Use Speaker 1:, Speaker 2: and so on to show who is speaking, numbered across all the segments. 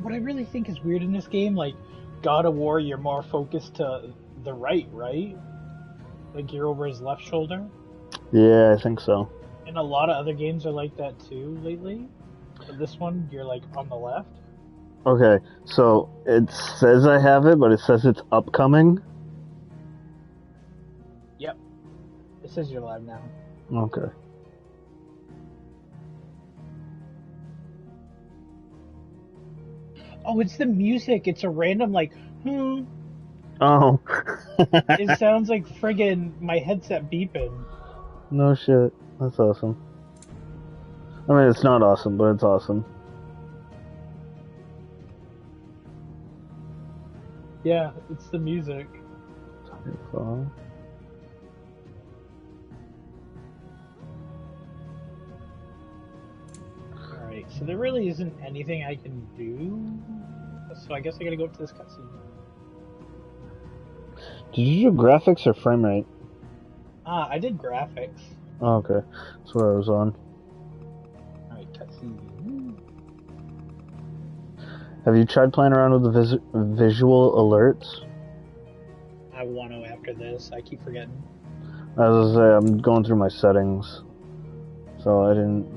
Speaker 1: what I really think is weird in this game, like God of War, you're more focused to the right, right? Like you're over his left shoulder.
Speaker 2: Yeah, I think so.
Speaker 1: And a lot of other games are like that too lately. But this one, you're like on the left.
Speaker 2: Okay, so it says I have it, but it says it's upcoming.
Speaker 1: Yep. It says you're live now.
Speaker 2: Okay.
Speaker 1: Oh, it's the music. It's a random like,
Speaker 2: Oh.
Speaker 1: It sounds like friggin' my headset beeping.
Speaker 2: No shit. That's awesome. I mean, it's not awesome, but it's awesome.
Speaker 1: Yeah, it's the music.
Speaker 2: Titanfall.
Speaker 1: Alright, so there really isn't anything I can do. So I guess I gotta go up to this cutscene.
Speaker 2: Did you do graphics or frame rate?
Speaker 1: I did graphics.
Speaker 2: Oh, okay. That's what I was on.
Speaker 1: Alright, cutscene.
Speaker 2: Have you tried playing around with the visual alerts?
Speaker 1: I want to after this. I keep forgetting.
Speaker 2: As I say, I'm going through my settings, so I didn't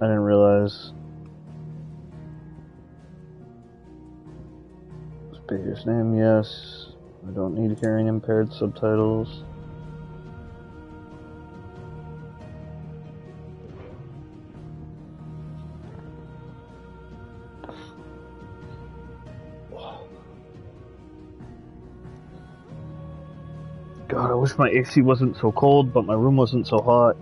Speaker 2: realize. Speaker's name, yes. I don't need hearing impaired subtitles. God, I wish my AC wasn't so cold, but my room wasn't so hot.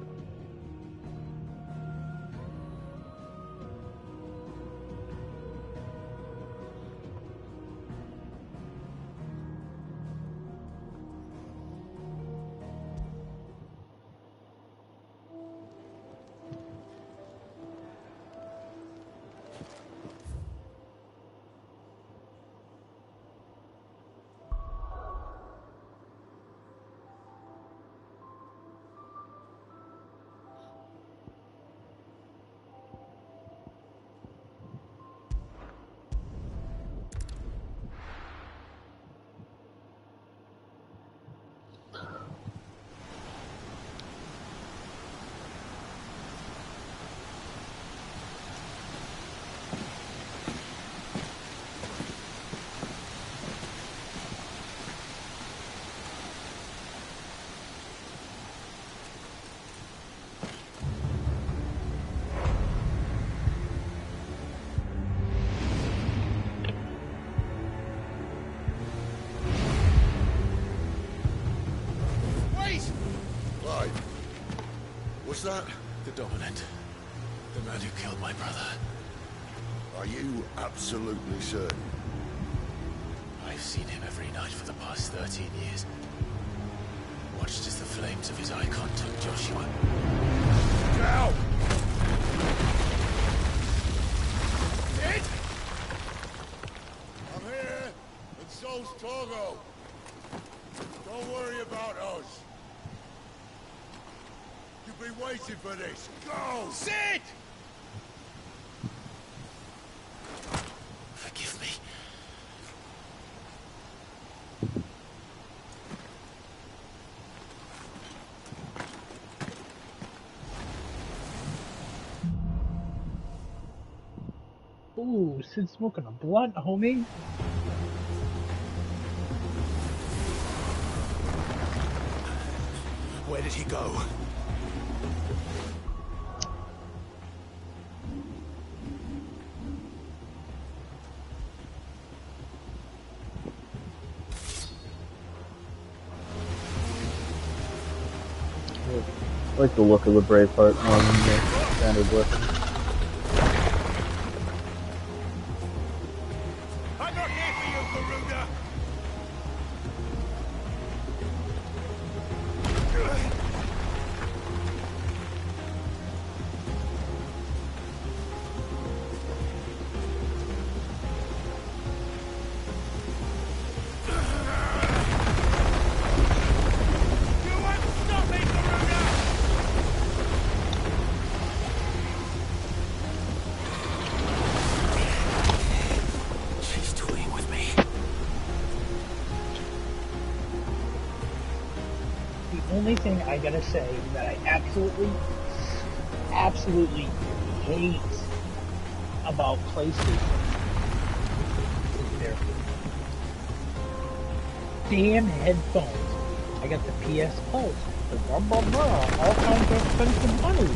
Speaker 3: That?
Speaker 4: The Dominant. The man who killed my brother.
Speaker 3: Are you absolutely certain?
Speaker 4: I've seen him every night for the past 13 years. Watched as the flames of his icon took Joshua.
Speaker 3: Now!
Speaker 4: Dead?
Speaker 3: I'm here, and so's Torgo. Don't worry about us. You've been waiting for this. Go!
Speaker 4: Sid! Forgive me.
Speaker 1: Ooh, Sid's smoking a blunt, homie.
Speaker 4: Where did he go?
Speaker 2: I like the look of the Braveheart more than the standard look.
Speaker 3: I'm not here for you, Garuda!
Speaker 1: only thing I gotta say that I absolutely hate about PlayStation is their damn headphones. I got the PS Pulse, the blah blah blah, all kinds of expensive money.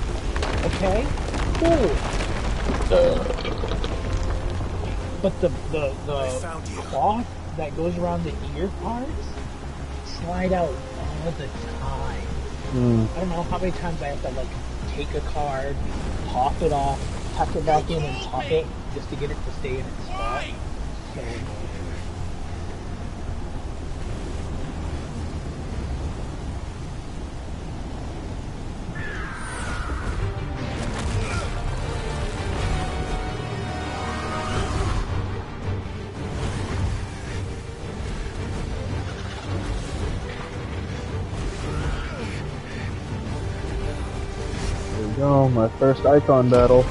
Speaker 1: Okay, cool. But the cloth that goes around the ear parts slide out all the time. I don't know how many times I have to like take a card, pop it off, tuck it back in and pop it just to get it to stay in its spot. So annoying.
Speaker 2: Go, my first icon battle.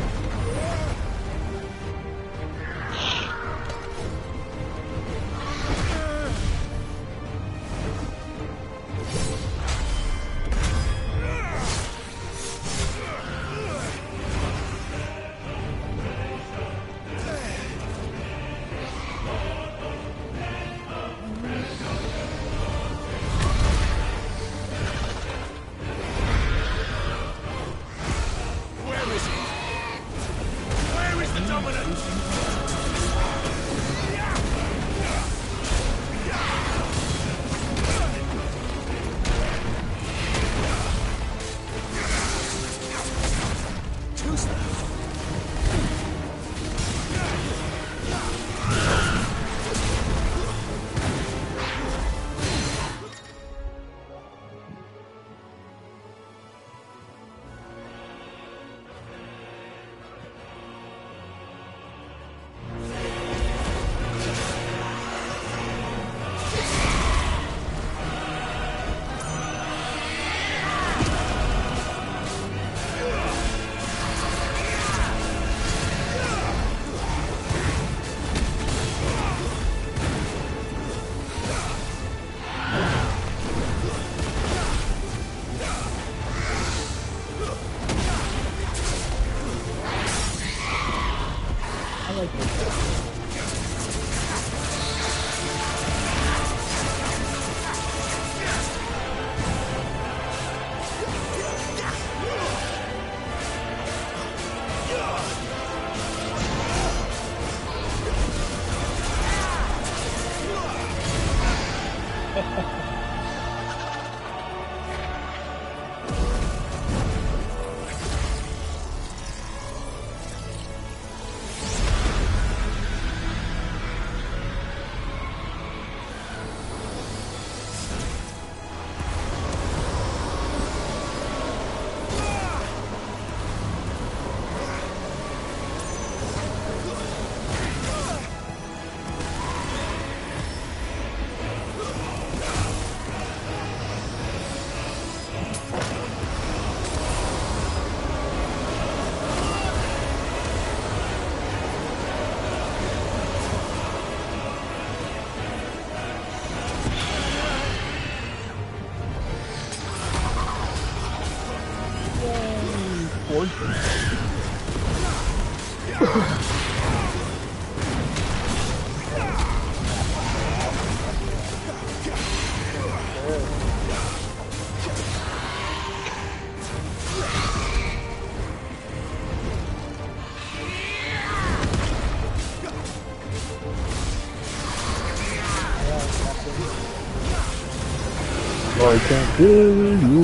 Speaker 2: I can't kill you.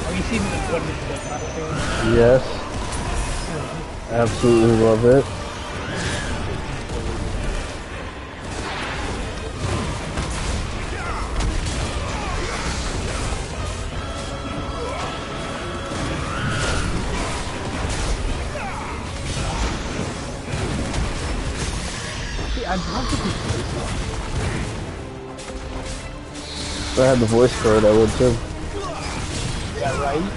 Speaker 1: Have you seen the one that's not a fan?
Speaker 2: Yes. Absolutely love it.
Speaker 1: See, I'd love to be
Speaker 2: If I had the voice for it, I would too.
Speaker 1: Yeah, right?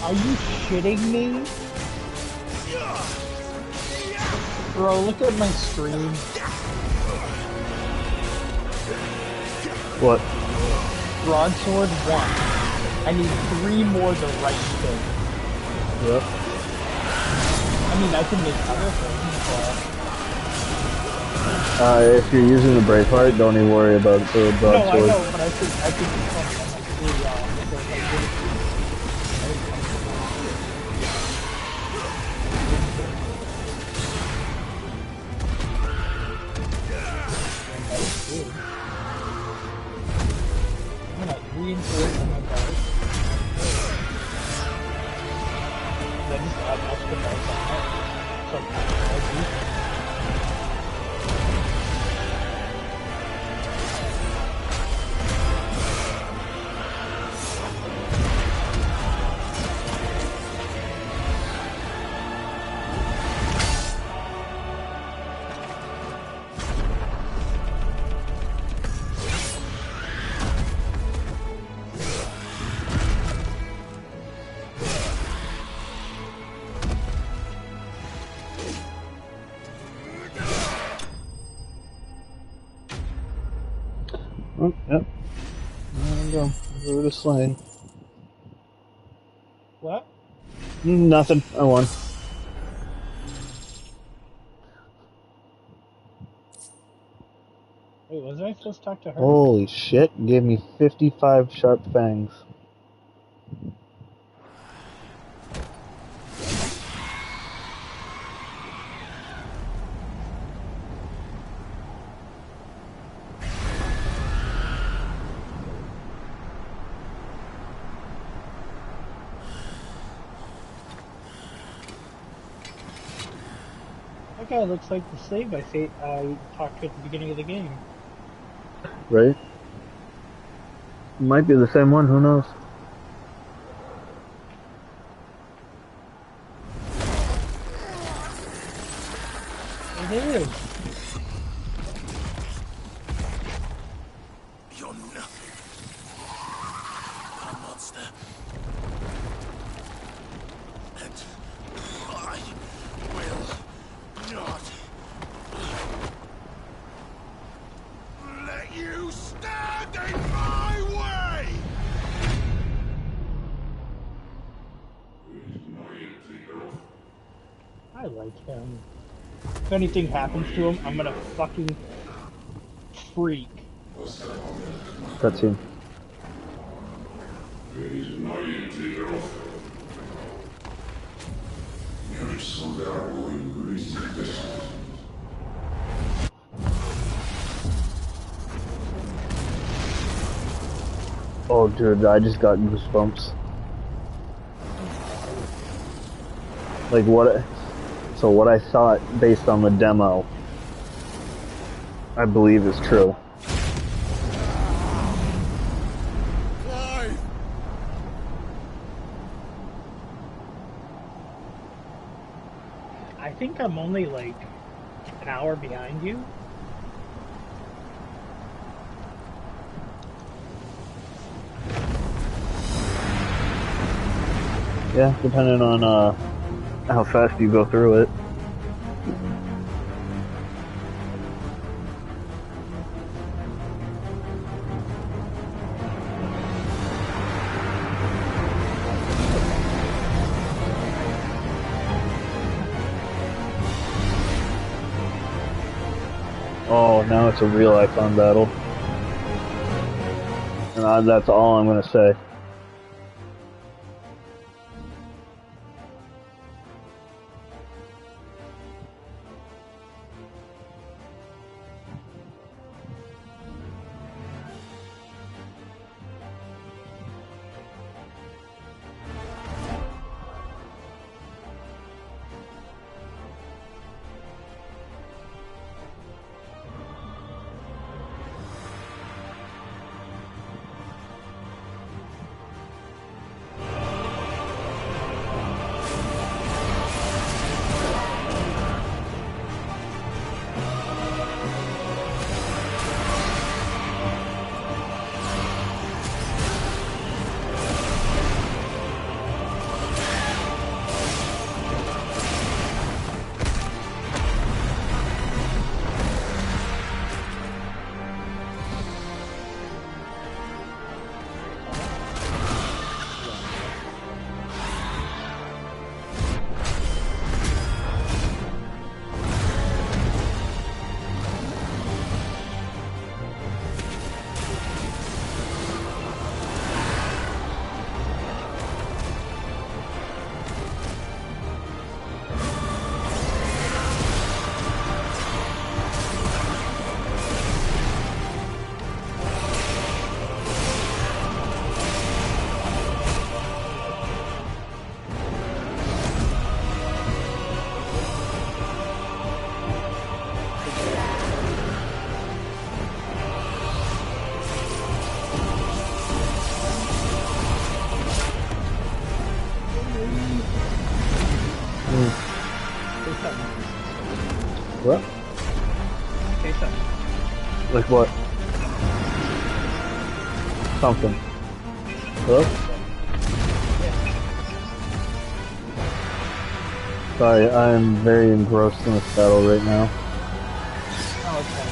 Speaker 1: Are you shitting me? Bro, look at my stream.
Speaker 2: What?
Speaker 1: broadsword 1. I need 3 more the right thing.
Speaker 2: Yep.
Speaker 1: I mean, I can make other things,
Speaker 2: If you're using the Braveheart, don't even worry about the
Speaker 1: but... No, I
Speaker 2: broadsword.
Speaker 1: know, but I think it's funny. I'm like, really, I'm gonna reinforce my belt. Then just add extra belts on it. So I
Speaker 2: Oh, yep. There we go. Through the slain.
Speaker 1: What?
Speaker 2: Nothing. I won.
Speaker 1: Wait, wasn't I supposed to talk to her?
Speaker 2: Holy shit. Gave me 55 sharp fangs.
Speaker 1: That guy looks like the slave I talked to at the beginning of the game.
Speaker 2: Right? Might be the same one, who knows?
Speaker 1: It is.
Speaker 4: You're nothing. A monster. And I will not let you stand in my way!
Speaker 1: I like him. If anything happens to him, I'm gonna fucking freak.
Speaker 2: Cutscene. Oh, dude, I just got goosebumps. Like what I thought based on the demo, I believe is true.
Speaker 3: Clive!
Speaker 1: I think I'm only like an hour behind you.
Speaker 2: Yeah, depending on how fast you go through it. Oh, now it's a real icon battle. And that's all I'm gonna say.
Speaker 1: Say something.
Speaker 2: What?
Speaker 1: Say something.
Speaker 2: Like what? Something. Hello? Sorry, I'm very engrossed in this battle right now.
Speaker 1: Oh, okay.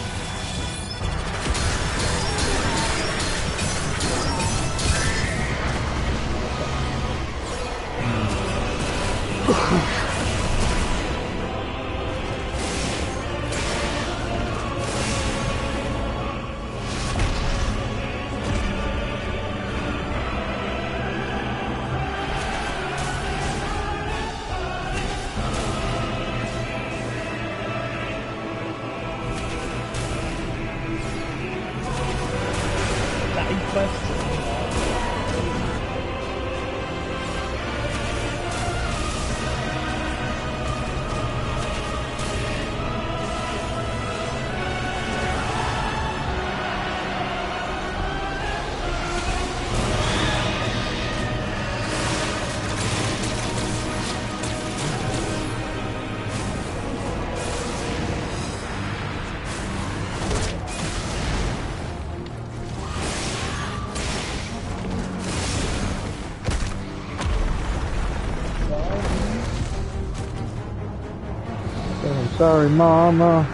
Speaker 2: I'm sorry, Mama.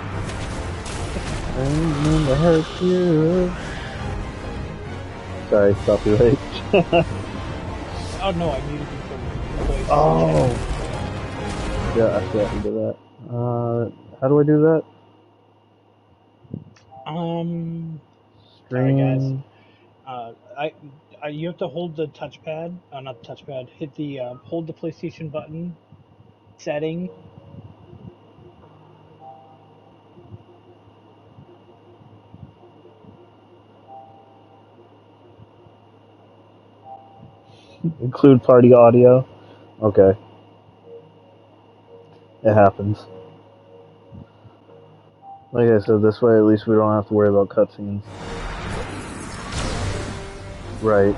Speaker 2: I didn't mean to hurt you. Sorry, copyright.
Speaker 1: Oh no, I muted you from voice.
Speaker 2: Oh! Yeah, I forgot to do that. How do I do that?
Speaker 1: Sorry guys.
Speaker 2: Stream.
Speaker 1: You have to hold the touchpad, not the touchpad, hit the, hold the PlayStation button, setting.
Speaker 2: Include party audio. Okay. It happens. Like I said, this way at least we don't have to worry about cutscenes. Right.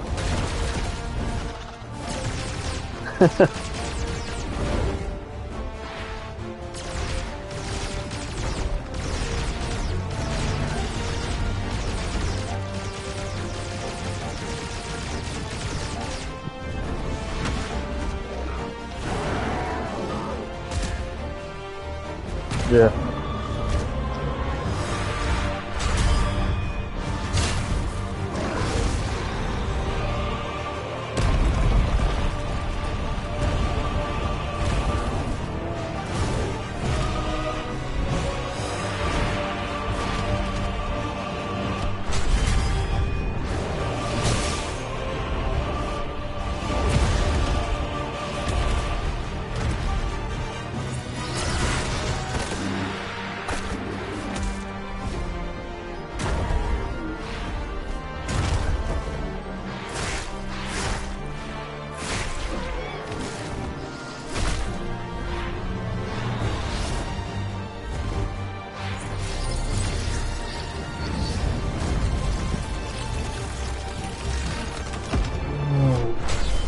Speaker 2: Yeah.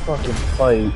Speaker 2: Fucking fight.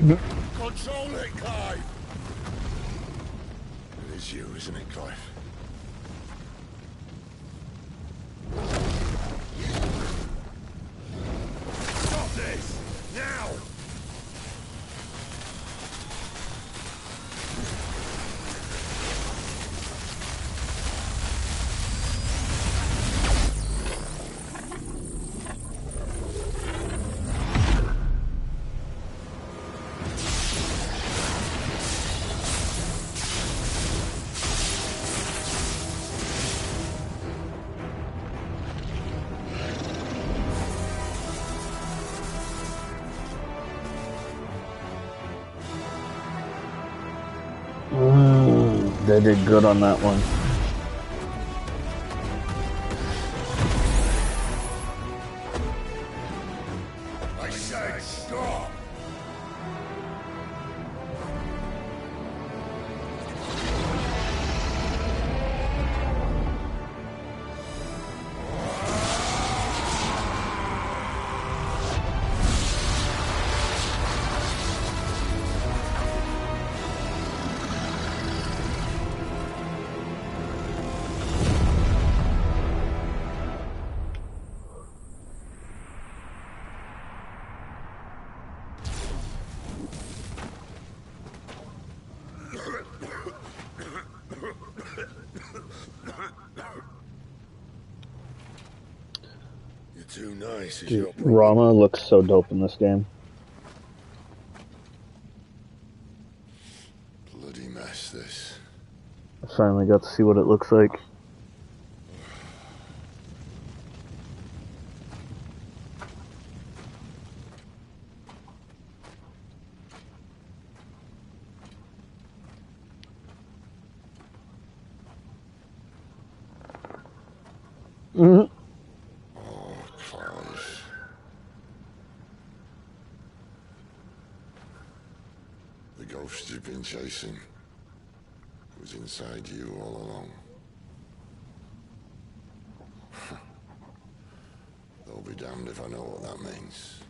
Speaker 3: Control it, Clive! It is you, isn't it, Clive? Stop this! Now!
Speaker 2: They did good on that one.
Speaker 3: I said stop! Too nice is your problem.
Speaker 2: Rama looks so dope in this game.
Speaker 3: Bloody mess, this.
Speaker 2: I finally got to see what it looks like. Mm-hmm.
Speaker 3: The ghost you've been chasing was inside you all along. They'll be damned if I know what that means.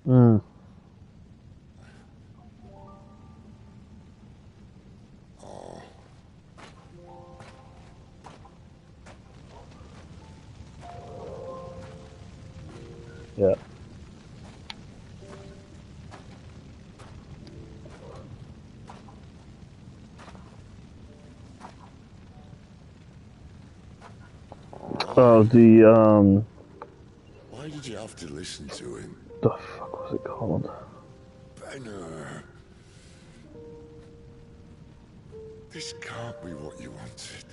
Speaker 2: Mm. Yeah.
Speaker 3: Why did you have to listen to him?
Speaker 2: The fuck was it called?
Speaker 3: Benner. This can't be what you wanted.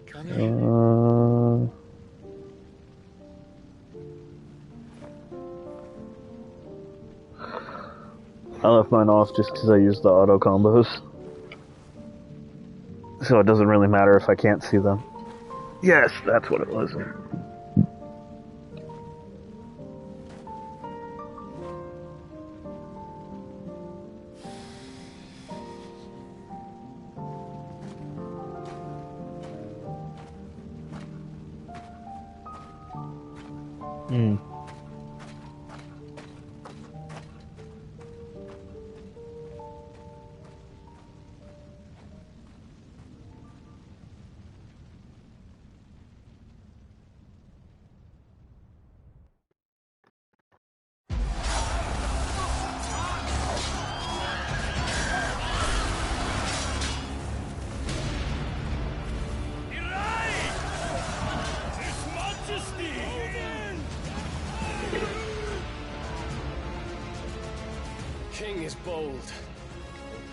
Speaker 3: Can it?
Speaker 2: I left mine off just because I used the auto combos. So it doesn't really matter if I can't see them. Yes, that's what it was. Hmm.
Speaker 4: King is bold,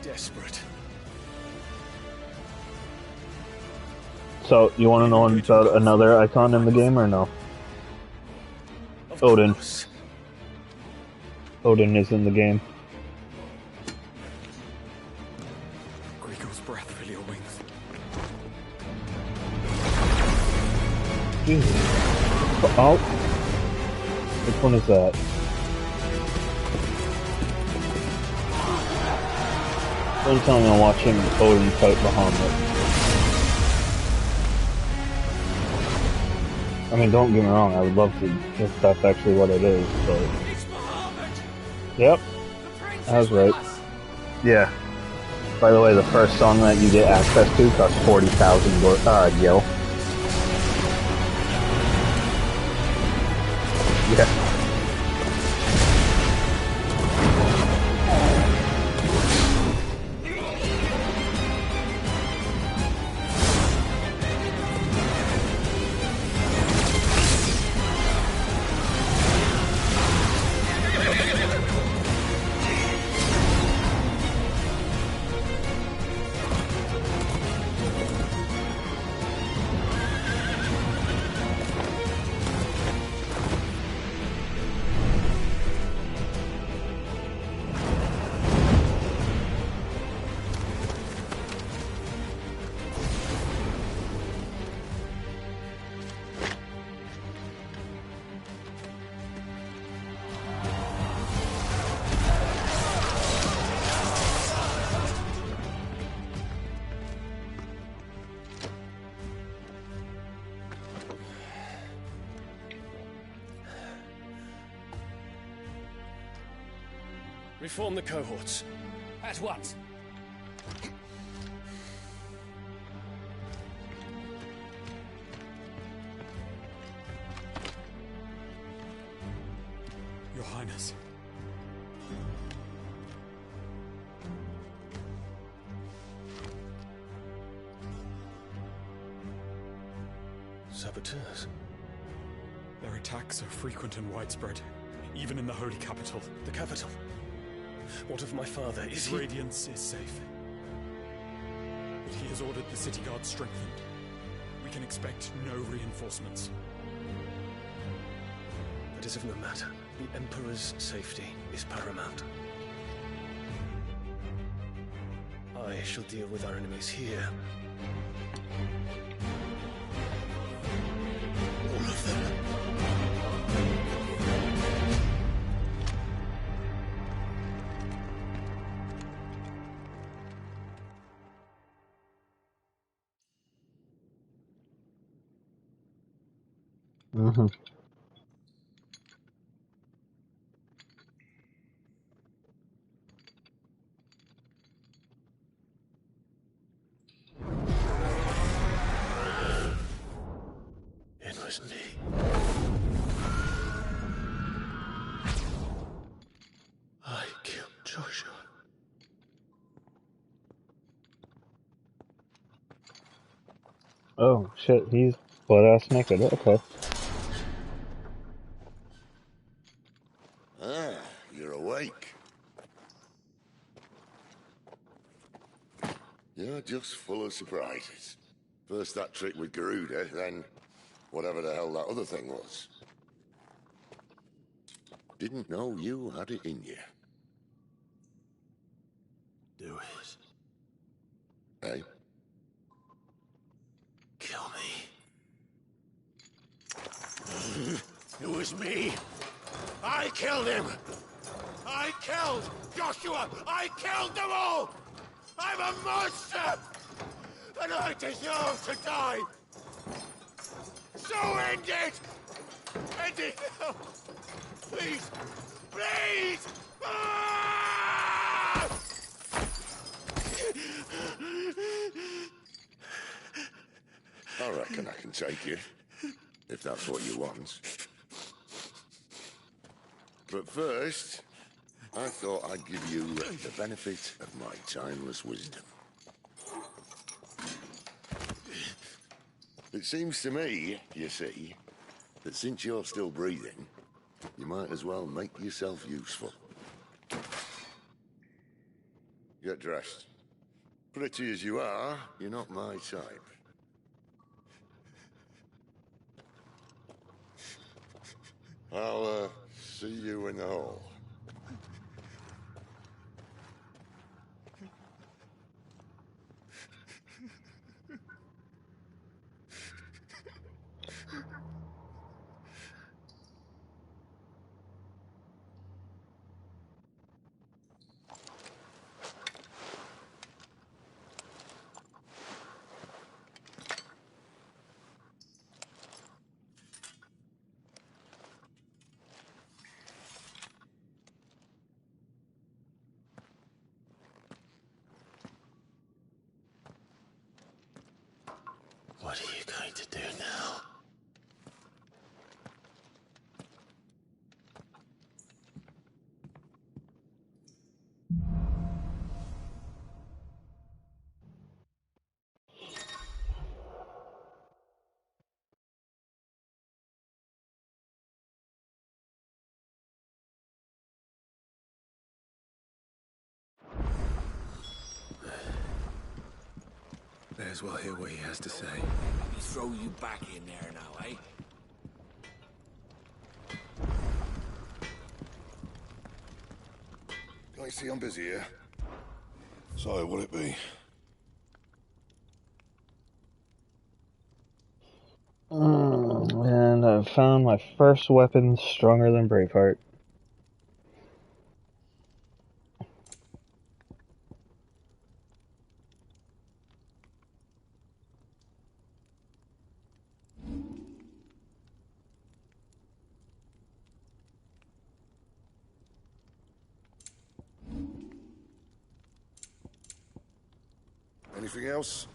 Speaker 4: desperate.
Speaker 2: So, you want to know about another icon in the game or no? Odin. Odin is in the game.
Speaker 4: Griego's breath fill your wings.
Speaker 2: Jesus. Oh. Which one is that? Don't tell me I'm watching Odin fight Bahamut. I mean, don't get me wrong, I would love to if that's actually what it is, but...
Speaker 5: It's Bahamut!
Speaker 2: Yep,
Speaker 5: The
Speaker 2: I was right.
Speaker 5: us.
Speaker 2: Yeah. By the way, the first song that you get access to costs 40,000 gil. Yeah.
Speaker 4: Reform the cohorts.
Speaker 5: At once.
Speaker 6: Your Highness.
Speaker 4: Saboteurs.
Speaker 6: Their attacks are frequent and widespread, even in the Holy Capital.
Speaker 4: The capital. What of my father? Is he...
Speaker 6: Radiance is safe. But he has ordered the city guard strengthened. We can expect no reinforcements.
Speaker 4: That is of no matter. The Emperor's safety is paramount. I shall deal with our enemies here. All of them.
Speaker 2: Mm-hmm.
Speaker 4: It was me. I killed Joshua.
Speaker 2: Oh, shit, he's butt-ass naked. Okay.
Speaker 3: Ah, you're awake. You're just full of surprises. First that trick with Garuda, then whatever the hell that other thing was. Didn't know you had it in you.
Speaker 4: Do it.
Speaker 3: Hey?
Speaker 4: Kill me. It was me. I killed him. I killed Joshua. I killed them all. I'm a monster. And I deserve to die. So end it. End it now. Please. Please. Ah!
Speaker 3: I reckon I can take you, if that's what you want. But first, I thought I'd give you the benefit of my timeless wisdom. It seems to me, you see, that since you're still breathing, you might as well make yourself useful. Get dressed. Pretty as you are, you're not my type. I'll, see you in the hall.
Speaker 4: What are you going to do now? May as well hear what he has to say.
Speaker 5: Let me throw you back in there now, eh?
Speaker 3: Can you see I'm busy here? So, what'll it be?
Speaker 2: And I've found my first weapon stronger than Braveheart.
Speaker 3: Anything else?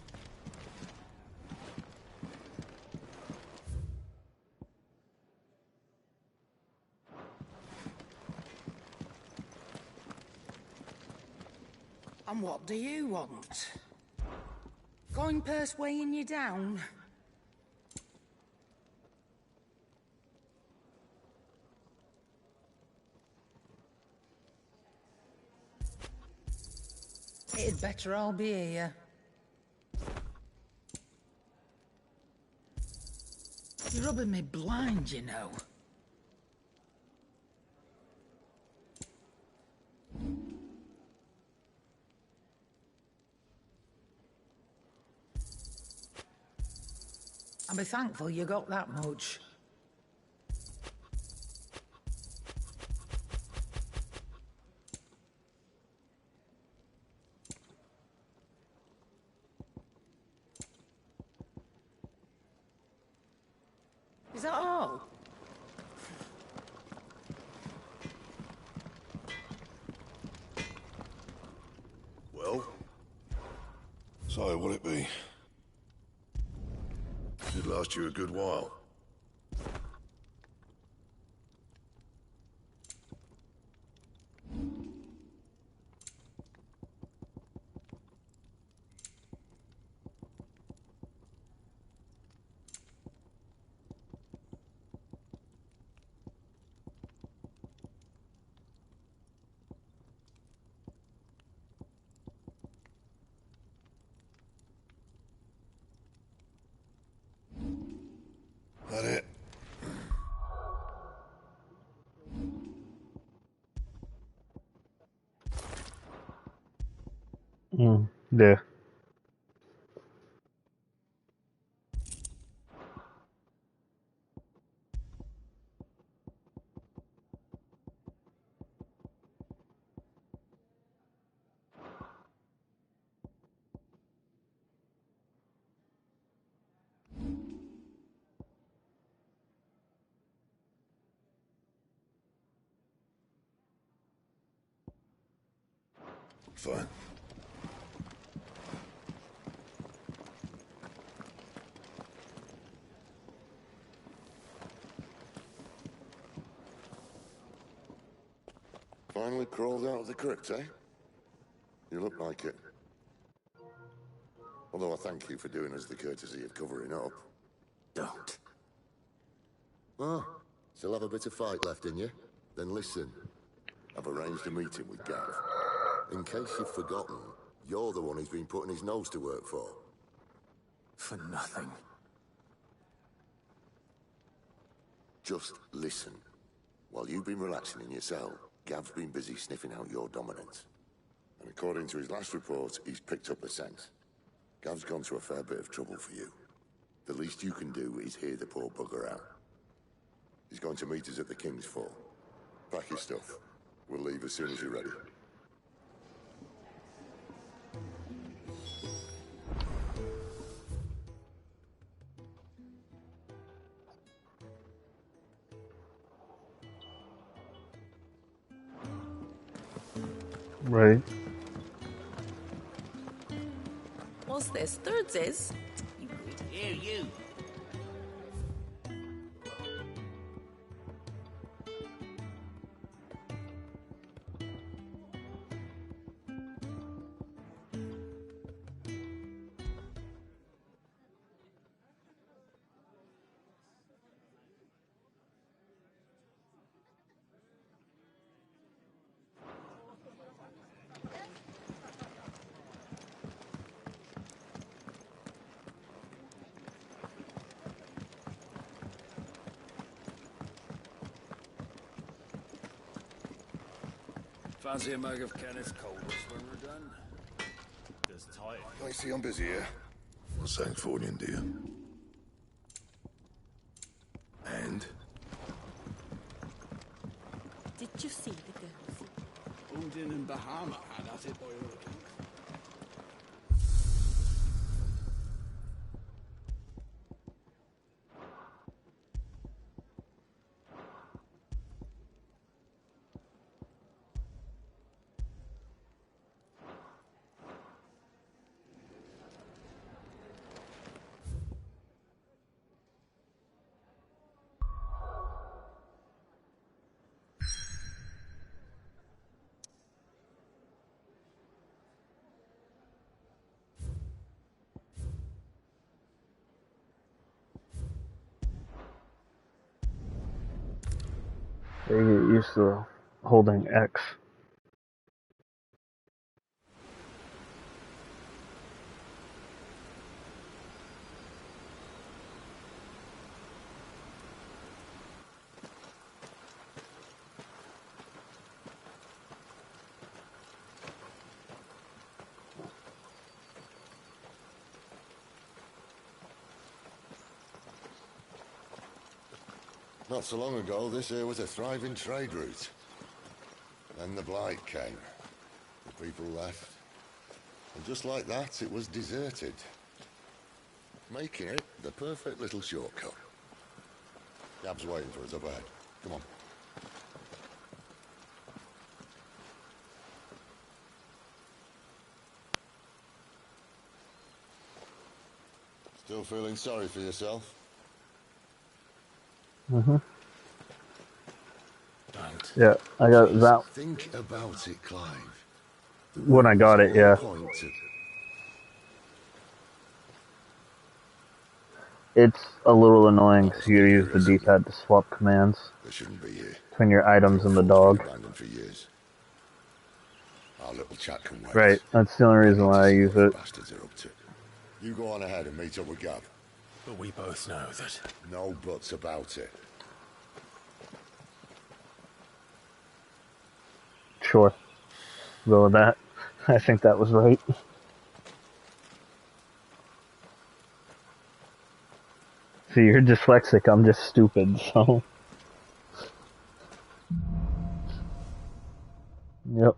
Speaker 7: And what do you want? Coin purse weighing you down? It'd better all be here. You're rubbing me blind, you know. I'll be thankful you got that much. Is that all?
Speaker 3: Well? So, what'll it be? Should last you a good while. That it?
Speaker 2: Yeah.
Speaker 3: Fine. Finally crawled out of the crypt, eh? You look like it. Although I thank you for doing us the courtesy of covering up.
Speaker 4: Don't.
Speaker 3: Oh, still have a bit of fight left in you? Then listen. I've arranged a meeting with Gav. In case you've forgotten, you're the one he's been putting his nose to work for.
Speaker 4: For nothing.
Speaker 3: Just listen. While you've been relaxing in your cell, Gav's been busy sniffing out your dominance. And according to his last report, he's picked up a scent. Gav's gone to a fair bit of trouble for you. The least you can do is hear the poor bugger out. He's going to meet us at the King's Fall. Pack your stuff. We'll leave as soon as you're ready.
Speaker 2: Right.
Speaker 7: What's this? Thirdsies? You greedy
Speaker 5: Here, you.
Speaker 8: Fancy a mug of Kenneth Colders when we're done? Just tight.
Speaker 3: I see I'm busy here. What's Sancfordian, dear? And?
Speaker 9: Did you see the girls?
Speaker 8: Odin and Bahama had at it by all accounts.
Speaker 2: They get used to holding X.
Speaker 3: Not so long ago, this here was a thriving trade route. Then the Blight came. The people left. And just like that, it was deserted. Making it the perfect little shortcut. Gab's waiting for us up ahead. Come on. Still feeling sorry for yourself?
Speaker 2: Mm-hmm.
Speaker 3: Don't.
Speaker 2: Yeah, I got that.
Speaker 3: Think about it, Clive.
Speaker 2: When I got it, yeah. It's a little annoying because you use the D-pad to swap commands between your items and the dog.
Speaker 3: For years. Our little chat can wait.
Speaker 2: Right, that's the only reason why I use it.
Speaker 3: You go on ahead and meet up with Gab.
Speaker 4: But we both know that...
Speaker 3: No buts about it.
Speaker 2: Sure. Go with that. I think that was right. See, you're dyslexic, I'm just stupid, so... Yep.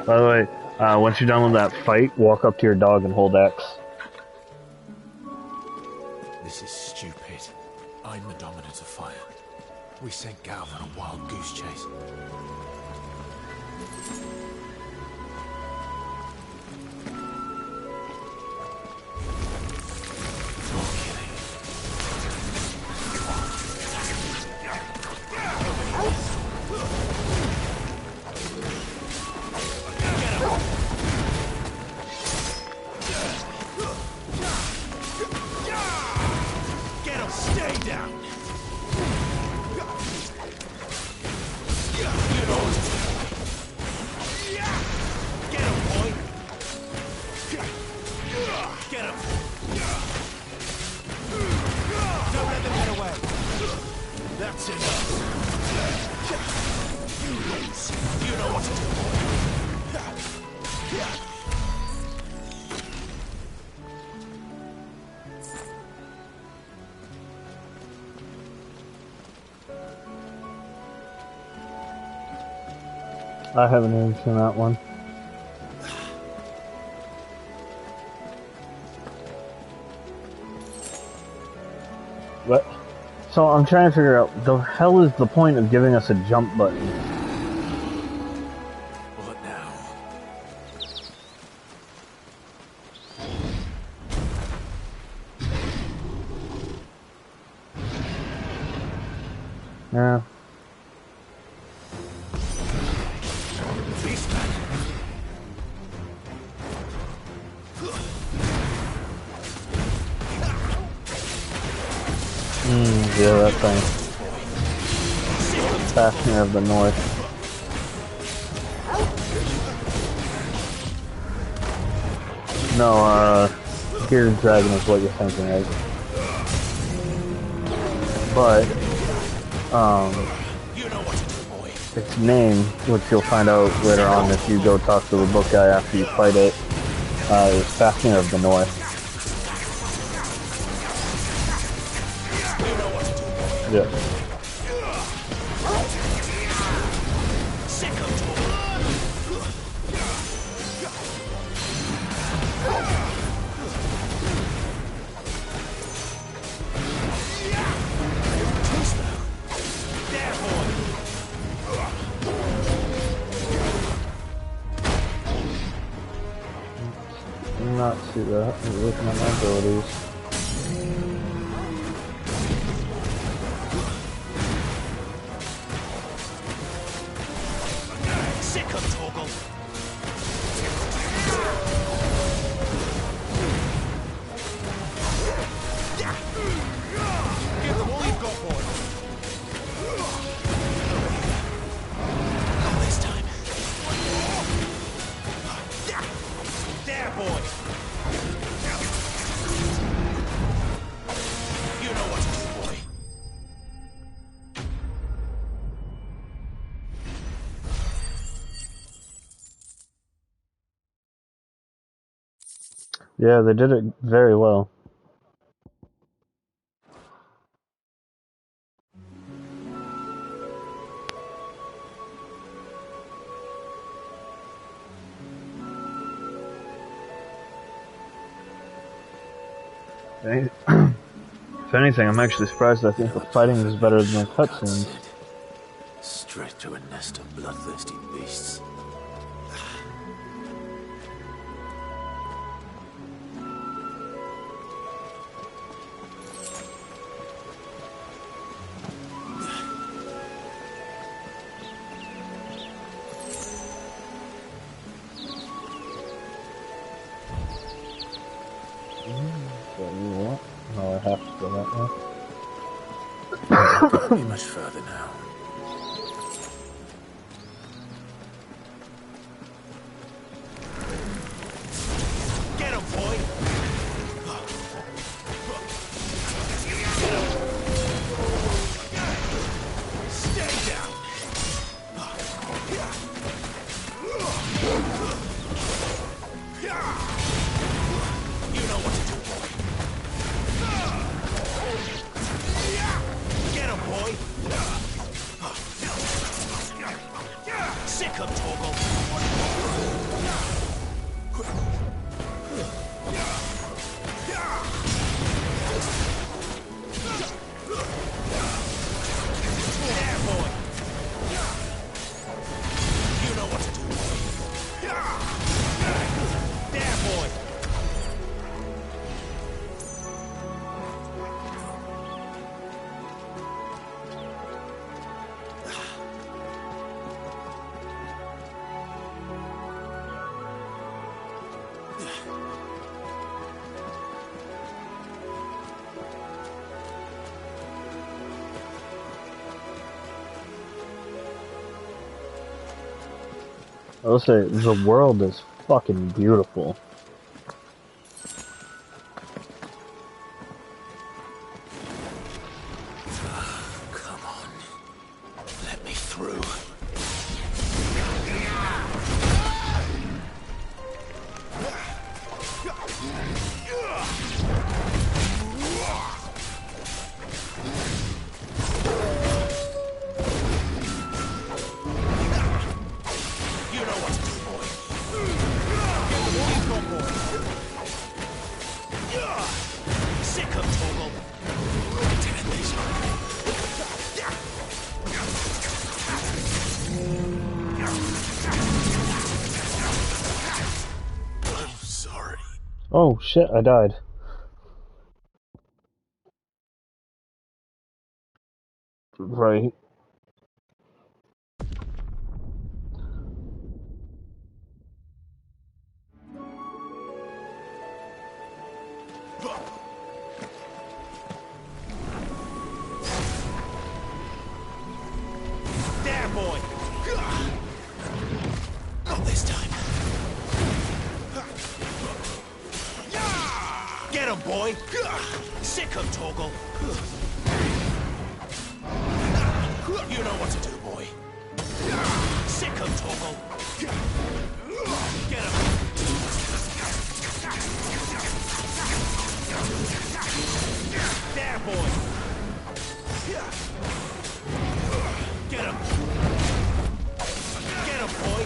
Speaker 2: By the way, once you're done with that fight, walk up to your dog and hold X.
Speaker 4: This is stupid. I'm the Dominant of Fire. We sent Gal on a wild goose chase.
Speaker 2: I haven't even seen that one. What? So I'm trying to figure out, the hell is the point of giving us a jump button? Yeah, that thing. Fafnir of the North. No, Bearded Dragon is what you're thinking, right? But, its name, which you'll find out later on if you go talk to the book guy after you fight it, is Fafnir of the North. Yeah. Not see that. I'm looking at my abilities. Yeah, they did it very well. If anything, I'm actually surprised. I think the fighting is better than the cutscenes.
Speaker 4: Straight to a nest of bloodthirsty beasts.
Speaker 2: Oh, I have to go that way.
Speaker 4: Can't be much further now. Get him, boy! Stay down! You know what to do, boy. Get him, boy! Sick of Torgal! There, boy! You know what to do, boy. There, boy!
Speaker 2: I will say, the world is fucking beautiful.
Speaker 4: Come on. Let me through. You know what to do, boy. Sick of Torgal. Damn this. I'm sorry.
Speaker 2: Oh shit, I died. Right.
Speaker 4: There, boy! Not this time. Get him, boy! Sick him, Torgal! You know what to do, boy. Sick him, Torgal! Get him! There, boy! Get him! Get him, boy!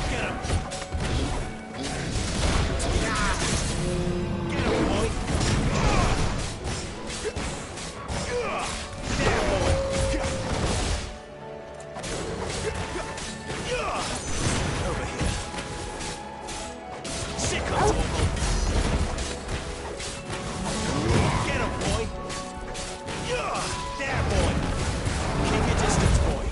Speaker 4: Get him! Get him, boy! There, boy! Over here. Sick him, Torgal! Get him, boy! There, boy! Keep your distance, boy!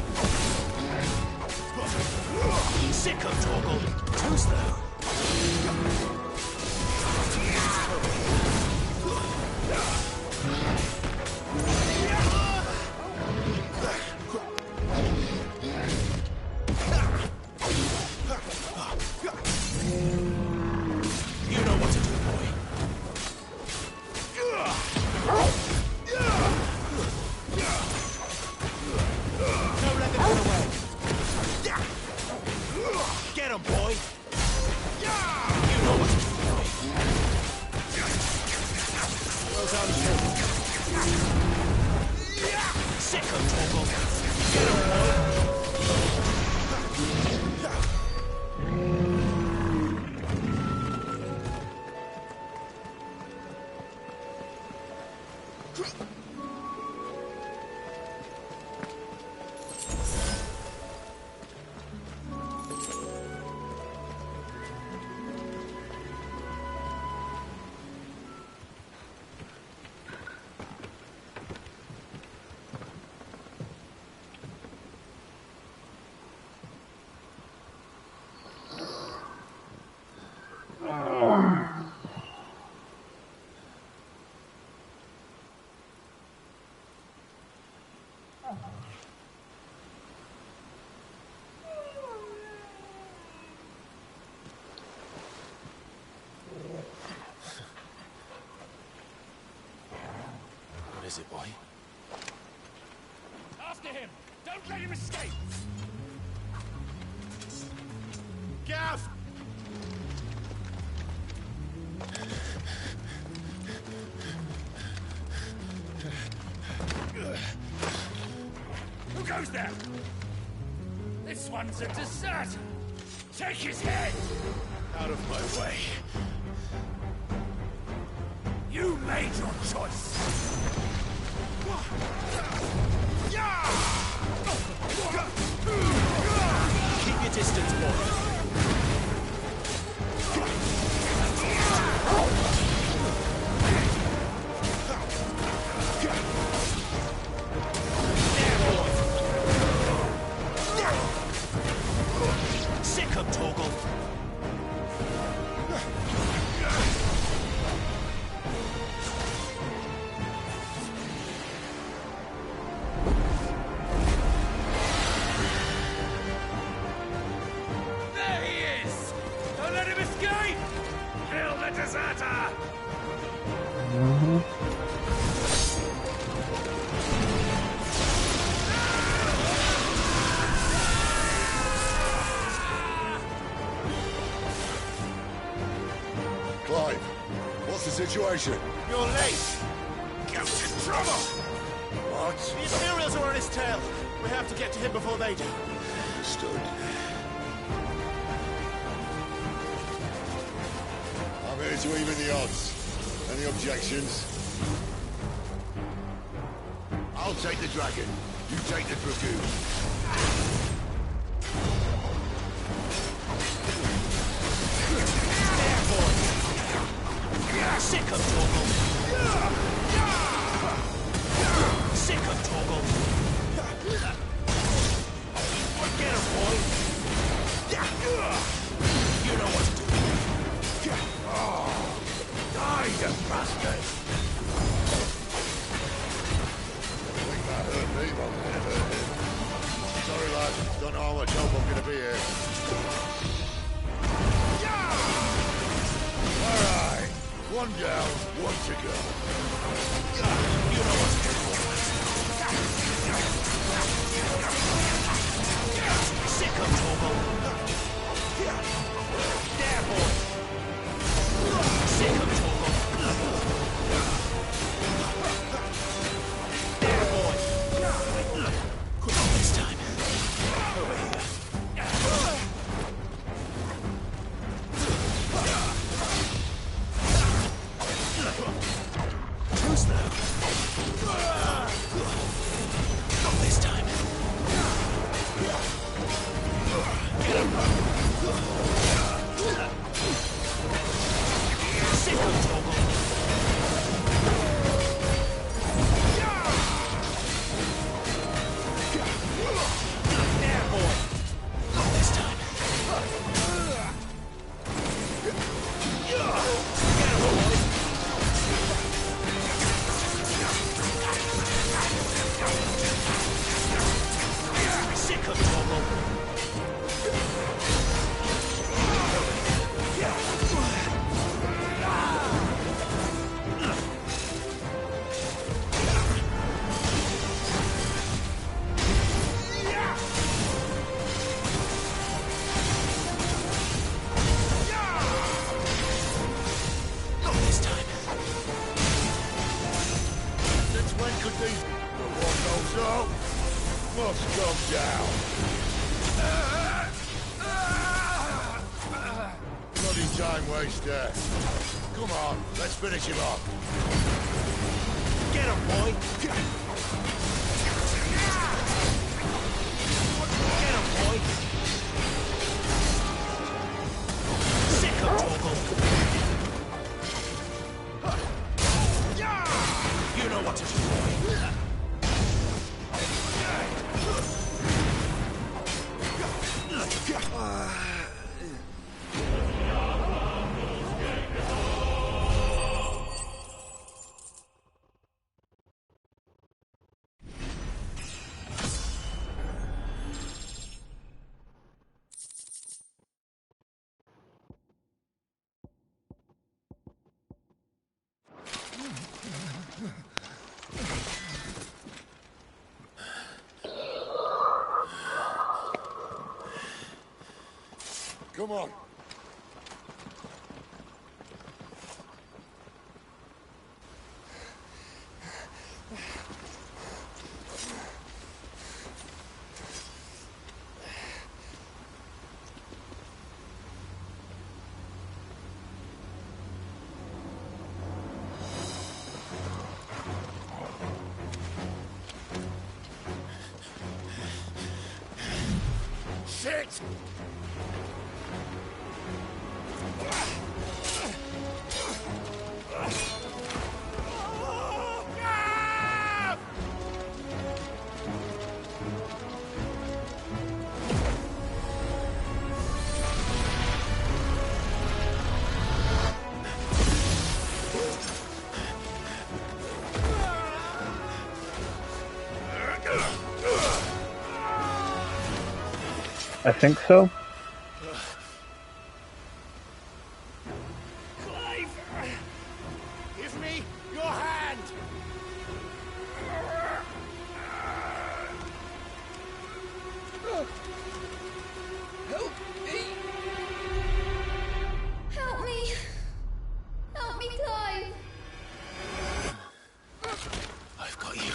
Speaker 4: Sick him, Torgal! Too slow! You know what to do, boy. Don't let them get away. Get him, boy. You know what to do, boy. Well done, Torgal. Sick him, Torgal. Get him, boy. What is it, boy?
Speaker 10: After him! Don't let him escape!
Speaker 4: Gav!
Speaker 10: Who goes there? This one's a deserter! Take his head!
Speaker 4: Out of my way.
Speaker 10: You made your choice!
Speaker 4: Keep your distance, boy. There, boy. Sick him, Torgal.
Speaker 3: Clive, what's the situation?
Speaker 4: You're late.
Speaker 10: Goat's in trouble!
Speaker 3: What?
Speaker 4: The Imperials are on his tail. We have to get to him before they do.
Speaker 3: Stood. I'm here to even the odds. Any objections? I'll take the dragon. You take the dragoon.
Speaker 4: Sick of Torgal! Sick of Torgal! Get him, boy! You know what to do.
Speaker 10: Die, you bastard!
Speaker 3: I think that hurt me, but it hurt
Speaker 4: Don't know how much help I'm gonna be here. Alright. One down, one to go. You know what's good. Sick of trouble. There, boy. Sick of trouble. There, boy. Quick on this time. Over here. Who's now? Not this time. Get him. Sick of trouble. There, boy. Not this time. Get him, boy. Sick of trouble. Not this time. Since when could these the one goes out? Must come down. Bloody time waster. Come on, let's finish him off. Get him, boy. Get him, boy. Sick of trouble. You know what to do, boy. Come on. Shit!
Speaker 2: I think so.
Speaker 4: Clive! Give me your hand!
Speaker 11: Help me! Help me! Help me, Clive!
Speaker 4: I've got you.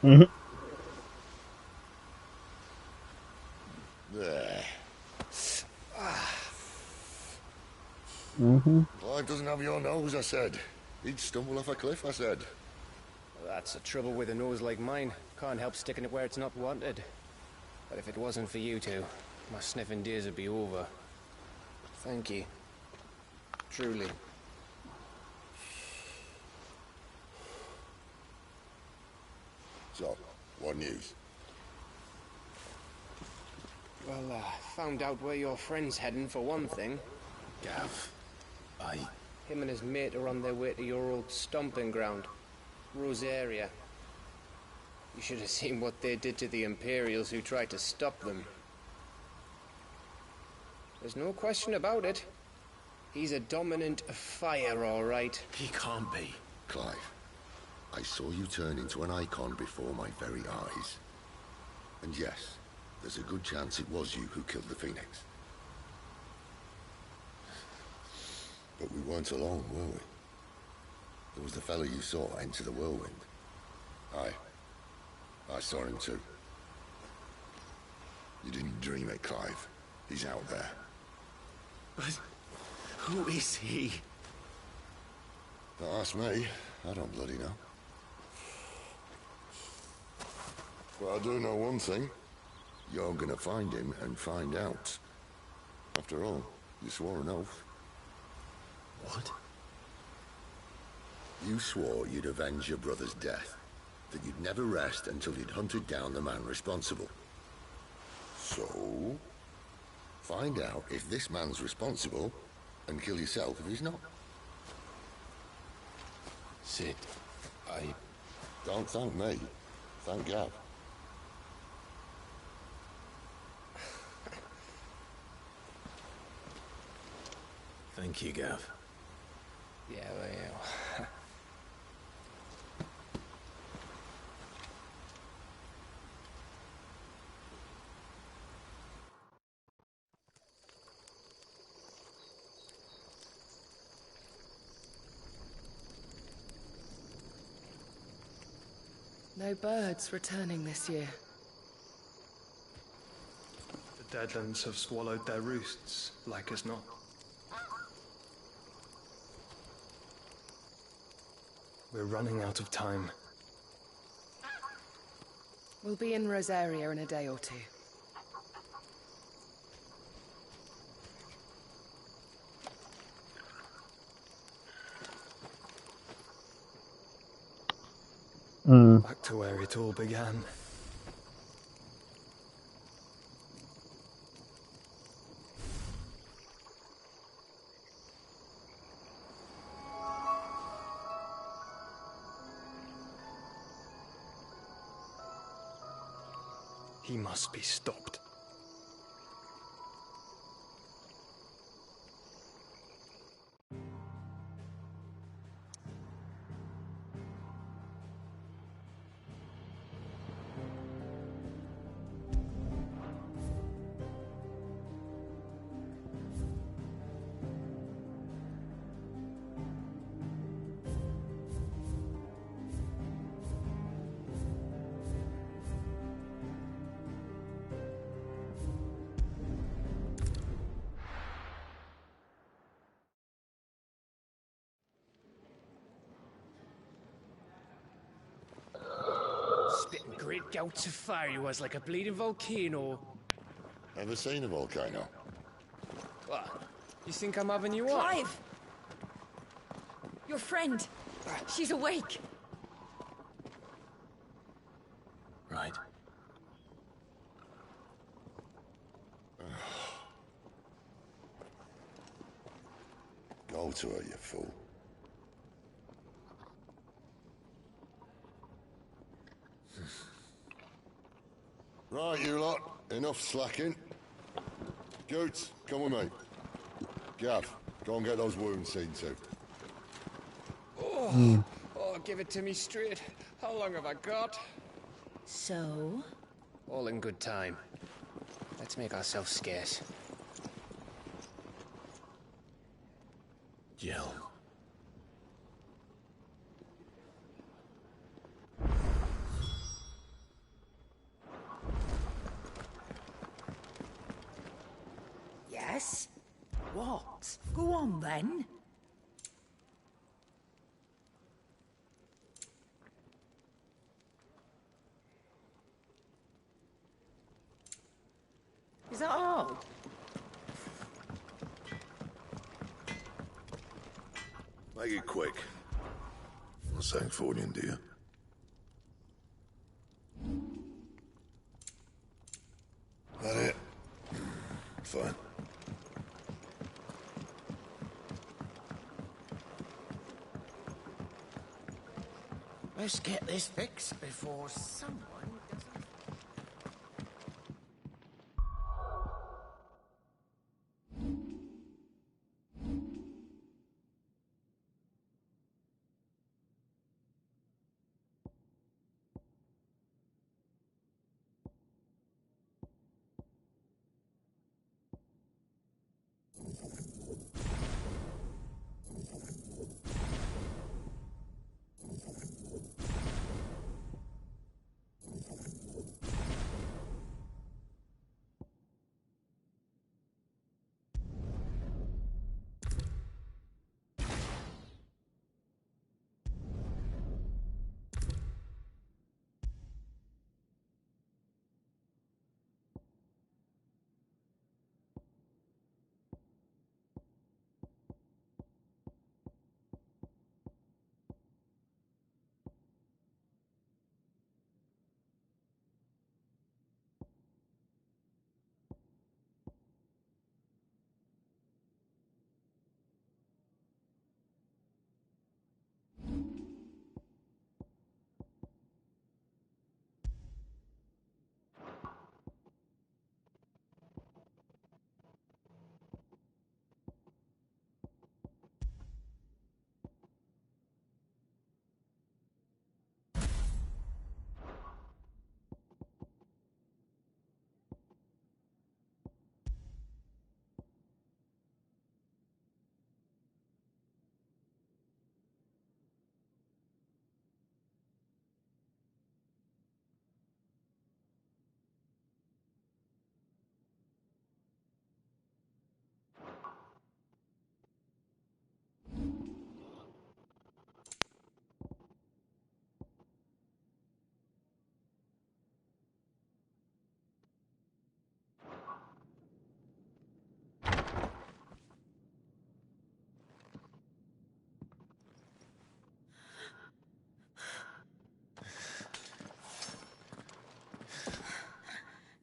Speaker 2: Mm-hmm.
Speaker 4: There.
Speaker 2: Mm-hmm.
Speaker 3: Clive doesn't have your nose, I said. He'd stumble off a cliff, I said.
Speaker 12: That's the trouble with a nose like mine. Can't help sticking it where it's not wanted. But if it wasn't for you two, my sniffing days would be over. Thank you. Truly.
Speaker 3: So, what news?
Speaker 12: Well, found out where your friend's heading, for one thing.
Speaker 3: Gav,
Speaker 12: Him and his mate are on their way to your old stomping ground, Rosaria. You should have seen what they did to the Imperials who tried to stop them. There's no question about it. He's a dominant fire, all right.
Speaker 3: He can't be. Clive, I saw you turn into an icon before my very eyes. And yes, there's a good chance it was you who killed the Phoenix. But we weren't alone, were we? There was the fellow you saw enter the whirlwind. I saw him too. You didn't dream it, Clive. He's out there.
Speaker 4: But who is he?
Speaker 3: Don't ask me. I don't bloody know. But I do know one thing. You're gonna find him and find out. After all, you swore an oath.
Speaker 4: What?
Speaker 3: You swore you'd avenge your brother's death. That you'd never rest until you'd hunted down the man responsible. So, find out if this man's responsible, and kill yourself if he's not.
Speaker 4: Sid,
Speaker 3: Don't thank me. Thank Gav.
Speaker 4: Thank you, Gav.
Speaker 12: Yeah, well.
Speaker 13: No birds returning this year.
Speaker 14: The Deadlands have swallowed their roosts, like as not. We're running out of time.
Speaker 13: We'll be in Rosaria in a day or two.
Speaker 14: Back to where it all began. He must be stopped.
Speaker 12: Spitting great gouts of fire he was, like a bleeding volcano.
Speaker 3: Ever seen a volcano?
Speaker 12: What? You think I'm having you on?
Speaker 9: Clive! Your friend. She's awake.
Speaker 4: Right.
Speaker 3: Go to her, you fool. Right, you lot. Enough slacking. Goots, come with me. Gav, go and get those wounds seen to.
Speaker 12: Oh, give it to me straight. How long have I got?
Speaker 7: So?
Speaker 12: All in good time. Let's make ourselves scarce.
Speaker 4: Jill.
Speaker 7: Yes? What? Go on then. Is that all?
Speaker 3: Make it quick. Not Sancthornian, do you? That it? Fine.
Speaker 7: Let's get this fixed before someone doesn't...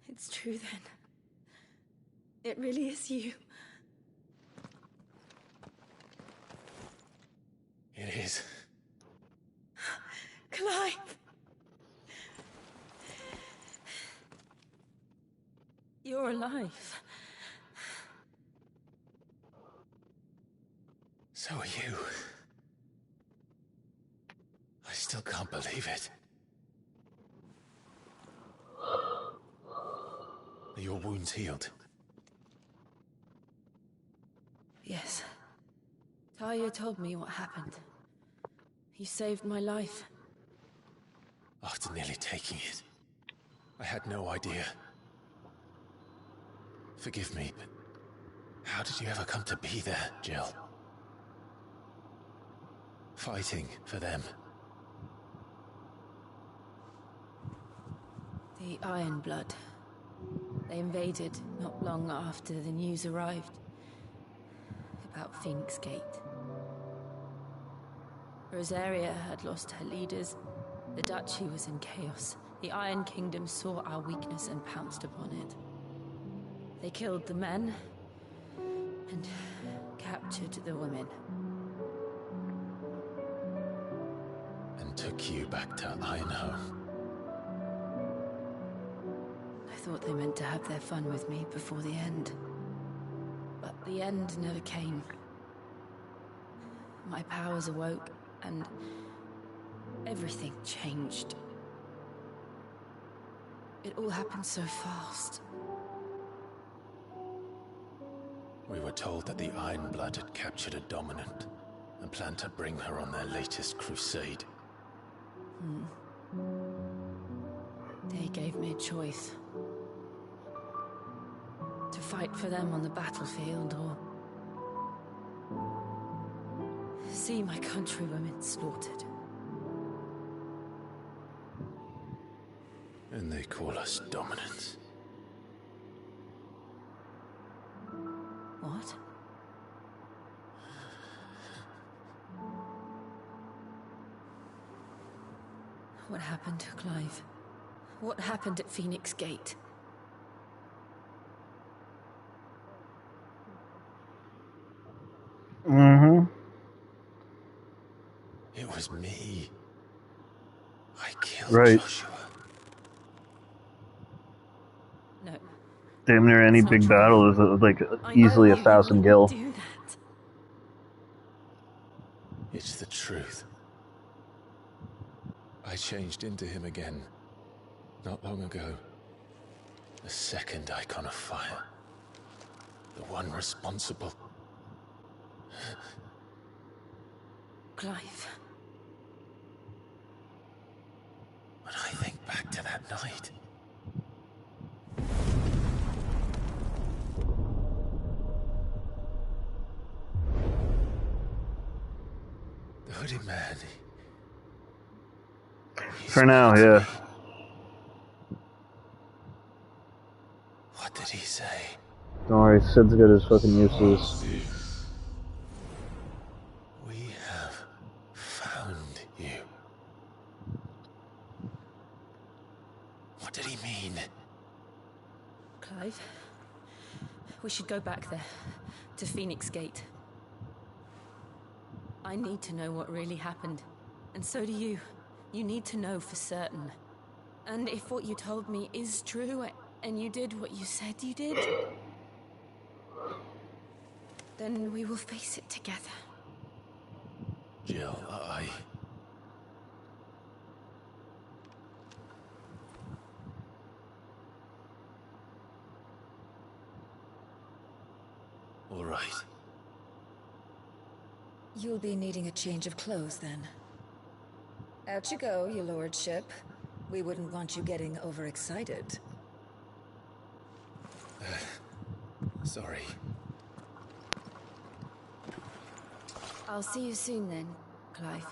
Speaker 9: It's true then. It really is you.
Speaker 12: It is.
Speaker 9: Clive! You're alive.
Speaker 12: So are you. I still can't believe it. Are your wounds healed?
Speaker 9: Yes. Talia told me what happened. You saved my life.
Speaker 12: After nearly taking it, I had no idea. Forgive me, but how did you ever come to be there, Jill? Fighting for them.
Speaker 9: The Iron Blood. They invaded not long after the news arrived about Phoenix Gate. Rosaria had lost her leaders. The Duchy was in chaos. The Iron Kingdom saw our weakness and pounced upon it. They killed the men and captured the women.
Speaker 12: And took you back to Ironhome.
Speaker 9: I thought they meant to have their fun with me before the end. But the end never came. My powers awoke, and everything changed. It all happened so fast.
Speaker 12: We were told that the Iron Blood had captured a dominant and planned to bring her on their latest crusade.
Speaker 9: They gave me a choice. To fight for them on the battlefield, or see my countrywomen slaughtered.
Speaker 12: And they call us dominants.
Speaker 9: What happened to Clive? What happened at Phoenix Gate?
Speaker 2: Mm-hmm.
Speaker 4: It was me. I killed
Speaker 2: Right.
Speaker 4: Joshua.
Speaker 9: No.
Speaker 2: Damn near any big battle is like easily 1,000 gil.
Speaker 9: Do that.
Speaker 4: It's the truth. I changed into him again, not long ago. The second icon of fire. The one responsible.
Speaker 9: Clive.
Speaker 4: When I think back to that night... The hooded man...
Speaker 2: For now, yeah.
Speaker 4: What did he say?
Speaker 2: Don't worry, Sid's got his fucking uses.
Speaker 4: We have found you. What did he mean?
Speaker 9: Clive, we should go back there, to Phoenix Gate. I need to know what really happened, and so do you. You need to know for certain. And if what you told me is true, and you did what you said you did, then we will face it together.
Speaker 4: Jill, All right.
Speaker 15: You'll be needing a change of clothes, then. Out you go, your lordship. We wouldn't want you getting overexcited.
Speaker 4: Sorry.
Speaker 9: I'll see you soon then, Clive.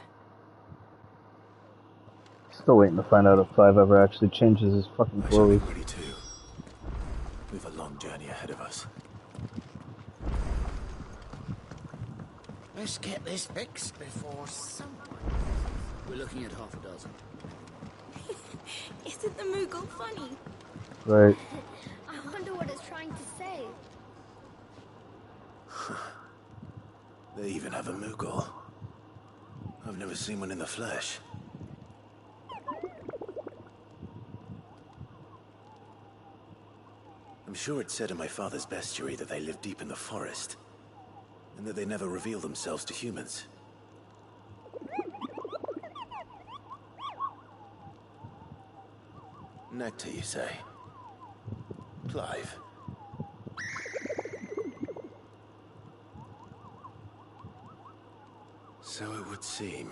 Speaker 2: Still waiting to find out if Clive ever actually changes his fucking clothes.
Speaker 4: Ready too. We've a long journey ahead of us.
Speaker 5: Let's get this fixed before someone... We're looking at half a dozen.
Speaker 11: Isn't the Moogle funny?
Speaker 2: Right.
Speaker 11: I wonder what it's trying to say.
Speaker 4: They even have a Moogle. I've never seen one in the flesh. I'm sure it said in my father's bestiary that they live deep in the forest, and that they never reveal themselves to humans. Nectar, you say? Clive? So it would seem.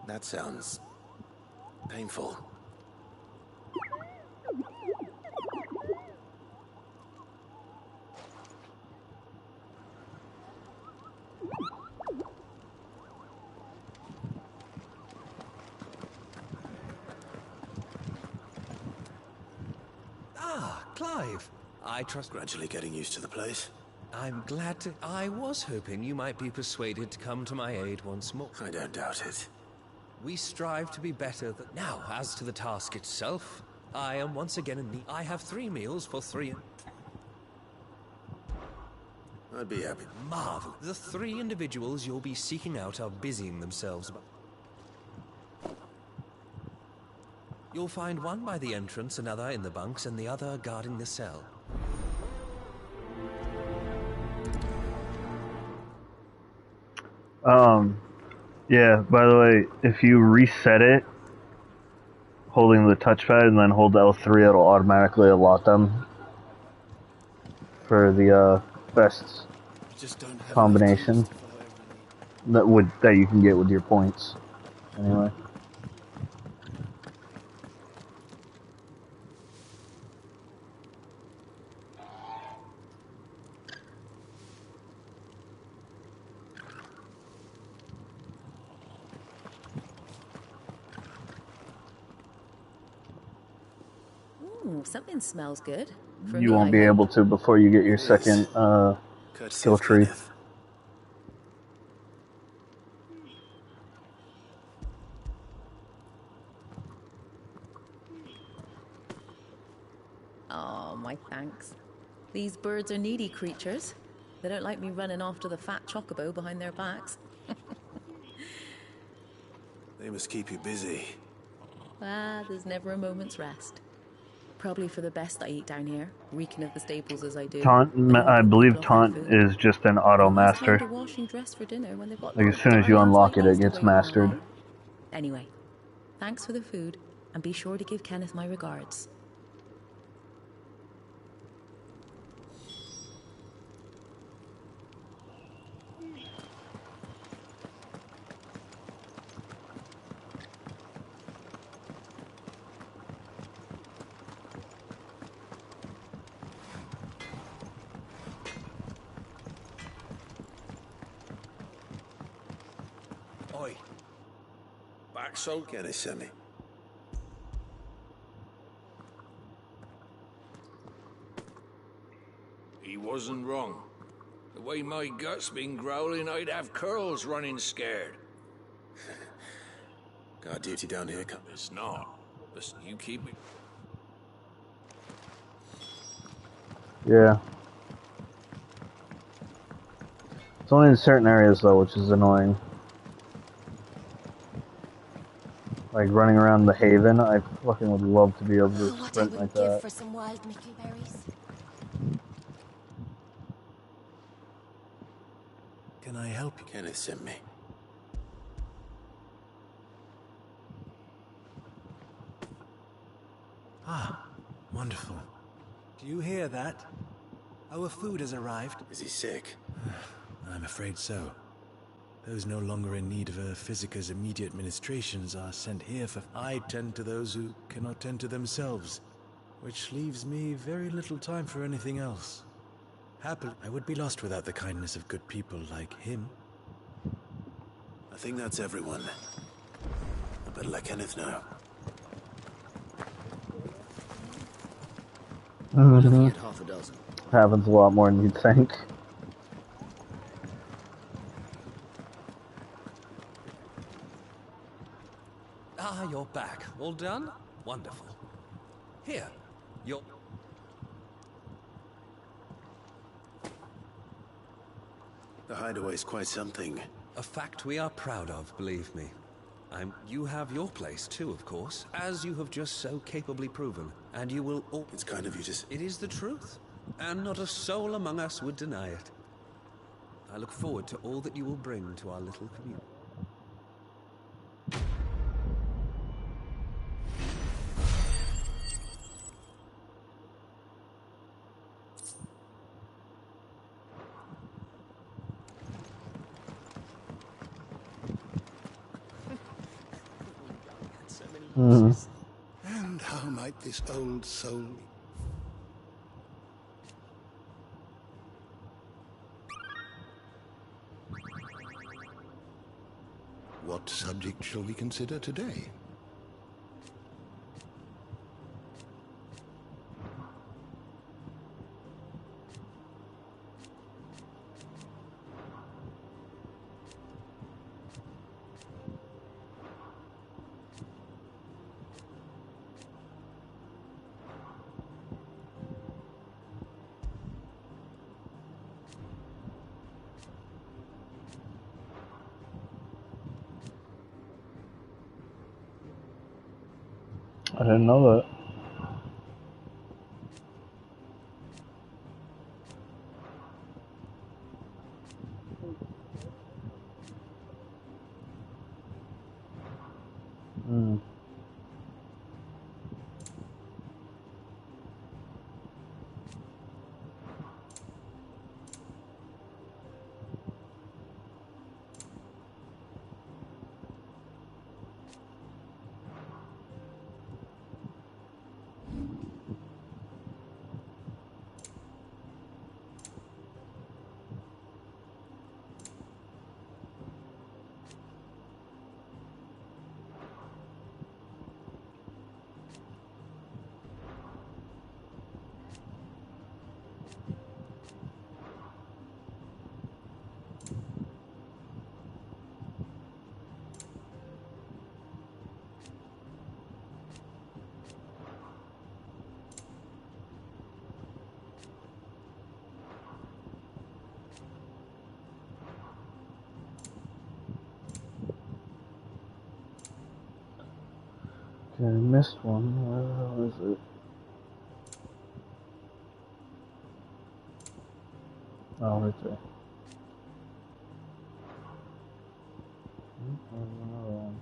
Speaker 4: That sounds painful.
Speaker 16: Clive, I trust...
Speaker 4: Gradually getting used to the place.
Speaker 16: I'm glad to... I was hoping you might be persuaded to come to my aid once more.
Speaker 4: I don't doubt it.
Speaker 16: We strive to be better than... Now, as to the task itself, I am once again in need. I have 3 meals for 3...
Speaker 4: I'd be happy.
Speaker 16: Marvel. The 3 individuals you'll be seeking out are busying themselves about... You'll find one by the entrance, another in the bunks, and the other guarding the cell.
Speaker 2: Yeah, by the way, if you reset it, holding the touchpad and then hold L3, it'll automatically allot them for the best combination that you can get with your points. Anyway.
Speaker 17: Ooh, something smells good.
Speaker 2: You won't be able to before you get your second skill tree.
Speaker 17: Oh, my thanks. These birds are needy creatures. They don't like me running after the fat chocobo behind their backs.
Speaker 4: They must keep you busy.
Speaker 17: Ah, there's never a moment's rest. Probably for the best I eat down here, reeking of the staples as I do.
Speaker 2: Taunt, I believe Taunt is just an auto master.
Speaker 17: To wash and dress for dinner when they've got
Speaker 2: Like as soon as you unlock it, it gets mastered.
Speaker 17: Anyway, thanks for the food, and be sure to give Kenneth my regards.
Speaker 4: Oi. Back so get it, Sammy.
Speaker 8: He wasn't wrong. The way my gut's been growling, I'd have curls running scared.
Speaker 4: Got duty down here,
Speaker 8: It's not. Listen, you keep it.
Speaker 2: Yeah. It's only in certain areas though, which is annoying. Like running around the Haven, I fucking would love to be able to sprint like that.
Speaker 11: Give for some wild mickleberries.
Speaker 4: Can I help you? Kenneth sent me.
Speaker 18: Ah, wonderful. Do you hear that? Our food has arrived.
Speaker 4: Is he sick?
Speaker 18: I'm afraid so. Those no longer in need of a Physicker's immediate ministrations are sent here for... I tend to those who cannot tend to themselves, which leaves me very little time for anything else. Happily, I would be lost without the kindness of good people like him.
Speaker 4: I think that's everyone. I better let Kenneth know.
Speaker 5: Looking at half a dozen.
Speaker 2: Happens a lot more than you'd think.
Speaker 16: Ah, you're back. All done? Wonderful. Here, you're...
Speaker 4: The hideaway's quite something.
Speaker 16: A fact we are proud of, believe me. You have your place too, of course, as you have just so capably proven, and you will all...
Speaker 4: It's kind of you just...
Speaker 16: It is the truth, and not a soul among us would deny it. I look forward to all that you will bring to our little community.
Speaker 4: And how might this old soul... What subject shall we consider today?
Speaker 2: I didn't know that. Okay, I missed one. Where the hell is it? Oh, right there. There's another one.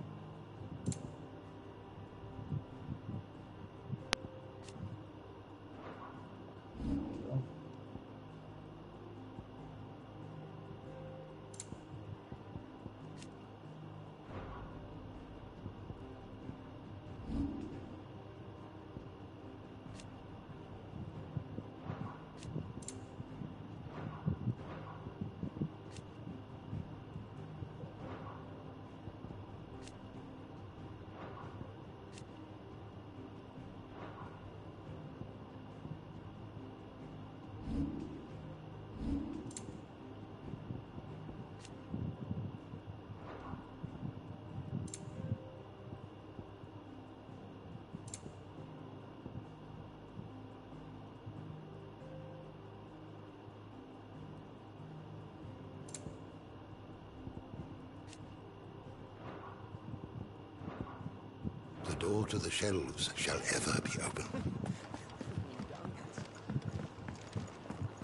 Speaker 4: The door to the shelves shall ever be open.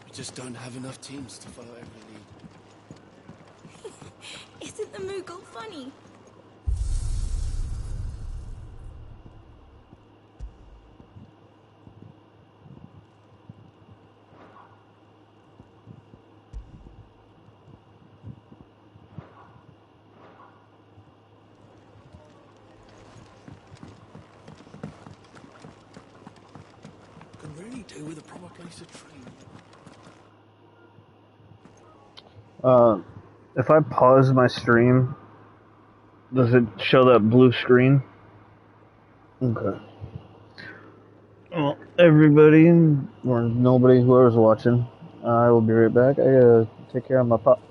Speaker 14: We just don't have enough teams to follow every lead.
Speaker 11: Isn't the Moogle funny?
Speaker 14: Could really do with a proper place to train.
Speaker 2: If I pause my stream, does it show that blue screen? Okay. Well, everybody, or nobody, whoever's watching, I will be right back. I gotta take care of my pup.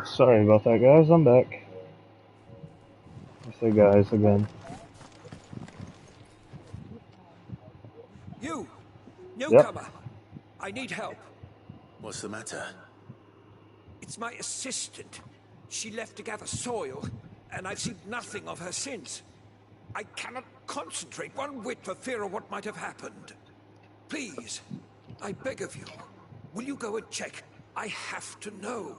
Speaker 2: Sorry about that, guys. I'm back. I say guys again.
Speaker 16: You! Newcomer! Yep. I need help.
Speaker 4: What's the matter?
Speaker 16: It's my assistant. She left to gather soil, and I've seen nothing of her since. I cannot concentrate one whit for fear of what might have happened. Please, I beg of you, will you go and check? I have to know.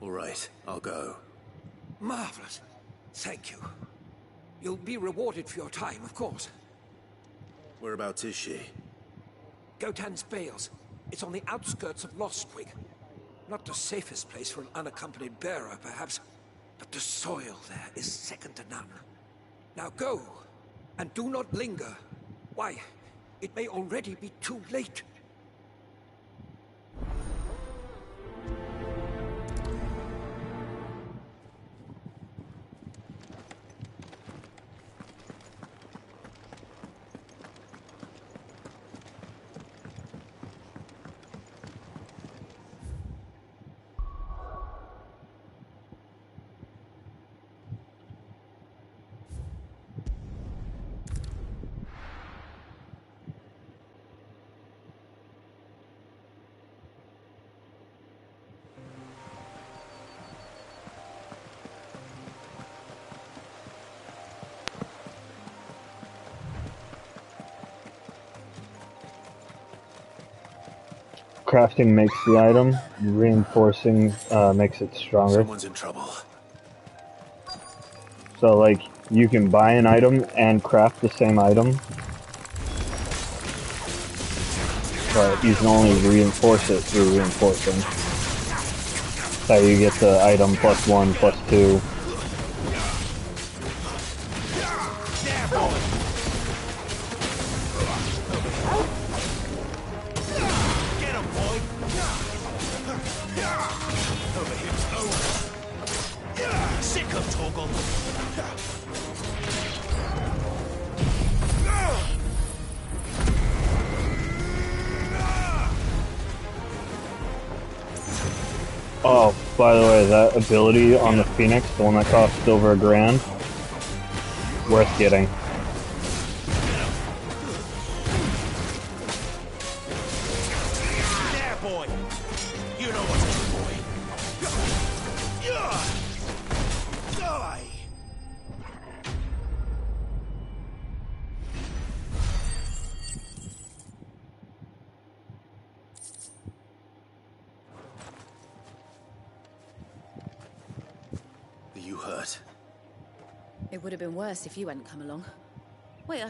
Speaker 4: All right, I'll go.
Speaker 16: Marvelous. Thank you. You'll be rewarded for your time, of course.
Speaker 4: Whereabouts is she?
Speaker 16: Gotan's Bales. It's on the outskirts of Lostwig. Not the safest place for an unaccompanied bearer, perhaps, but the soil there is second to none. Now go, and do not linger. Why, it may already be too late.
Speaker 2: Crafting makes the item, reinforcing makes it stronger.
Speaker 4: Someone's in trouble.
Speaker 2: So, like, you can buy an item and craft the same item, but you can only reinforce it through reinforcing. So you get the item +1, +2. Oh, by the way, that ability on the Phoenix, the one that costs over $1,000, worth getting.
Speaker 4: There, boy. You know what's up, boy. Die. Are you hurt?
Speaker 17: It would have been worse if you hadn't come along. Wait,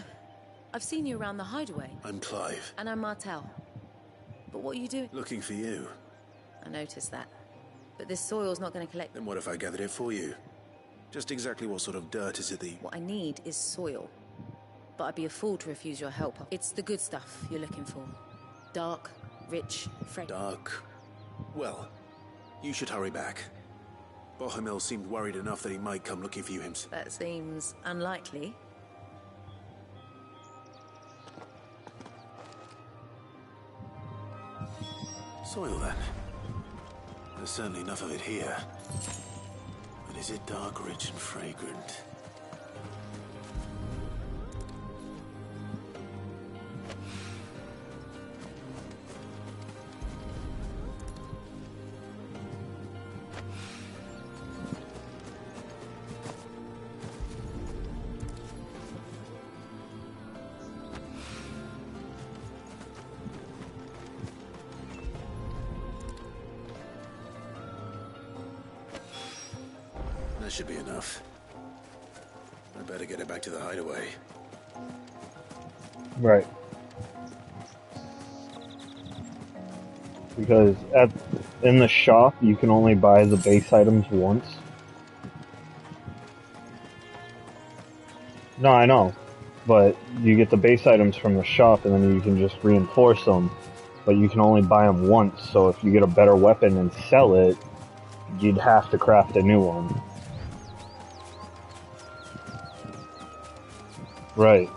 Speaker 17: I've seen you around the hideaway.
Speaker 4: I'm Clive.
Speaker 17: And I'm Martel. But what are you doing?
Speaker 4: Looking for you.
Speaker 17: I noticed that. But this soil's not going to collect...
Speaker 4: Then what if I gathered it for you? Just exactly what sort of dirt is it that...
Speaker 17: What I need is soil. But I'd be a fool to refuse your help. It's the good stuff you're looking for. Dark, rich, fresh.
Speaker 4: Dark? Well, you should hurry back. Bohemil seemed worried enough that he might come looking for you himself.
Speaker 17: That seems unlikely.
Speaker 4: Soil, then. There's certainly enough of it here. But is it dark, rich, and fragrant? That should be enough. I better get it back to the hideaway.
Speaker 2: Right. Because in the shop, you can only buy the base items once. No, I know. But you get the base items from the shop, and then you can just reinforce them. But you can only buy them once, so if you get a better weapon and sell it, you'd have to craft a new one. Right.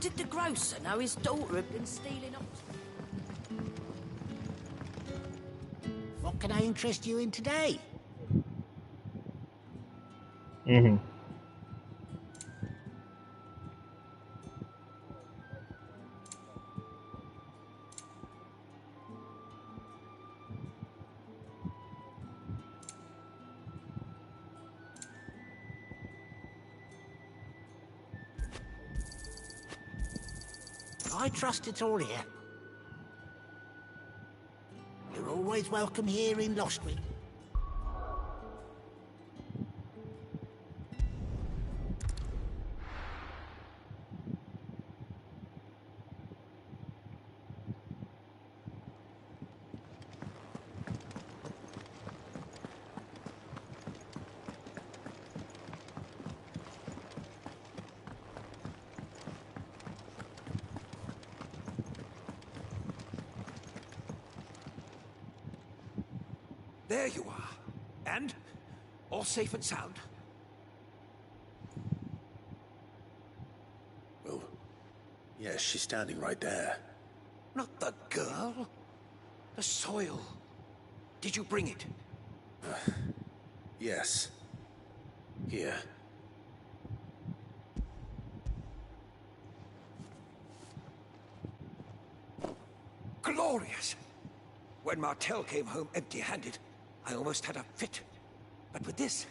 Speaker 7: did the grocer know his daughter had been stealing ox?
Speaker 19: What can I interest you in today?
Speaker 2: Mm-hmm.
Speaker 19: I trust it's all here. You're always welcome here in Lostwick.
Speaker 16: There you are. And? All safe and sound?
Speaker 14: Well, yes, she's standing right there.
Speaker 16: Not the girl. The soil. Did you bring it?
Speaker 14: Yes. Here.
Speaker 16: Glorious! When Martel came home empty-handed, I almost had a fit. But with this,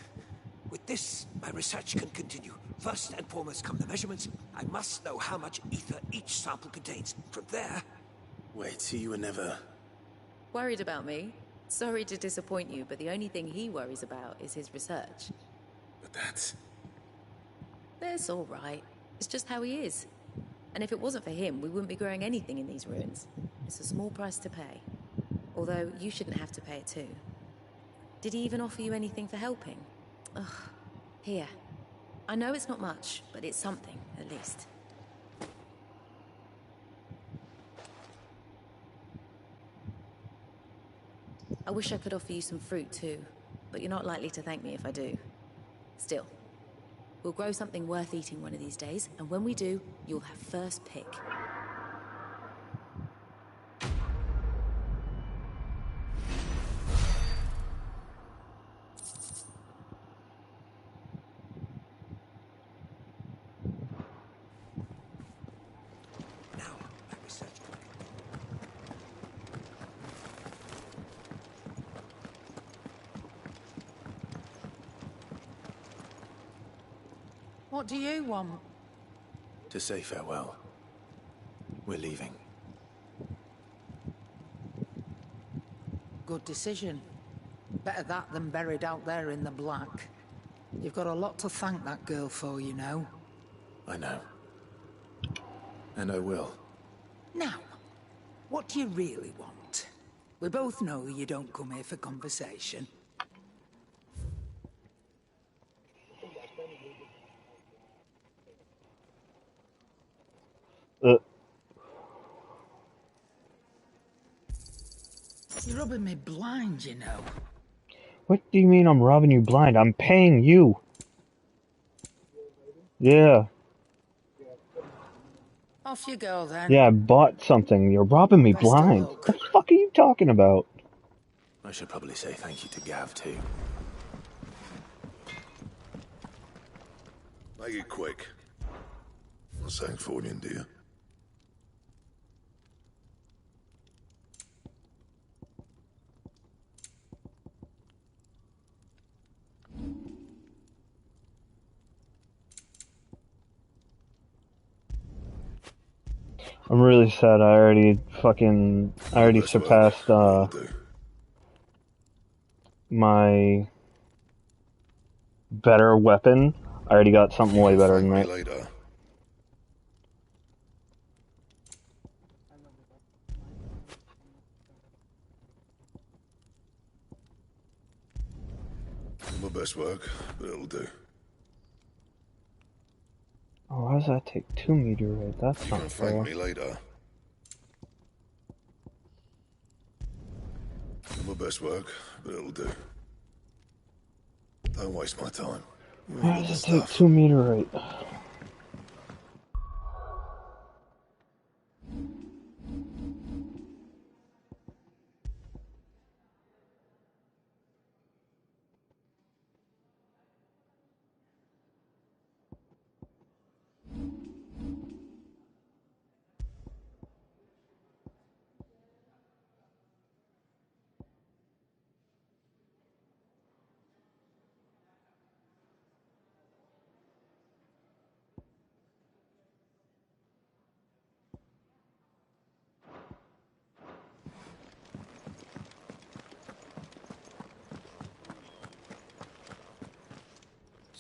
Speaker 16: my research can continue. First and foremost come the measurements. I must know how much ether each sample contains. From there...
Speaker 14: Wait, so you were never...
Speaker 17: Worried about me? Sorry to disappoint you, but the only thing he worries about is his research.
Speaker 14: But that's...
Speaker 17: That's all right. It's just how he is. And if it wasn't for him, we wouldn't be growing anything in these ruins. It's a small price to pay. Although, you shouldn't have to pay it too. Did he even offer you anything for helping? Ugh. Here. I know it's not much, but it's something, at least. I wish I could offer you some fruit too, but you're not likely to thank me if I do. Still, we'll grow something worth eating one of these days, and when we do, you'll have first pick.
Speaker 7: What do you want?
Speaker 14: To say farewell. We're leaving.
Speaker 7: Good decision. Better that than buried out there in the black. You've got a lot to thank that girl for, you know.
Speaker 14: I know. And I will.
Speaker 7: Now, what do you really want? We both know you don't come here for conversation. You're rubbing me blind, you know.
Speaker 2: What do you mean I'm robbing you blind? I'm paying you. Yeah.
Speaker 7: Off you go, then.
Speaker 2: Yeah, I bought something. You're robbing me blind. What the fuck are you talking about?
Speaker 14: I should probably say thank you to Gav, too.
Speaker 3: Make it quick. Not saying Fornian, do you?
Speaker 2: I'm really sad. I already surpassed my better weapon. I already got something way better than that.
Speaker 3: My best work, but it'll do.
Speaker 2: Oh, why does that take 2 meteorite? That's not fair.
Speaker 3: You can thank me later. My best work, but it'll do. Don't waste my time.
Speaker 2: Why does it take 2 meteorite?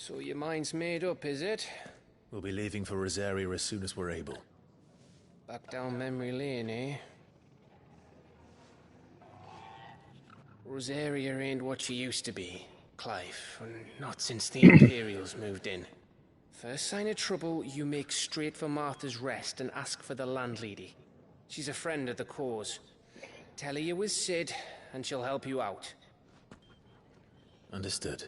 Speaker 12: So your mind's made up, is it?
Speaker 18: We'll be leaving for Rosaria as soon as we're able.
Speaker 12: Back down memory lane, eh? Rosaria ain't what she used to be, Clive. Not since the Imperials moved in. First sign of trouble, you make straight for Martha's Rest and ask for the landlady. She's a friend of the cause. Tell her you was Sid, and she'll help you out.
Speaker 18: Understood.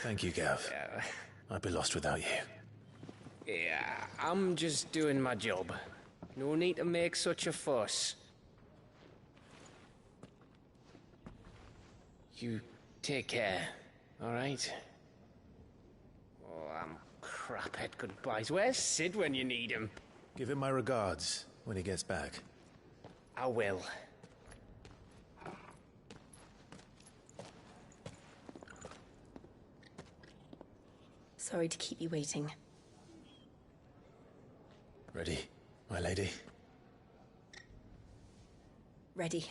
Speaker 18: Thank you, Gav. I'd be lost without you.
Speaker 12: Yeah, I'm just doing my job. No need to make such a fuss. You take care, alright? Oh, I'm crap at goodbyes. Where's Sid when you need him?
Speaker 18: Give him my regards when he gets back.
Speaker 12: I will.
Speaker 9: Sorry to keep you waiting.
Speaker 18: Ready, my lady?
Speaker 9: Ready.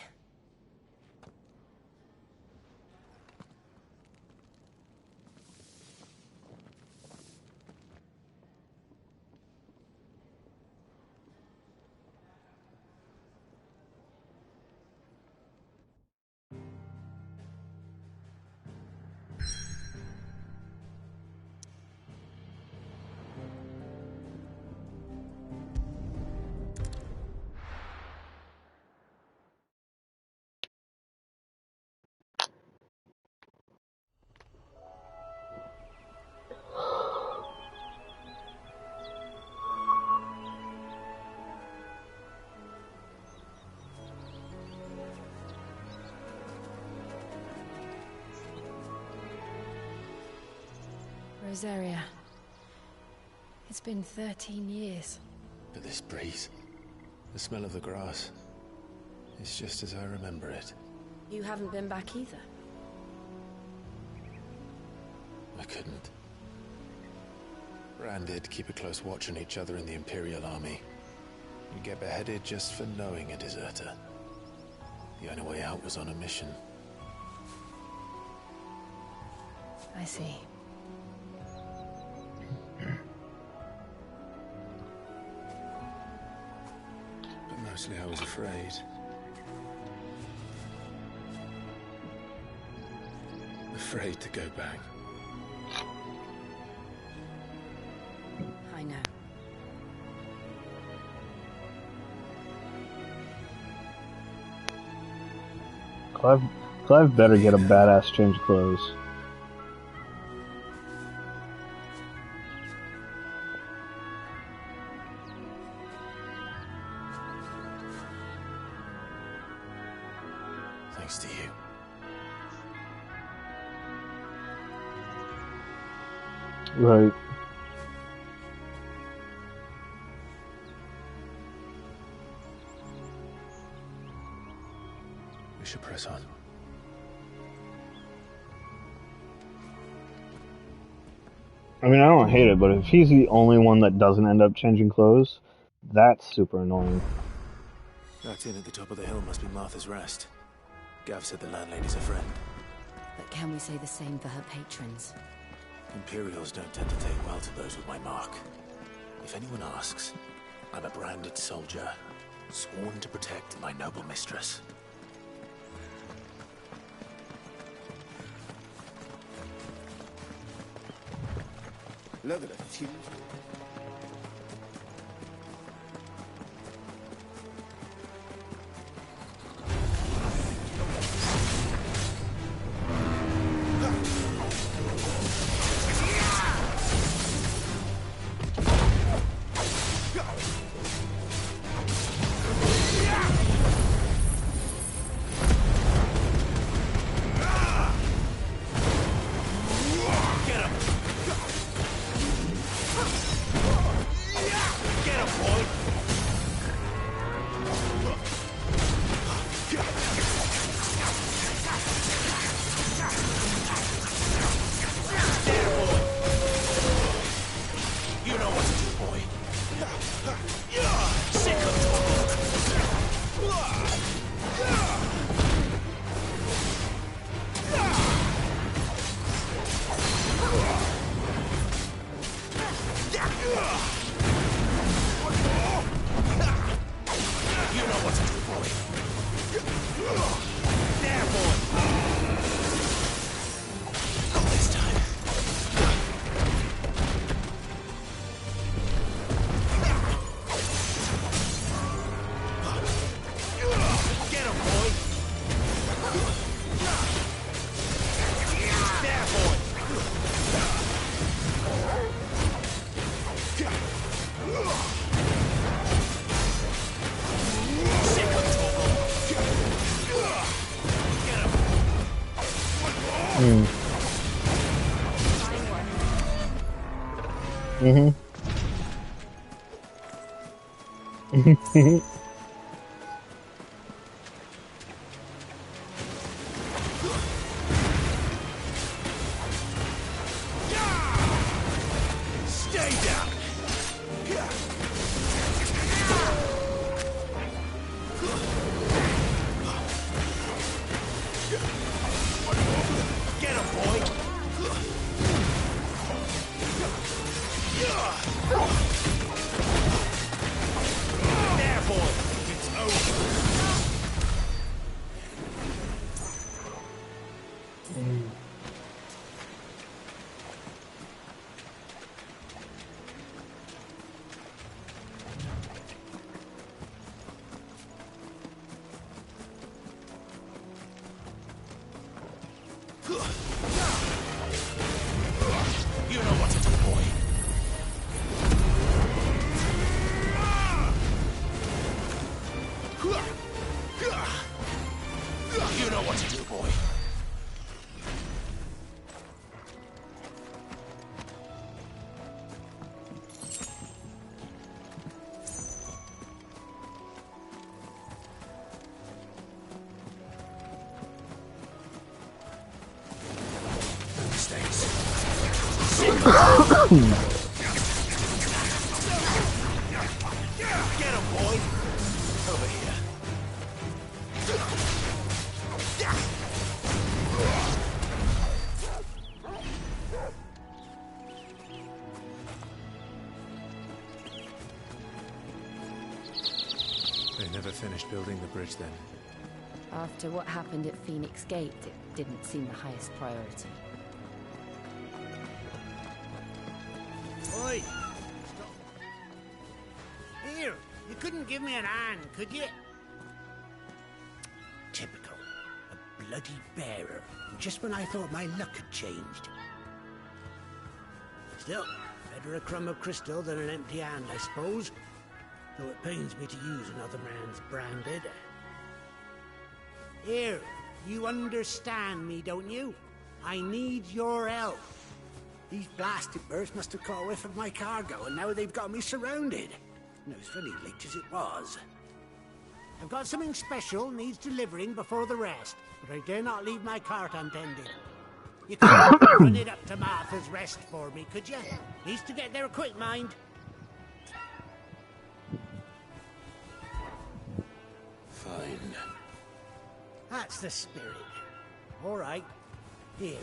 Speaker 9: Rosaria. It's been 13 years.
Speaker 18: But this breeze, the smell of the grass, it's just as I remember it.
Speaker 9: You haven't been back either.
Speaker 18: I couldn't. Rand did keep a close watch on each other in the Imperial Army. You get beheaded just for knowing a deserter. The only way out was on a mission.
Speaker 9: I see.
Speaker 18: Mostly I was afraid. Afraid to go back.
Speaker 9: I know.
Speaker 2: Clive better get a badass change of clothes.
Speaker 18: Thanks to you.
Speaker 2: Right.
Speaker 18: We should press on.
Speaker 2: I mean, I don't hate it, but if he's the only one that doesn't end up changing clothes, that's super annoying.
Speaker 18: That inn at the top of the hill must be Martha's Rest. Gav said the landlady's a friend.
Speaker 9: But can we say the same for her patrons?
Speaker 18: Imperials don't tend to take well to those with my mark. If anyone asks, I'm a branded soldier, sworn to protect my noble mistress.
Speaker 14: Look at the
Speaker 10: Get him!
Speaker 4: Stay down. Get him, boy. There, boy. It's over. You know what to do, boy. You know what to do, boy. Mistakes. Get him, boy. Over here.
Speaker 18: They never finished building the bridge then.
Speaker 9: After what happened at Phoenix Gate, it didn't seem the highest priority.
Speaker 19: Oi! Stop. Here, you couldn't give me an hand, could you? Typical. A bloody bearer. Just when I thought my luck had changed. Still, better a crumb of crystal than an empty hand, I suppose. Though it pains me to use another man's branded. Here, you understand me, don't you? I need your help. These blasted birds must have caught a whiff of my cargo, and now they've got me surrounded. No, it's funny late as it was. I've got something special needs delivering before the rest, but I dare not leave my cart untended. You could run it up to Martha's Rest for me, could you? Needs to get there quick, mind.
Speaker 4: Fine.
Speaker 19: That's the spirit. All right. Here.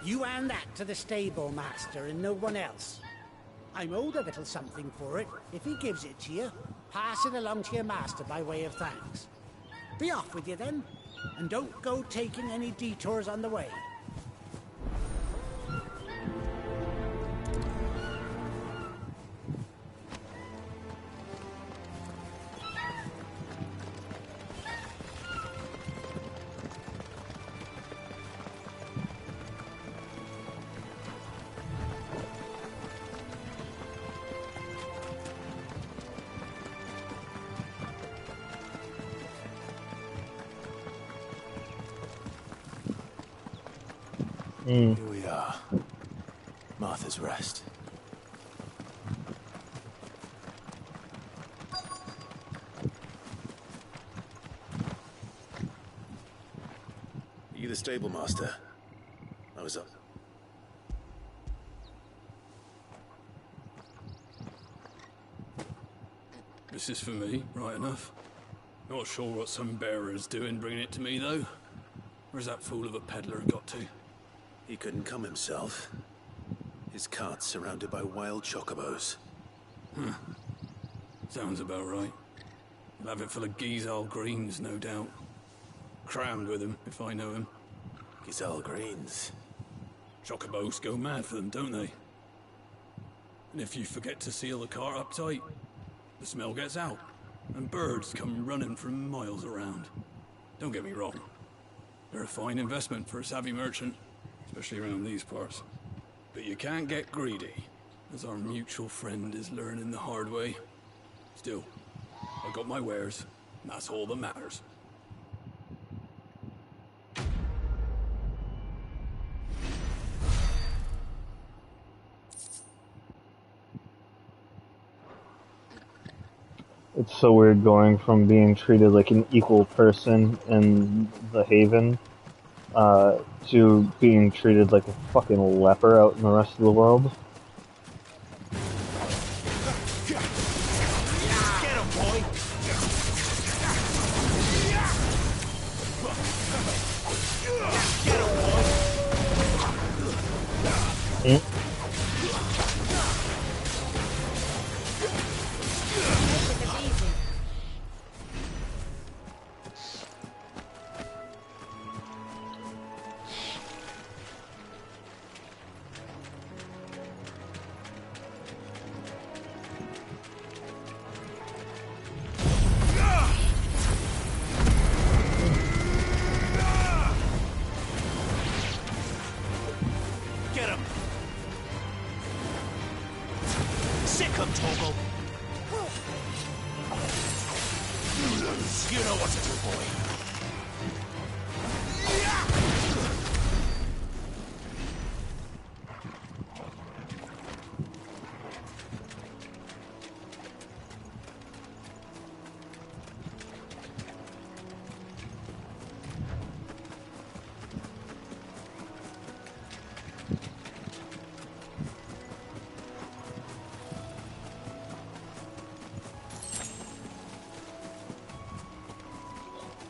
Speaker 19: You hand that to the stable master and no one else. I'm owed a little something for it. If he gives it to you, pass it along to your master by way of thanks. Be off with you then, and don't go taking any detours on the way.
Speaker 18: Here we are. Martha's Rest. You the stable master? I was up.
Speaker 6: This is for me, right enough. Not sure what some bearer's doing bringing it to me, though. Where's that fool of a peddler got to?
Speaker 18: He couldn't come himself. His cart's surrounded by wild chocobos.
Speaker 6: Sounds about right. He'll have it full of Gizal greens, no doubt. Crammed with them, if I know him.
Speaker 18: Gizal greens?
Speaker 6: Chocobos go mad for them, don't they? And if you forget to seal the cart up tight, the smell gets out, and birds come running from miles around. Don't get me wrong. They're a fine investment for a savvy merchant, especially around these parts. But you can't get greedy, as our mutual friend is learning the hard way. Still, I got my wares, and that's all that matters.
Speaker 2: It's so weird going from being treated like an equal person in the Haven, to being treated like a fucking leper out in the rest of the world.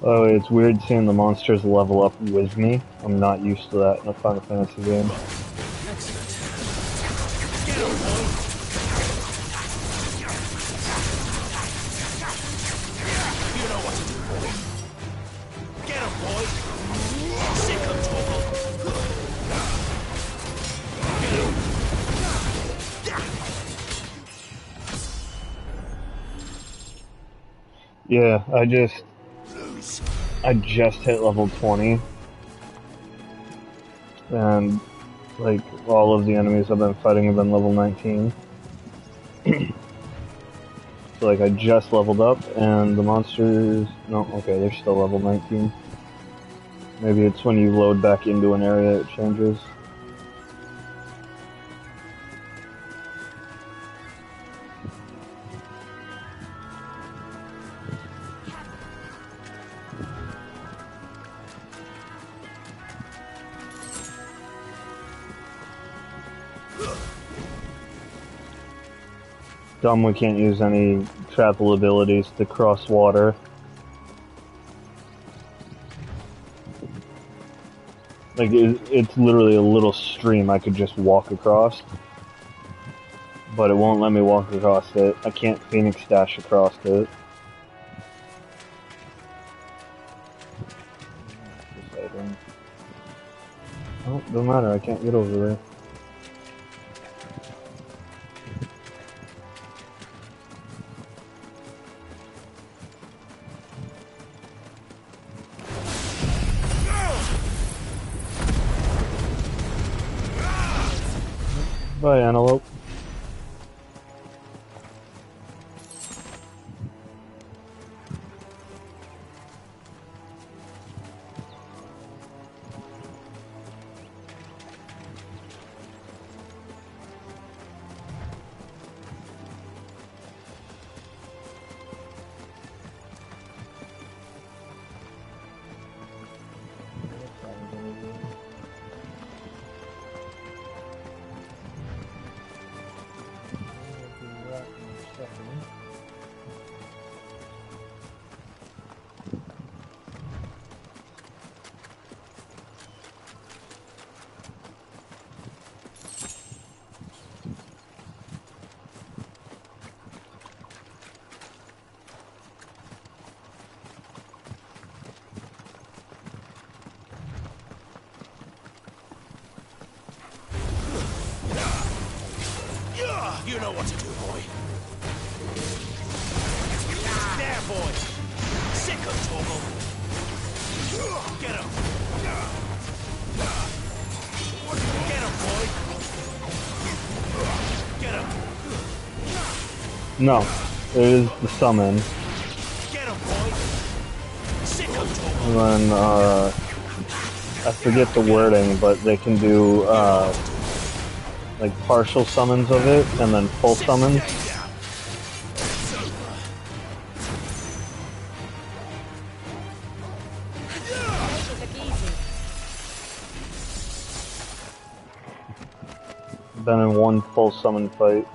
Speaker 2: Oh, it's weird seeing the monsters level up with me. I'm not used to that in a Final Fantasy game. Yeah, I just hit level 20, and like all of the enemies I've been fighting have been level 19. So like I just leveled up, and the monsters, no, okay, they're still level 19. Maybe it's when you load back into an area it changes. Dumb we can't use any travel abilities to cross water. Like, it's literally a little stream I could just walk across. But it won't let me walk across it. I can't Phoenix dash across it. Oh, don't matter, I can't get over there. Bye, Antelope.
Speaker 4: You know what to do, boy. There, boy. Sick of Torgal. Get him. Get him, boy. Get him.
Speaker 2: No, it is the summon.
Speaker 4: Get him, boy. Sick of Torgal.
Speaker 2: And then, I forget the wording, but they can do, like partial summons of it, and then full summons. been in one full summon fight.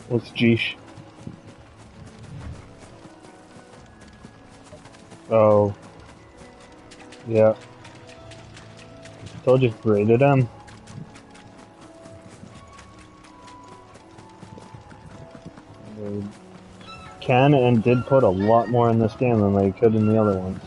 Speaker 2: What's Jeesh? Oh. Yeah. Told you, rated him. They can and did put a lot more in this game than they could in the other ones.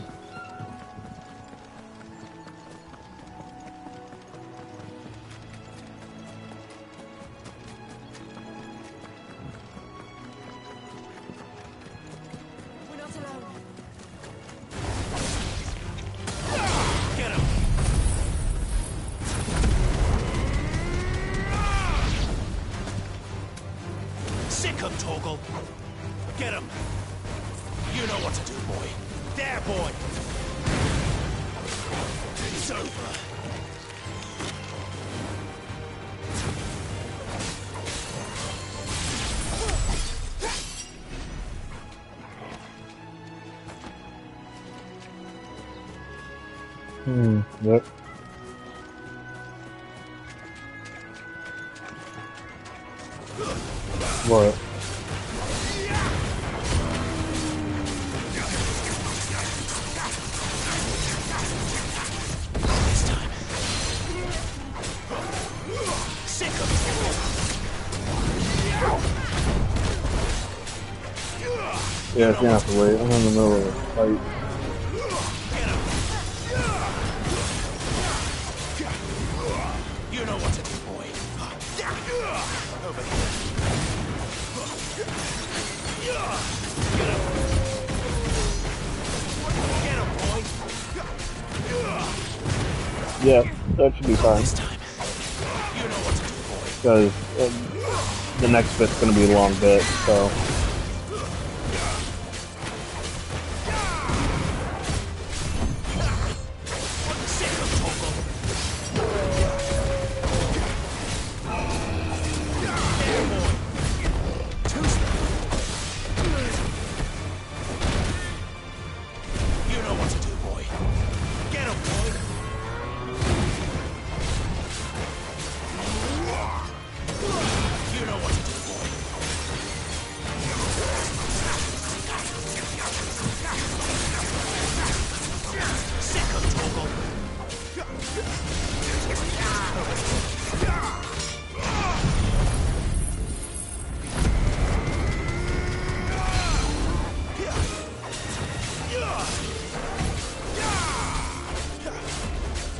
Speaker 2: Yep. What? Yeah, it's gonna have to wait. I'm in the middle of a fight. Yeah, that should be fine. Because the next bit's gonna be a long bit, so.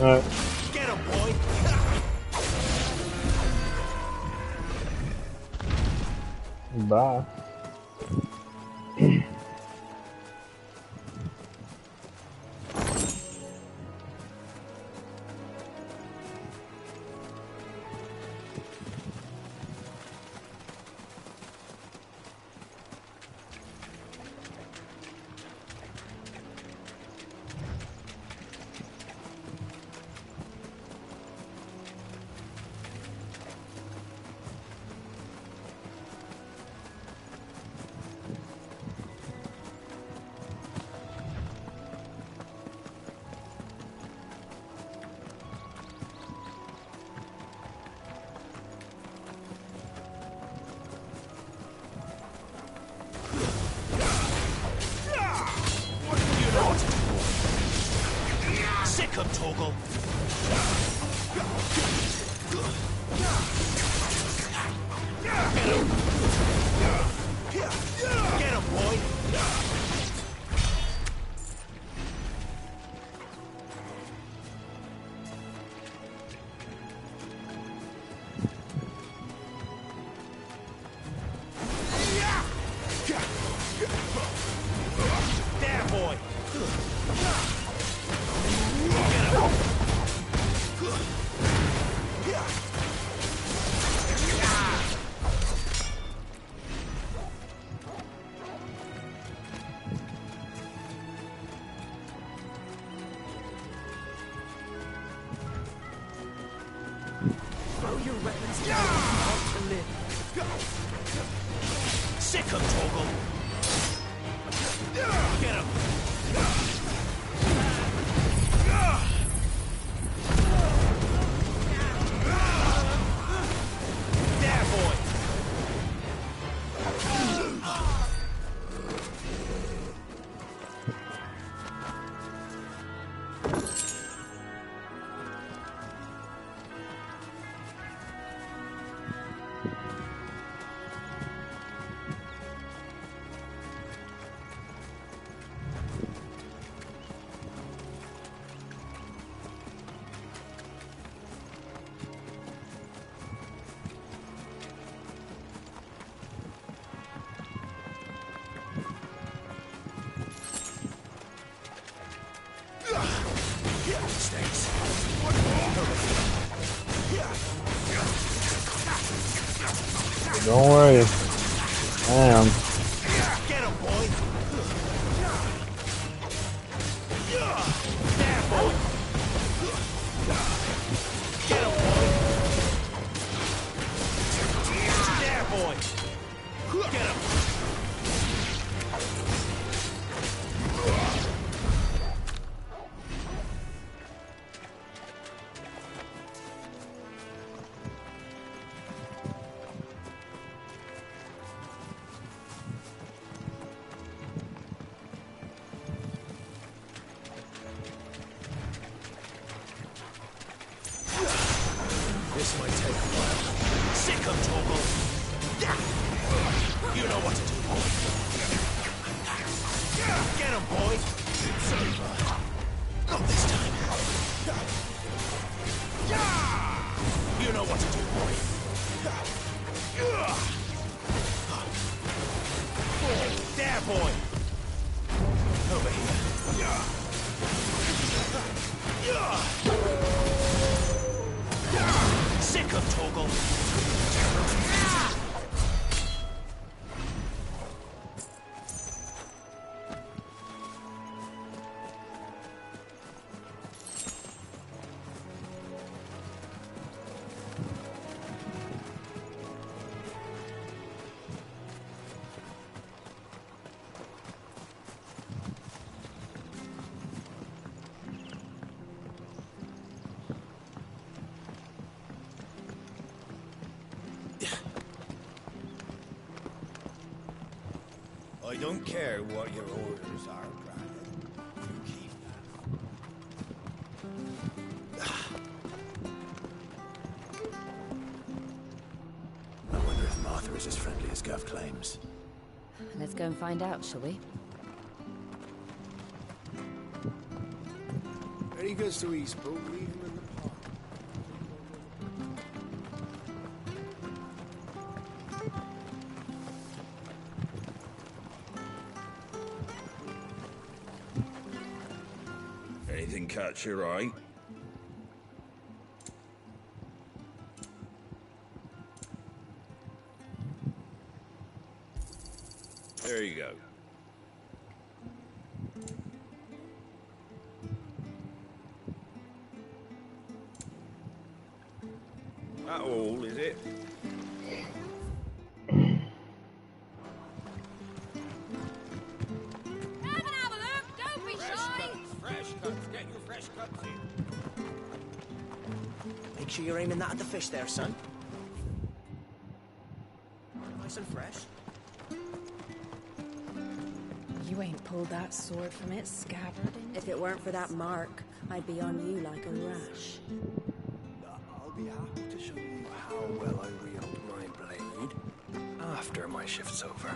Speaker 2: Alright.
Speaker 4: Get him, boy!
Speaker 2: Bye.
Speaker 4: Sick of Torgal. Get him, boy. There, boy. Throw your weapons down and want to live. Sick of Torgal. Get him. There, boy.
Speaker 2: Don't worry. I am.
Speaker 4: Get him, boy. There, boy. Get him, boy. There, boy. Get him. This might take a while. Sick of Torgal. You know what to do, boy. Get him, boy. It's over. Not this time. You know what to do, boy. There, boy. Over here. Sick of Torgal. I don't care what your orders are, Brandon. You keep
Speaker 18: I wonder if Martha is as friendly as Gav claims.
Speaker 9: Let's go and find out, shall we?
Speaker 14: Very good to East, but we
Speaker 4: anything catch your eye? There you go. That all, is it?
Speaker 20: Make sure you're aiming that at the fish there, son. Nice and fresh.
Speaker 15: You ain't pulled that sword from its scabbard.
Speaker 17: If it weren't for that mark, I'd be on you like a rash.
Speaker 20: I'll be happy to show you how well I wield my blade after my shift's over.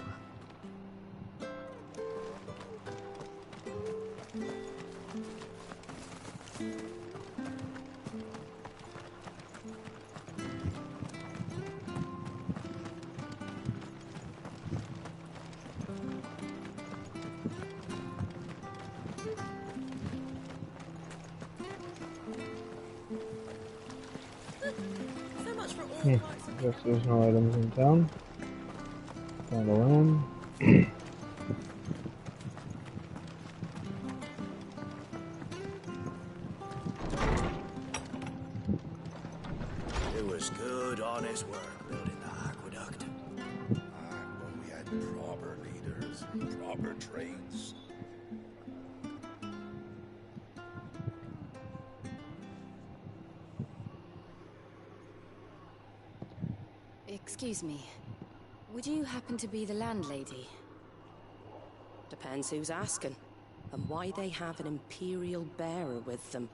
Speaker 2: Guess there's no items in town. Found a lamb.
Speaker 20: It was good, honest work building the aqueduct.
Speaker 4: When we had proper leaders, proper trades.
Speaker 9: Excuse me. Would you happen to be the landlady?
Speaker 17: Depends who's asking, and why they have an Imperial bearer with them.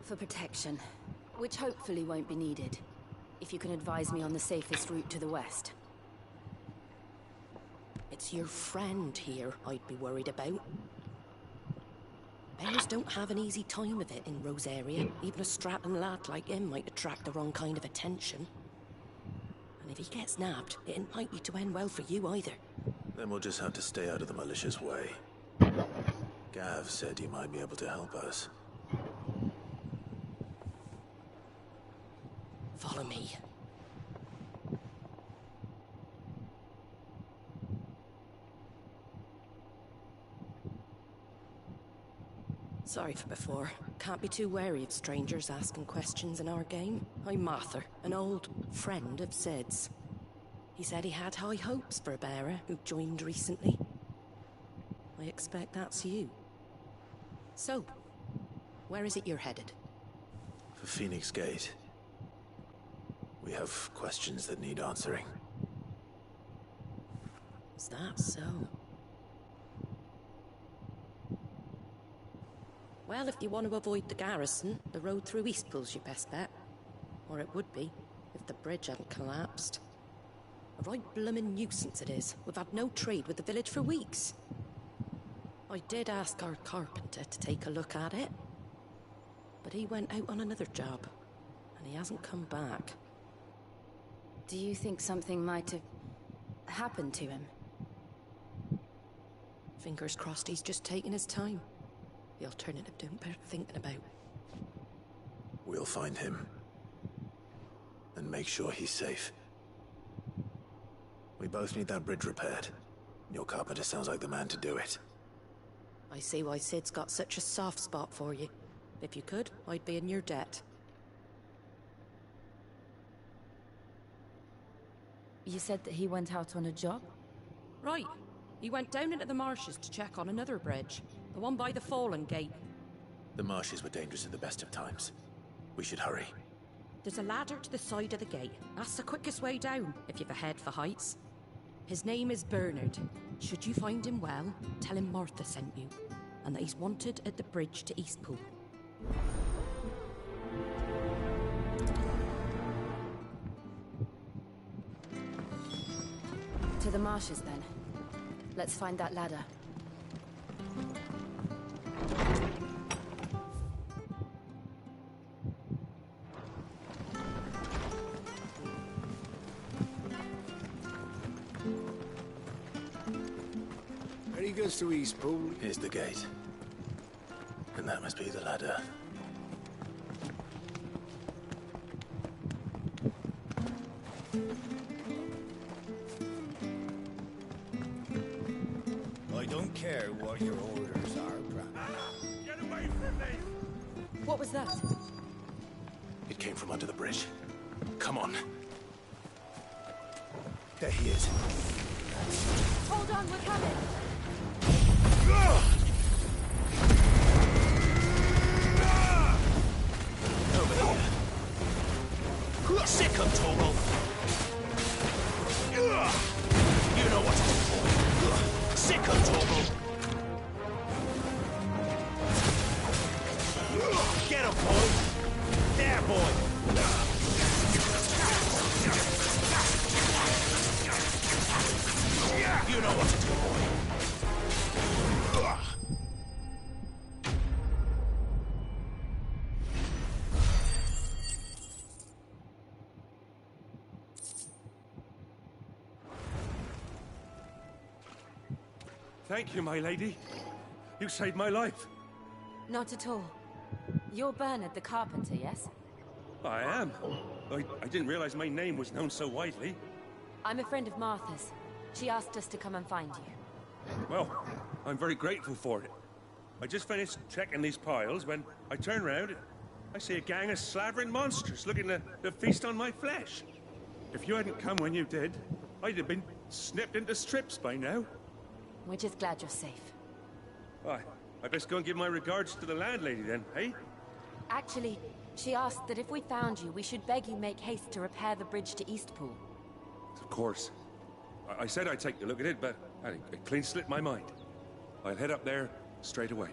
Speaker 9: For protection, which hopefully won't be needed. If you can advise me on the safest route to the west.
Speaker 17: It's your friend here I'd be worried about. Bears don't have an easy time of it in Rosaria. Even a strapping lad like him might attract the wrong kind of attention. And if he gets nabbed, it ain't likely to end well for you either.
Speaker 18: Then we'll just have to stay out of the malicious way. Gav said he might be able to help us.
Speaker 17: Follow me. Sorry for before. Can't be too wary of strangers asking questions in our game. I'm Martha, an old friend of Sid's. He said he had high hopes for a bearer who joined recently. I expect that's you. So, where is it you're headed?
Speaker 18: For Phoenix Gate. We have questions that need answering.
Speaker 17: Is that so? Well, if you want to avoid the garrison, the road through Eastpool's your best bet. Or it would be, if the bridge hadn't collapsed. A right bloomin' nuisance it is. We've had no trade with the village for weeks. I did ask our carpenter to take a look at it. But he went out on another job, and he hasn't come back.
Speaker 9: Do you think something might have happened to him?
Speaker 17: Fingers crossed he's just taking his time. The alternative don't bear thinking about.
Speaker 18: We'll find him. And make sure he's safe. We both need that bridge repaired. Your carpenter sounds like the man to do it.
Speaker 17: I see why Sid's got such a soft spot for you. If you could, I'd be in your debt.
Speaker 9: You said that he went out on a job?
Speaker 17: Right. He went down into the marshes to check on another bridge. The one by the Fallen Gate.
Speaker 18: The marshes were dangerous at the best of times. We should hurry.
Speaker 17: There's a ladder to the side of the gate. That's the quickest way down, if you've a head for heights. His name is Bernard. Should you find him well, tell him Martha sent you, and that he's wanted at the bridge to Eastpool.
Speaker 9: To the marshes, then. Let's find that ladder.
Speaker 19: Very good to Eastpool.
Speaker 18: Here's the gate. And that must be the ladder.
Speaker 10: I don't care what your orders are, Grandma.
Speaker 4: Get away from me!
Speaker 15: What was that?
Speaker 18: It came from under the bridge. Come on. There he is.
Speaker 15: Hold on, we're coming!
Speaker 18: Over here. Sick of Torgal. You know what to do, boy. Sick of Torgal. Get him, boy. There, boy. You know what to do, boy.
Speaker 4: Thank you, my lady. You saved my life.
Speaker 9: Not at all. You're Bernard the Carpenter, yes?
Speaker 4: I am. I didn't realize my name was known so widely.
Speaker 9: I'm a friend of Martha's. She asked us to come and find you.
Speaker 4: Well, I'm very grateful for it. I just finished checking these piles when I turn around and I see a gang of slavering monsters looking to feast on my flesh. If you hadn't come when you did, I'd have been snipped into strips by now.
Speaker 9: We're just glad you're safe.
Speaker 4: Why, I best go and give my regards to the landlady then, eh?
Speaker 9: Actually, she asked that if we found you, we should beg you make haste to repair the bridge to Eastpool.
Speaker 4: Of course. I said I'd take a look at it, but it clean slipped my mind. I'll head up there straight away.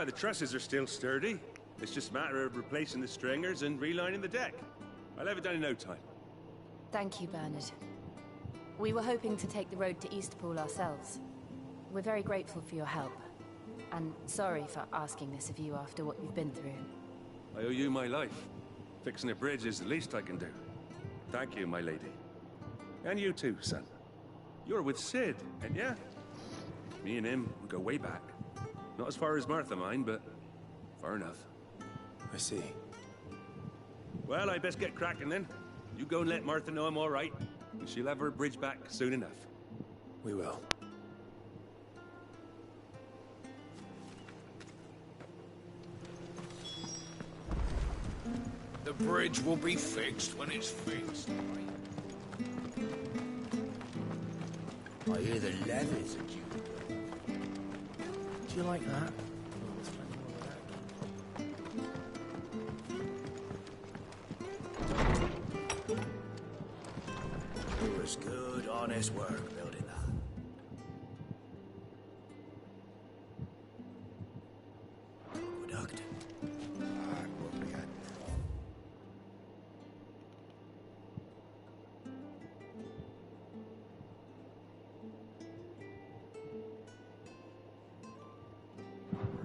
Speaker 4: The trusses are still sturdy. It's just a matter of replacing the stringers and relining the deck. I'll have it done in no time.
Speaker 9: Thank you, Bernard. We were hoping to take the road to Eastpool ourselves. We're very grateful for your help. And sorry for asking this of you after what you've been through.
Speaker 4: I owe you my life. Fixing a bridge is the least I can do. Thank you, my lady. And you too, son. You're with Sid, ain't ya? Me and him go way back. Not as far as Martha, mind, but far enough.
Speaker 18: I see.
Speaker 4: Well, I best get cracking then. You go and let Martha know I'm all right, and she'll have her bridge back soon enough.
Speaker 18: We will.
Speaker 10: The bridge will be fixed when it's fixed. I hear the leathers are due.
Speaker 5: Do you like that?
Speaker 10: It was good, honest work building that. Aqueduct. What we had before.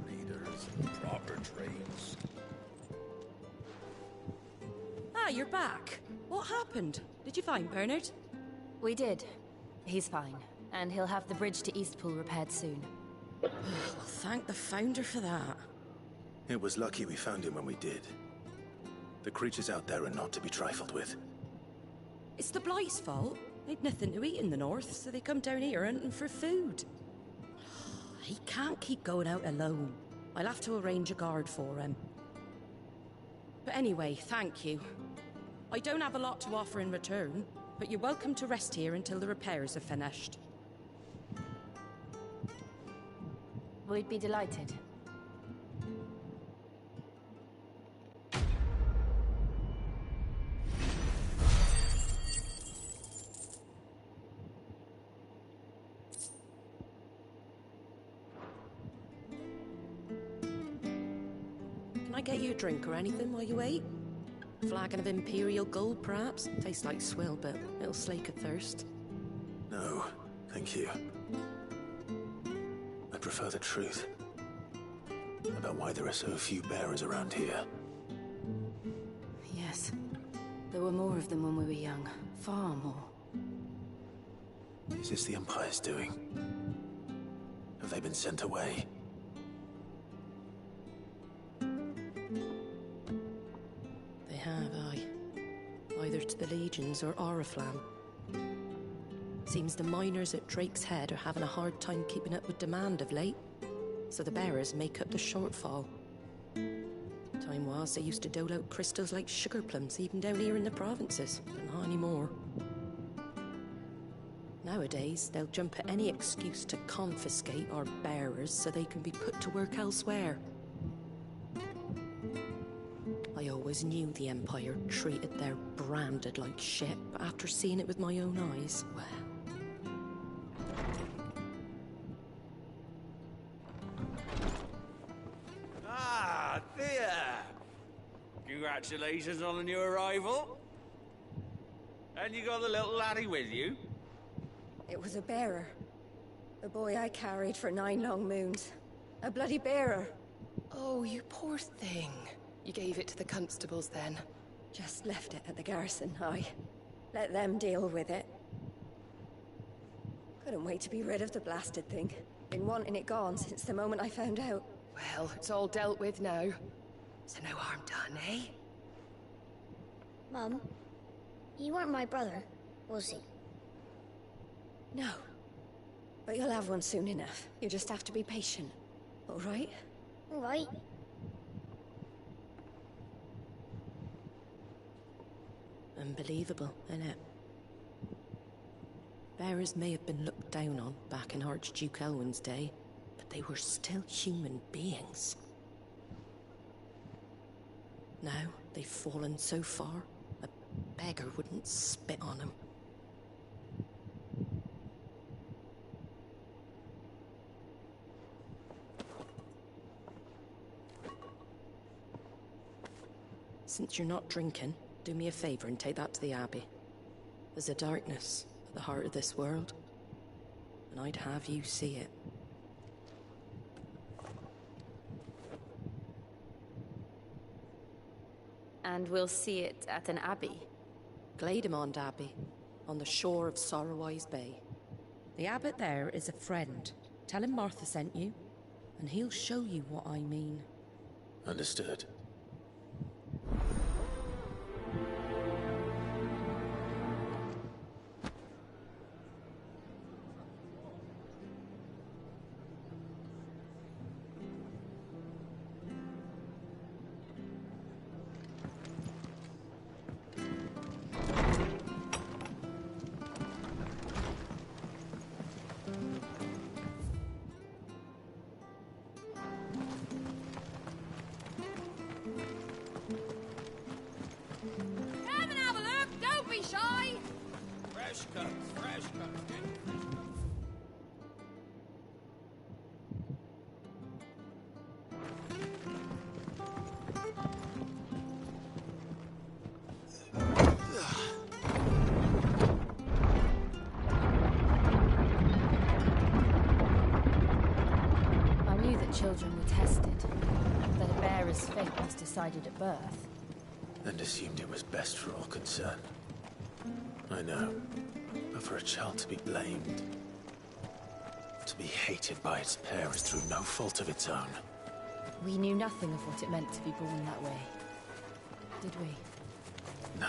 Speaker 10: Leaders and proper trades.
Speaker 15: Ah, you're back. What happened? Did you find Bernard?
Speaker 9: We did. He's fine, and he'll have the bridge to Eastpool repaired soon.
Speaker 15: Well, thank the Founder for that.
Speaker 18: It was lucky we found him when we did. The creatures out there are not to be trifled with.
Speaker 15: It's the Blight's fault. They'd nothing to eat in the north, so they come down here hunting for food. He can't keep going out alone. I'll have to arrange a guard for him. But anyway, thank you. I don't have a lot to offer in return, but you're welcome to rest here until the repairs are finished.
Speaker 9: We'd be delighted.
Speaker 15: Can I get you a drink or anything while you wait? Flagon of Imperial Gold, perhaps? Tastes like swill, but it'll slake a thirst.
Speaker 18: No, thank you. prefer the truth about why there are so few bearers around here.
Speaker 17: Yes. There were more of them when we were young. Far more.
Speaker 18: Is this the Empire's doing? Have they been sent away?
Speaker 15: They have, aye. Either to the Legions or Oriflamme. Seems the miners at Drake's Head are having a hard time keeping up with demand of late, so the bearers make up the shortfall. Time was they used to dole out crystals like sugar plums even down here in the provinces, but not anymore. Nowadays, they'll jump at any excuse to confiscate our bearers so they can be put to work elsewhere. I always knew the Empire treated their branded like shit, but after seeing it with my own eyes, well...
Speaker 8: Ah, there! Congratulations on the new arrival. And you got the little laddie with you?
Speaker 21: It was a bearer. The boy I carried for 9 long moons. A bloody bearer.
Speaker 13: Oh, you poor thing. You gave it to the constables then?
Speaker 21: Just left it at the garrison, aye. Let them deal with it. Couldn't wait to be rid of the blasted thing. Been wanting it gone since the moment I found out.
Speaker 13: Well, it's all dealt with now. So no harm done, eh?
Speaker 11: Mum, he weren't my brother, was he?
Speaker 21: No. But you'll have one soon enough. You just have to be patient. All right?
Speaker 11: All right.
Speaker 15: Unbelievable, innit? Bearers may have been looked down on back in Archduke Elwin's day, but they were still human beings. Now, they've fallen so far, a beggar wouldn't spit on them. Since you're not drinking, do me a favor and take that to the Abbey. There's a darkness at the heart of this world, and I'd have you see it.
Speaker 9: And we'll see it at an abbey?
Speaker 15: Glademond Abbey, on the shore of Sorrowwise Bay. The abbot there is a friend. Tell him Martha sent you, and he'll show you what I mean.
Speaker 18: Understood.
Speaker 11: Come and have a look, don't be shy!
Speaker 8: Fresh cuts, fresh cuts.
Speaker 9: I knew that children were tested, that a bearer's fate was decided at birth.
Speaker 18: And assumed it was best for all concerned. I know. But for a child to be blamed, to be hated by its parents through no fault of its own.
Speaker 9: We knew nothing of what it meant to be born that way, did we?
Speaker 18: No.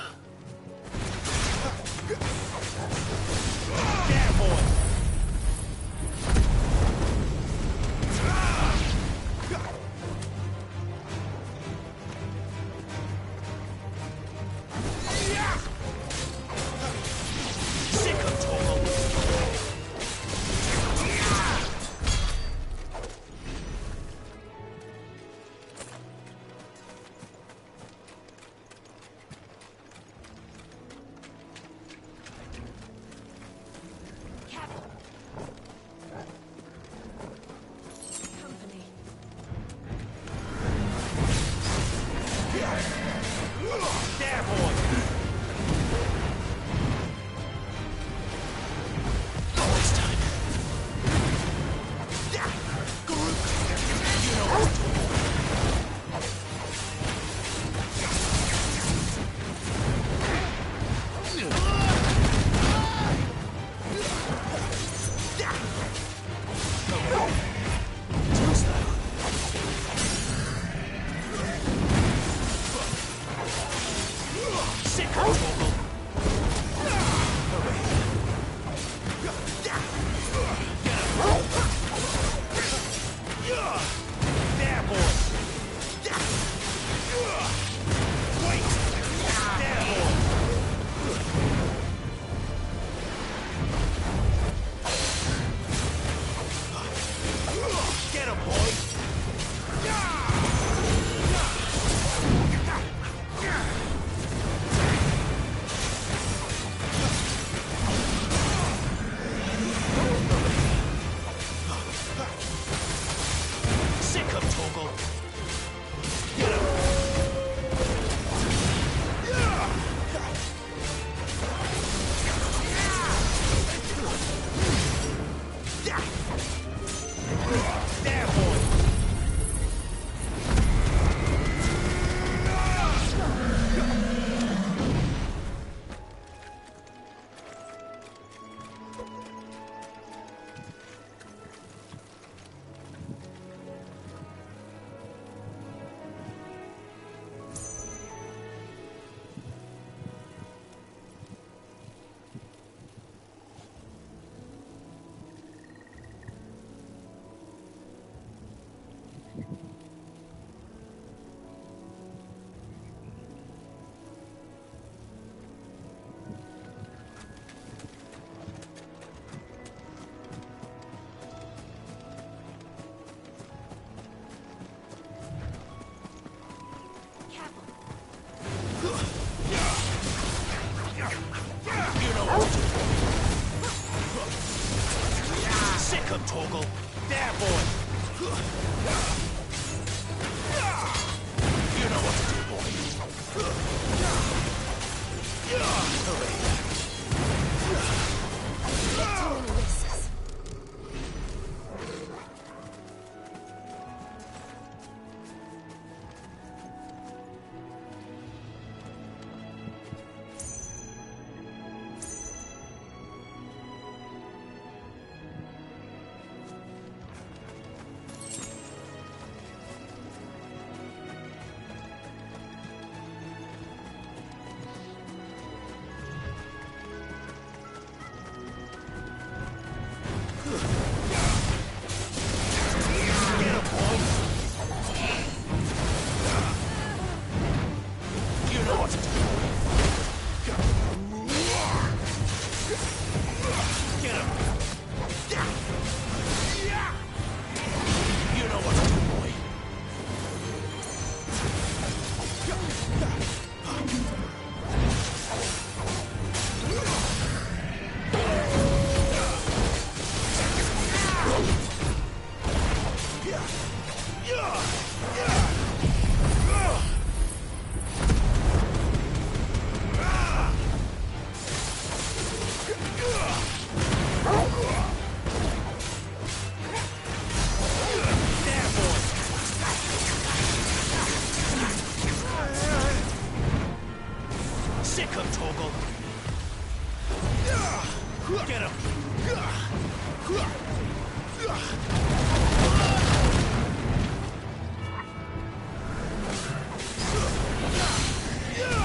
Speaker 4: Get him!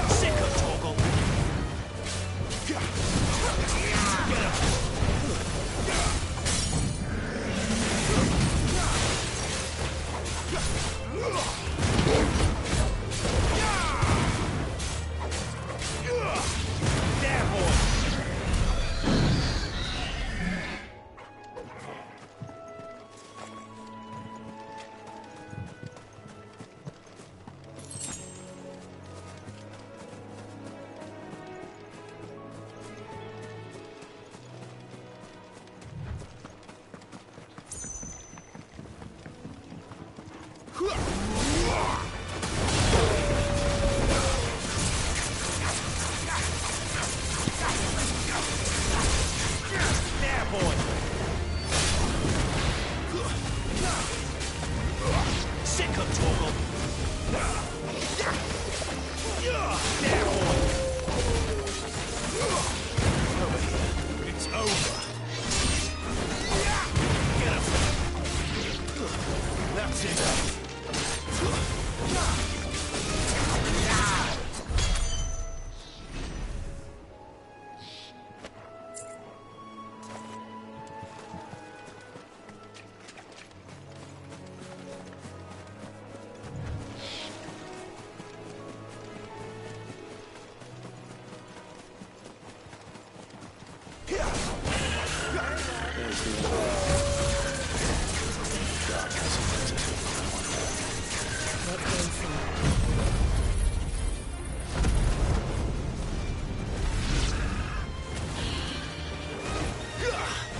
Speaker 4: Sick of Torgal! Get There, boy! There, boy! Sick of Torgal! There, boy! Over here. It's over. Get him! That's it.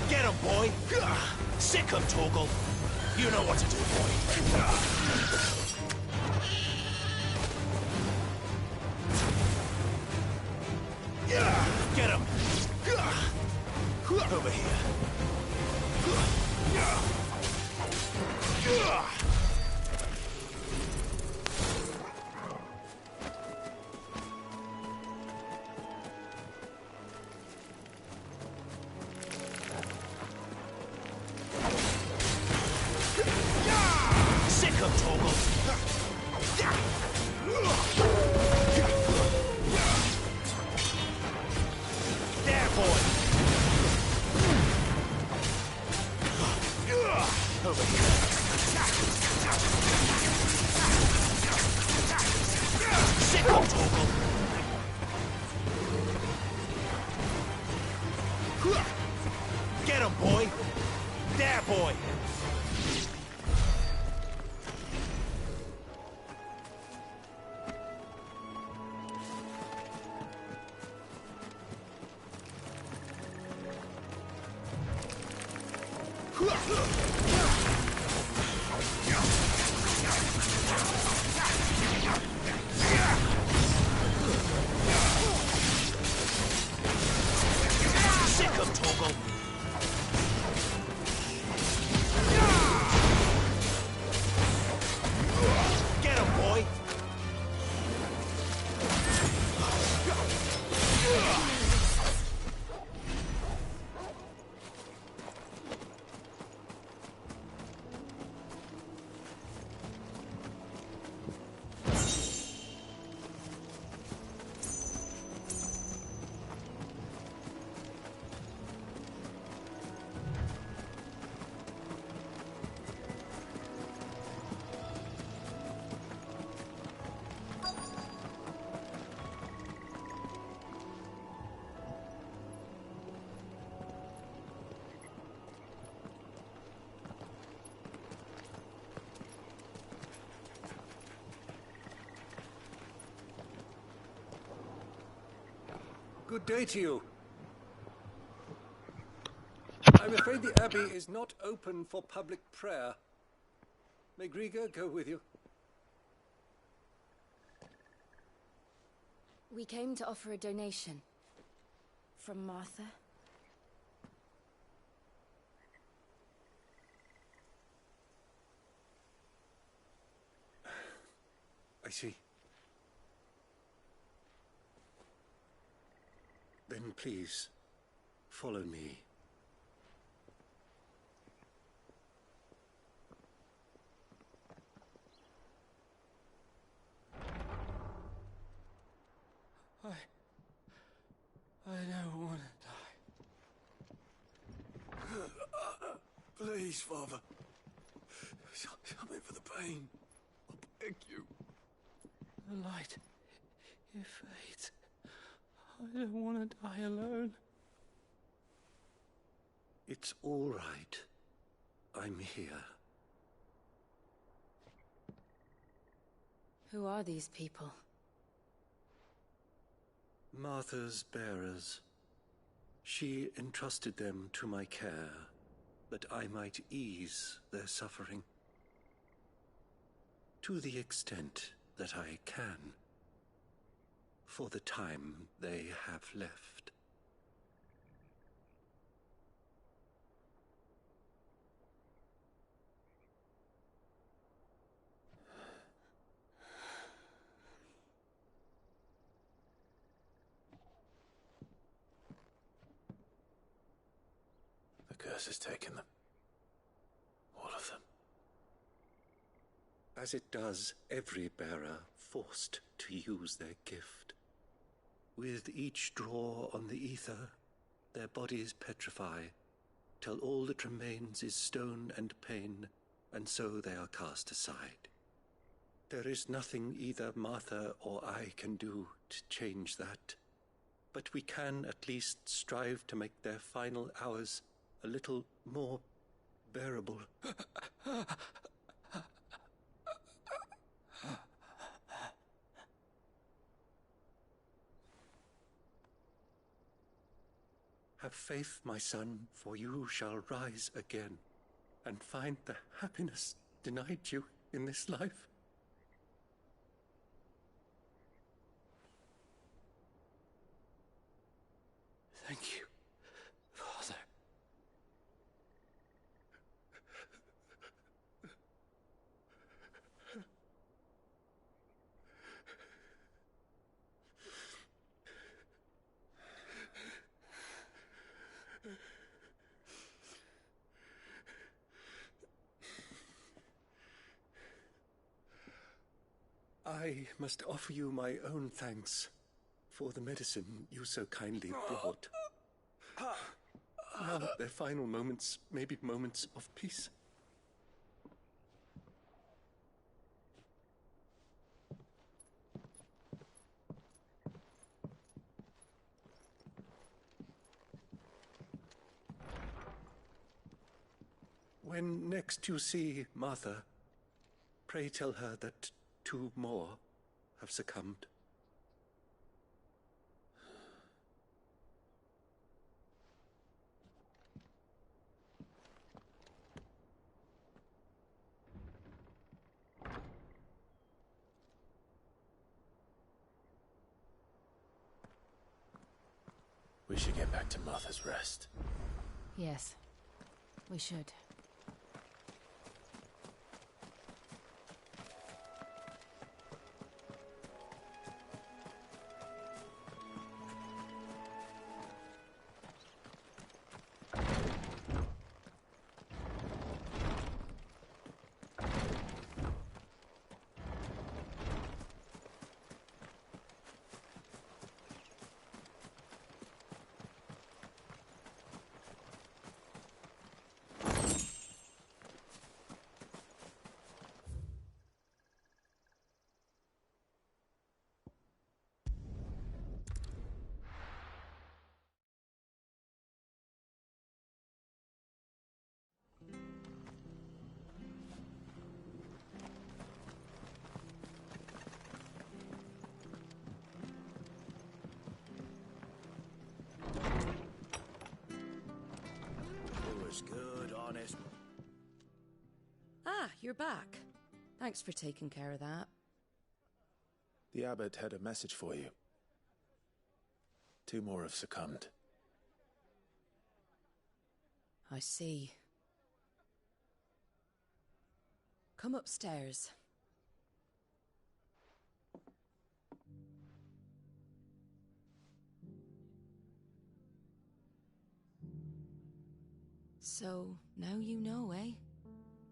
Speaker 4: Get him, boy! Sick of Torgal! You know what to do, boy. Get him! Over here. Sick of Torgal! There, boy! Over here. Sick of Torgal! Get him, boy! There, boy! Sick of Torgal! Get him, boy!
Speaker 16: Good day to you. I'm afraid the Abbey is not open for public prayer. May Griga go with you?
Speaker 9: We came to offer a donation. From Martha.
Speaker 16: I see. Then please,
Speaker 20: Follow me.
Speaker 14: I don't want to die. Please, Father. Help me for the pain. I beg you. The light, it fades. I don't want to die alone.
Speaker 20: It's all right. I'm here.
Speaker 17: Who are these people?
Speaker 20: Martha's bearers. She entrusted them to my care, that I might ease their suffering. To the extent that I can. For the time they have left.
Speaker 18: The curse has taken them. All of them.
Speaker 20: As it does every bearer forced to use their gift. With each draw on the ether, their bodies petrify, till all that remains is stone and pain, and so they are cast aside. There is nothing either Martha or I can do to change that, but we can at least strive to make their final hours a little more bearable. Have faith, my son, for you shall rise again, and find the happiness denied you in this life.
Speaker 14: Thank you, Father.
Speaker 20: I must offer you my own thanks for the medicine you so kindly brought. Now their final moments may be moments of peace. When next you see Martha, pray tell her that 2 more have succumbed.
Speaker 18: We should get back to Martha's Rest.
Speaker 9: Yes, we should.
Speaker 19: Good, honest.
Speaker 15: Ah, you're back. Thanks for taking care of that.
Speaker 18: The abbot had a message for you. 2 more have succumbed.
Speaker 15: I see. Come upstairs. So, now you know, eh?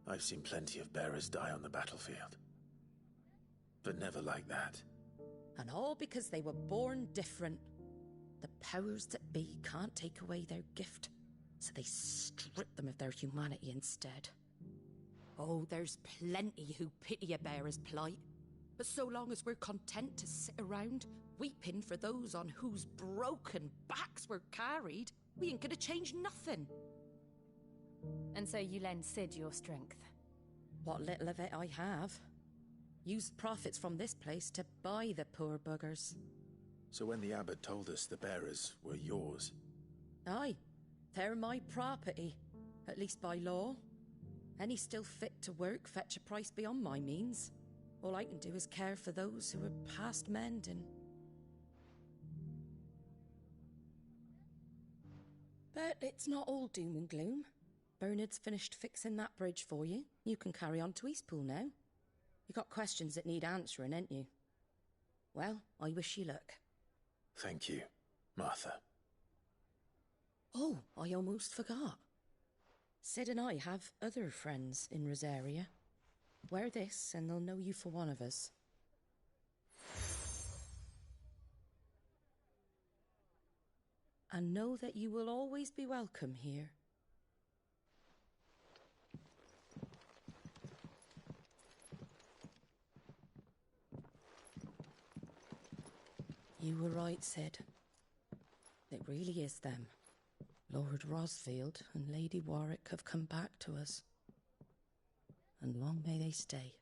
Speaker 18: I've seen plenty of bearers die on the battlefield. But never like that.
Speaker 15: And all because they were born different. The powers that be can't take away their gift, so they strip them of their humanity instead. Oh, there's plenty who pity a bearer's plight. But so long as we're content to sit around, weeping for those on whose broken backs we're carried, we ain't gonna change nothing.
Speaker 9: And so you lend Cid your strength?
Speaker 15: What little of it I have. Used profits from this place to buy the poor buggers.
Speaker 18: So when the abbot told us the bearers were yours...
Speaker 15: Aye, they're my property, at least by law. Any still fit to work fetch a price beyond my means. All I can do is care for those who are past mending. But it's not all doom and gloom. Bernard's finished fixing that bridge for you. You can carry on to Eastpool now. You got questions that need answering, ain't you? Well, I wish you luck.
Speaker 18: Thank you, Martha.
Speaker 15: Oh, I almost forgot. Cid and I have other friends in Rosaria. Wear this and they'll know you for one of us. And know that you will always be welcome here. You were right, Cid. It really is them. Lord Rosfield and Lady Warwick have come back to us. And long may they stay.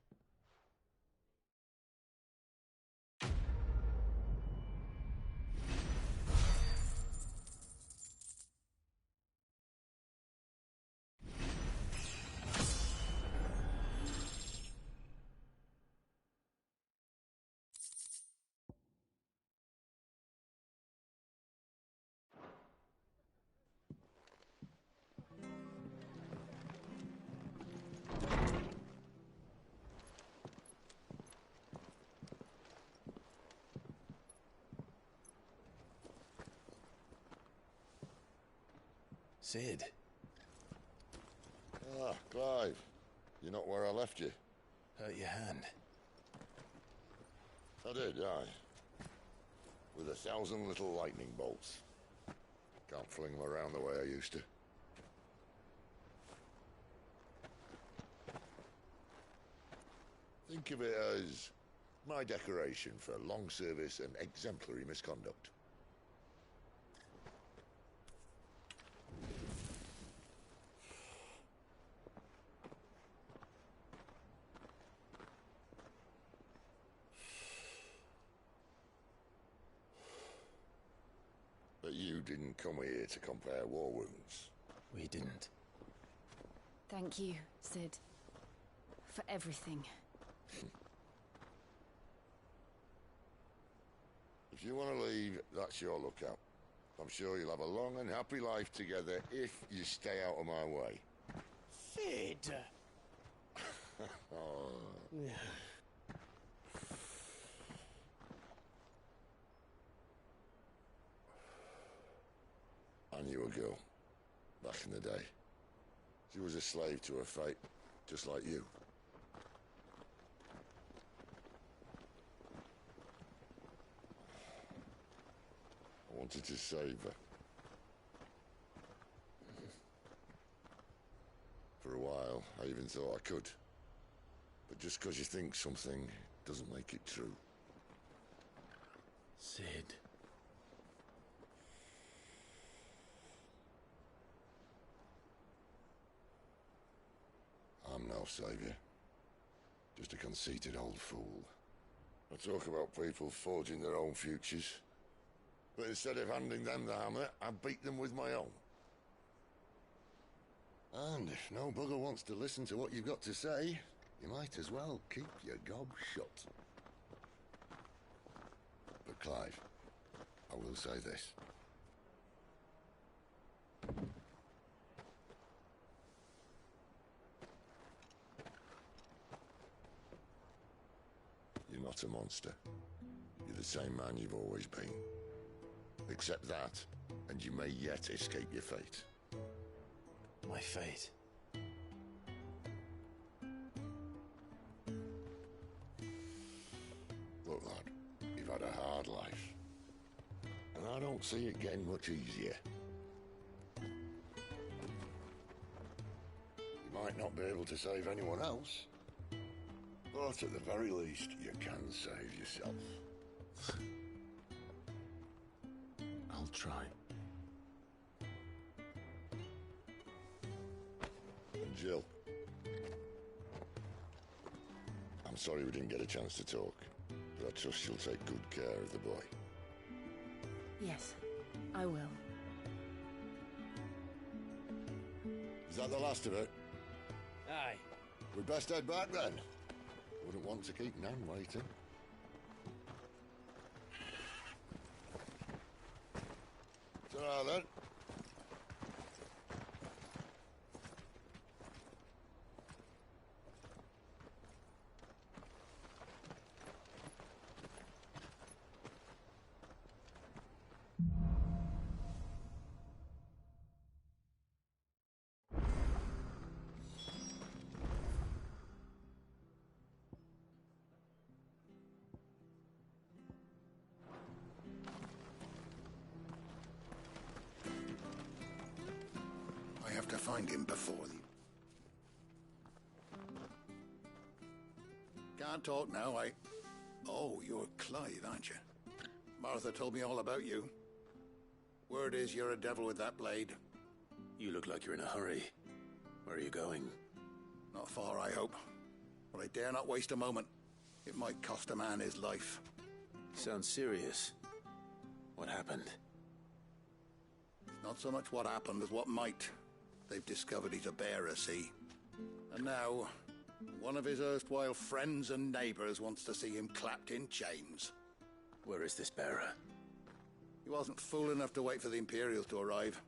Speaker 18: Cid.
Speaker 3: Ah, Clive. You're not where I left you.
Speaker 18: Hurt your hand.
Speaker 3: I did, aye. With 1,000 little lightning bolts. Can't fling them around the way I used to. Think of it as my decoration for long service and exemplary misconduct. But you didn't come here to compare war wounds.
Speaker 18: We didn't.
Speaker 9: Thank you, Cid. For everything.
Speaker 3: If you want to leave, that's your lookout. I'm sure you'll have a long and happy life together if you stay out of my way.
Speaker 12: Cid!
Speaker 3: Oh. I knew a girl, back in the day. She was a slave to her fate, just like you. I wanted to save her. For a while, I even thought I could. But just because you think something doesn't make it true.
Speaker 18: Cid.
Speaker 3: I'm no savior. Just a conceited old fool. I talk about people forging their own futures. But instead of handing them the hammer, I beat them with my own. And if no bugger wants to listen to what you've got to say, you might as well keep your gob shut. But Clive, I will say this. You're not a monster. You're the same man you've always been. Accept that, and you may yet escape your fate.
Speaker 18: My fate.
Speaker 3: Look, lad, you've had a hard life. And I don't see it getting much easier. You might not be able to save anyone else, but at the very least, you can save yourself.
Speaker 20: I'll try.
Speaker 3: And Jill, I'm sorry we didn't get a chance to talk, but I trust you'll take good care of the boy.
Speaker 9: Yes, I will.
Speaker 3: Is that the last of it?
Speaker 8: Aye.
Speaker 3: We'd best head back then. Wouldn't want to keep Nan waiting. Ta-ra then.
Speaker 4: I have to find him before them. Can't talk now, Oh, you're Clive, aren't you? Martha told me all about you. Word is you're a devil with that blade.
Speaker 20: You look like you're in a hurry. Where are you going?
Speaker 4: Not far, I hope. But I dare not waste a moment. It might cost a man his life.
Speaker 20: Sounds serious. What happened?
Speaker 4: Not so much what happened as what might. They've discovered he's a bearer, see? And now, one of his erstwhile friends and neighbors wants to see him clapped in chains.
Speaker 20: Where is this bearer?
Speaker 4: He wasn't fool enough to wait for the Imperials to arrive.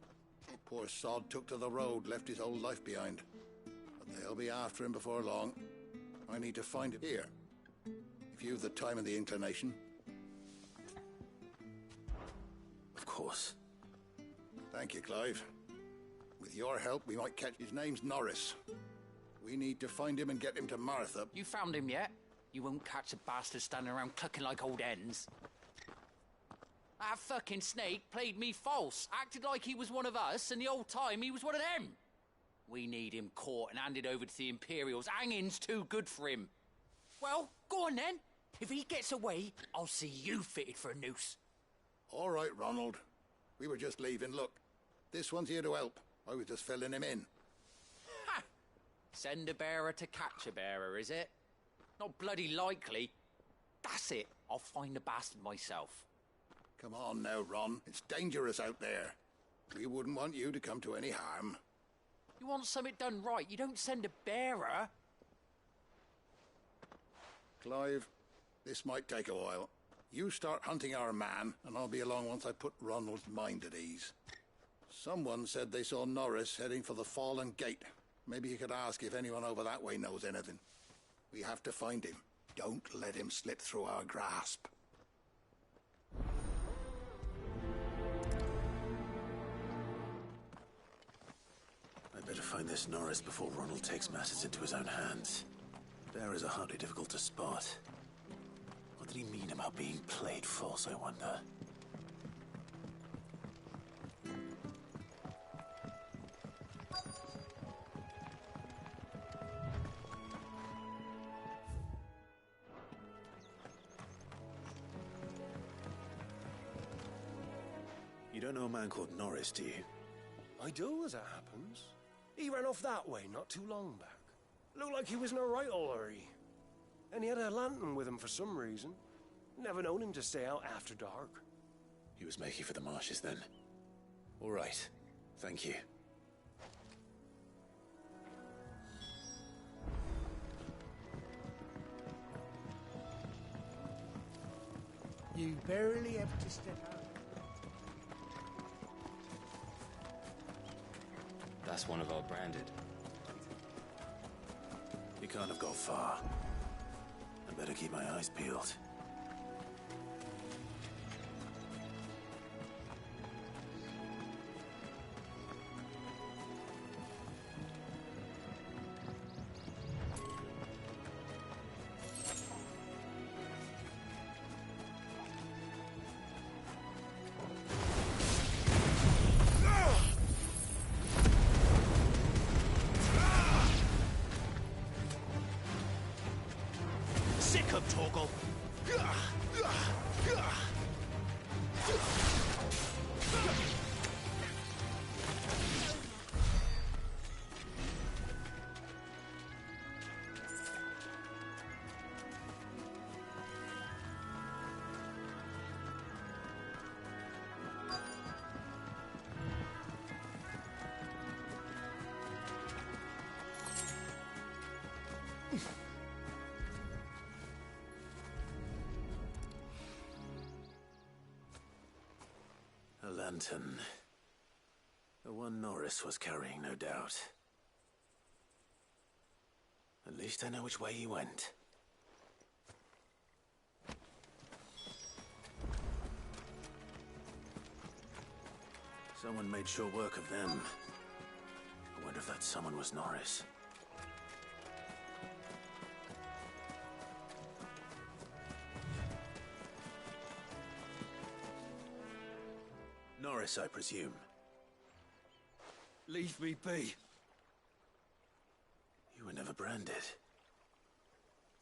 Speaker 4: Poor sod took to the road, left his whole life behind. But they'll be after him before long. I need to find him here. If you've the time and the inclination.
Speaker 20: Of course.
Speaker 4: Thank you, Clive. With your help, we might catch... His name's Norris. We need to find him and get him to Martha.
Speaker 5: You found him yet? You won't catch a bastard standing around clucking like old hens. That fucking snake played me false, acted like he was one of us, and the whole time he was one of them. We need him caught and handed over to the Imperials. Hanging's too good for him. Well, go on then. If he gets away, I'll see you fitted for a noose.
Speaker 4: All right, Ronald. We were just leaving. Look, this one's here to help. I was just filling him in.
Speaker 5: Ha! Send a bearer to catch a bearer, is it? Not bloody likely. That's it. I'll find the bastard myself.
Speaker 4: Come on now, Ron. It's dangerous out there. We wouldn't want you to come to any harm.
Speaker 5: You want something done right, you don't send a bearer.
Speaker 4: Clive, this might take a while. You start hunting our man, and I'll be along once I put Ronald's mind at ease. Someone said they saw Norris heading for the Fallen Gate. Maybe you could ask if anyone over that way knows anything. We have to find him. Don't let him slip through our grasp.
Speaker 20: I better find this Norris before Ronald takes matters into his own hands. Bearers are hardly difficult to spot. What did he mean about being played false, I wonder? You don't know a man called Norris, do you?
Speaker 1: I do, as it happens. He ran off that way not too long back. Looked like he was in a right old hurry. And he had a lantern with him for some reason. Never known him to stay out after dark.
Speaker 20: He was making for the marshes then. All right. Thank you.
Speaker 19: You barely have to step out.
Speaker 22: That's one of our branded.
Speaker 20: He can't have got far. I better keep my eyes peeled.
Speaker 4: them, Torgal.
Speaker 20: A lantern. The one Norris was carrying, no doubt. At least I know which way he went. Someone made sure work of them. I wonder if that someone was Norris. Norris, I presume.
Speaker 16: Leave me be.
Speaker 20: You were never branded.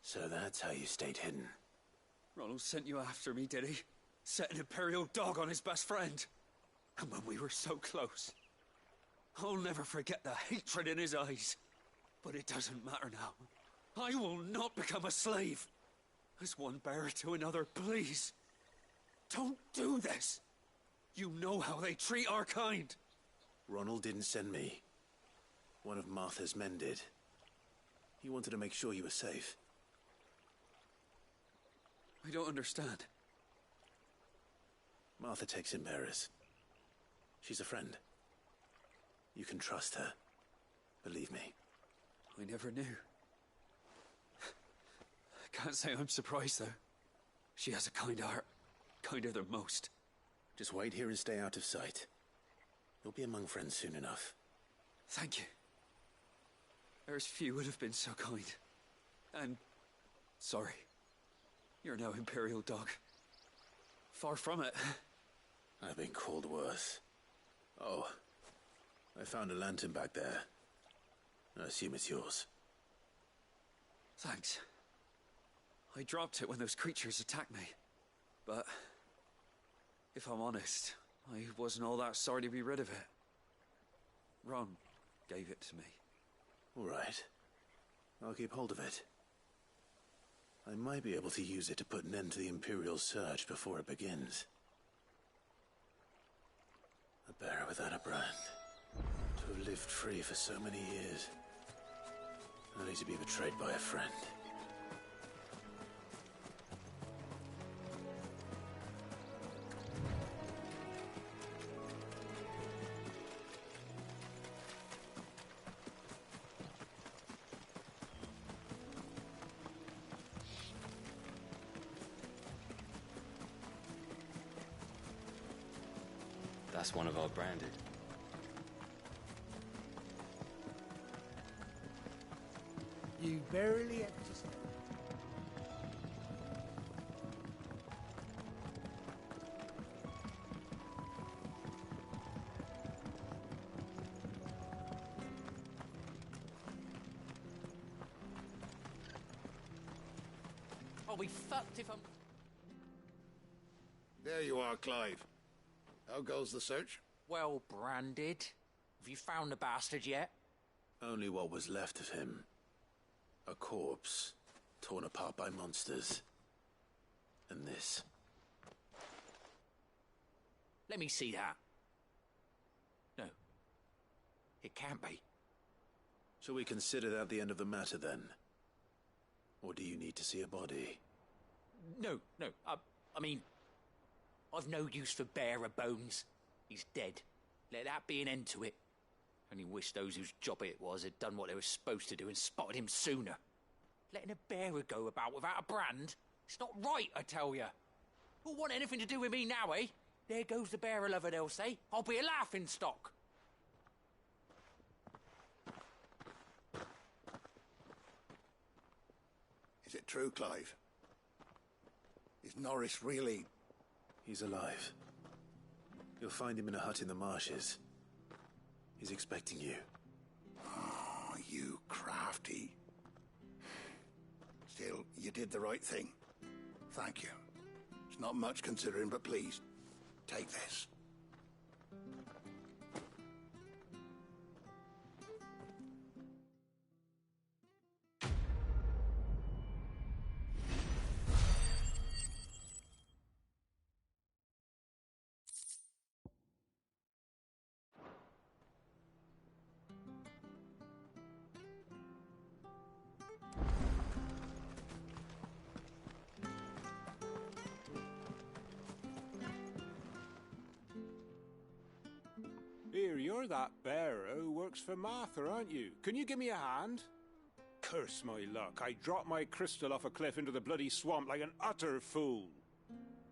Speaker 20: So that's how you stayed hidden.
Speaker 16: Ronald sent you after me, did he? Set an Imperial dog on his best friend. And when we were so close. I'll never forget the hatred in his eyes. But it doesn't matter now. I will not become a slave. As one bearer to another, please. Don't do this. You know how they treat our kind.
Speaker 20: Ronald didn't send me. One of Martha's men did. He wanted to make sure you were safe.
Speaker 16: I don't understand.
Speaker 20: Martha takes in bearers. She's a friend. You can trust her. Believe me.
Speaker 16: I never knew. I can't say I'm surprised, though. She has a kind heart. Kinder than most.
Speaker 20: Just wait here and stay out of sight. You'll be among friends soon enough.
Speaker 16: Thank you. There's few would have been so kind. And sorry. You're no Imperial dog. Far from it.
Speaker 20: I've been called worse. Oh, I found a lantern back there. I assume it's yours.
Speaker 16: Thanks. I dropped it when those creatures attacked me. But if I'm honest, I wasn't all that sorry to be rid of it. Ron gave it to me.
Speaker 20: All right. I'll keep hold of it. I might be able to use it to put an end to the Imperial surge before it begins. A bearer without a brand. To have lived free for so many years. Only to be betrayed by a friend.
Speaker 22: That's one of our branded.
Speaker 19: You barely have to...
Speaker 5: I'll be fucked if I'm...
Speaker 4: There you are, Clive. How goes the search?
Speaker 5: Well branded. Have you found the bastard yet?
Speaker 20: Only what was left of him. A corpse, torn apart by monsters. And this.
Speaker 5: Let me see that. No. It can't be.
Speaker 20: Shall we consider that the end of the matter, then? Or do you need to see a body?
Speaker 5: No. I mean... I've no use for bearer bones. He's dead. Let that be an end to it. Only wish those whose job it was had done what they were supposed to do and spotted him sooner. Letting a bearer go about without a brand? It's not right, I tell you. Who'll want anything to do with me now, eh? There goes the bearer lover, they'll say. I'll be a laughingstock.
Speaker 4: Is it true, Clive? Is Norris really...
Speaker 20: He's alive. You'll find him in a hut in the marshes. He's expecting you.
Speaker 4: Oh, you crafty.
Speaker 14: Still, you did the right thing. Thank you. It's not much considering, but please, take this.
Speaker 6: Here, you're that bearer who works for Martha, aren't you? Can you give me a hand? Curse my luck, I dropped my crystal off a cliff into the bloody swamp like an utter fool.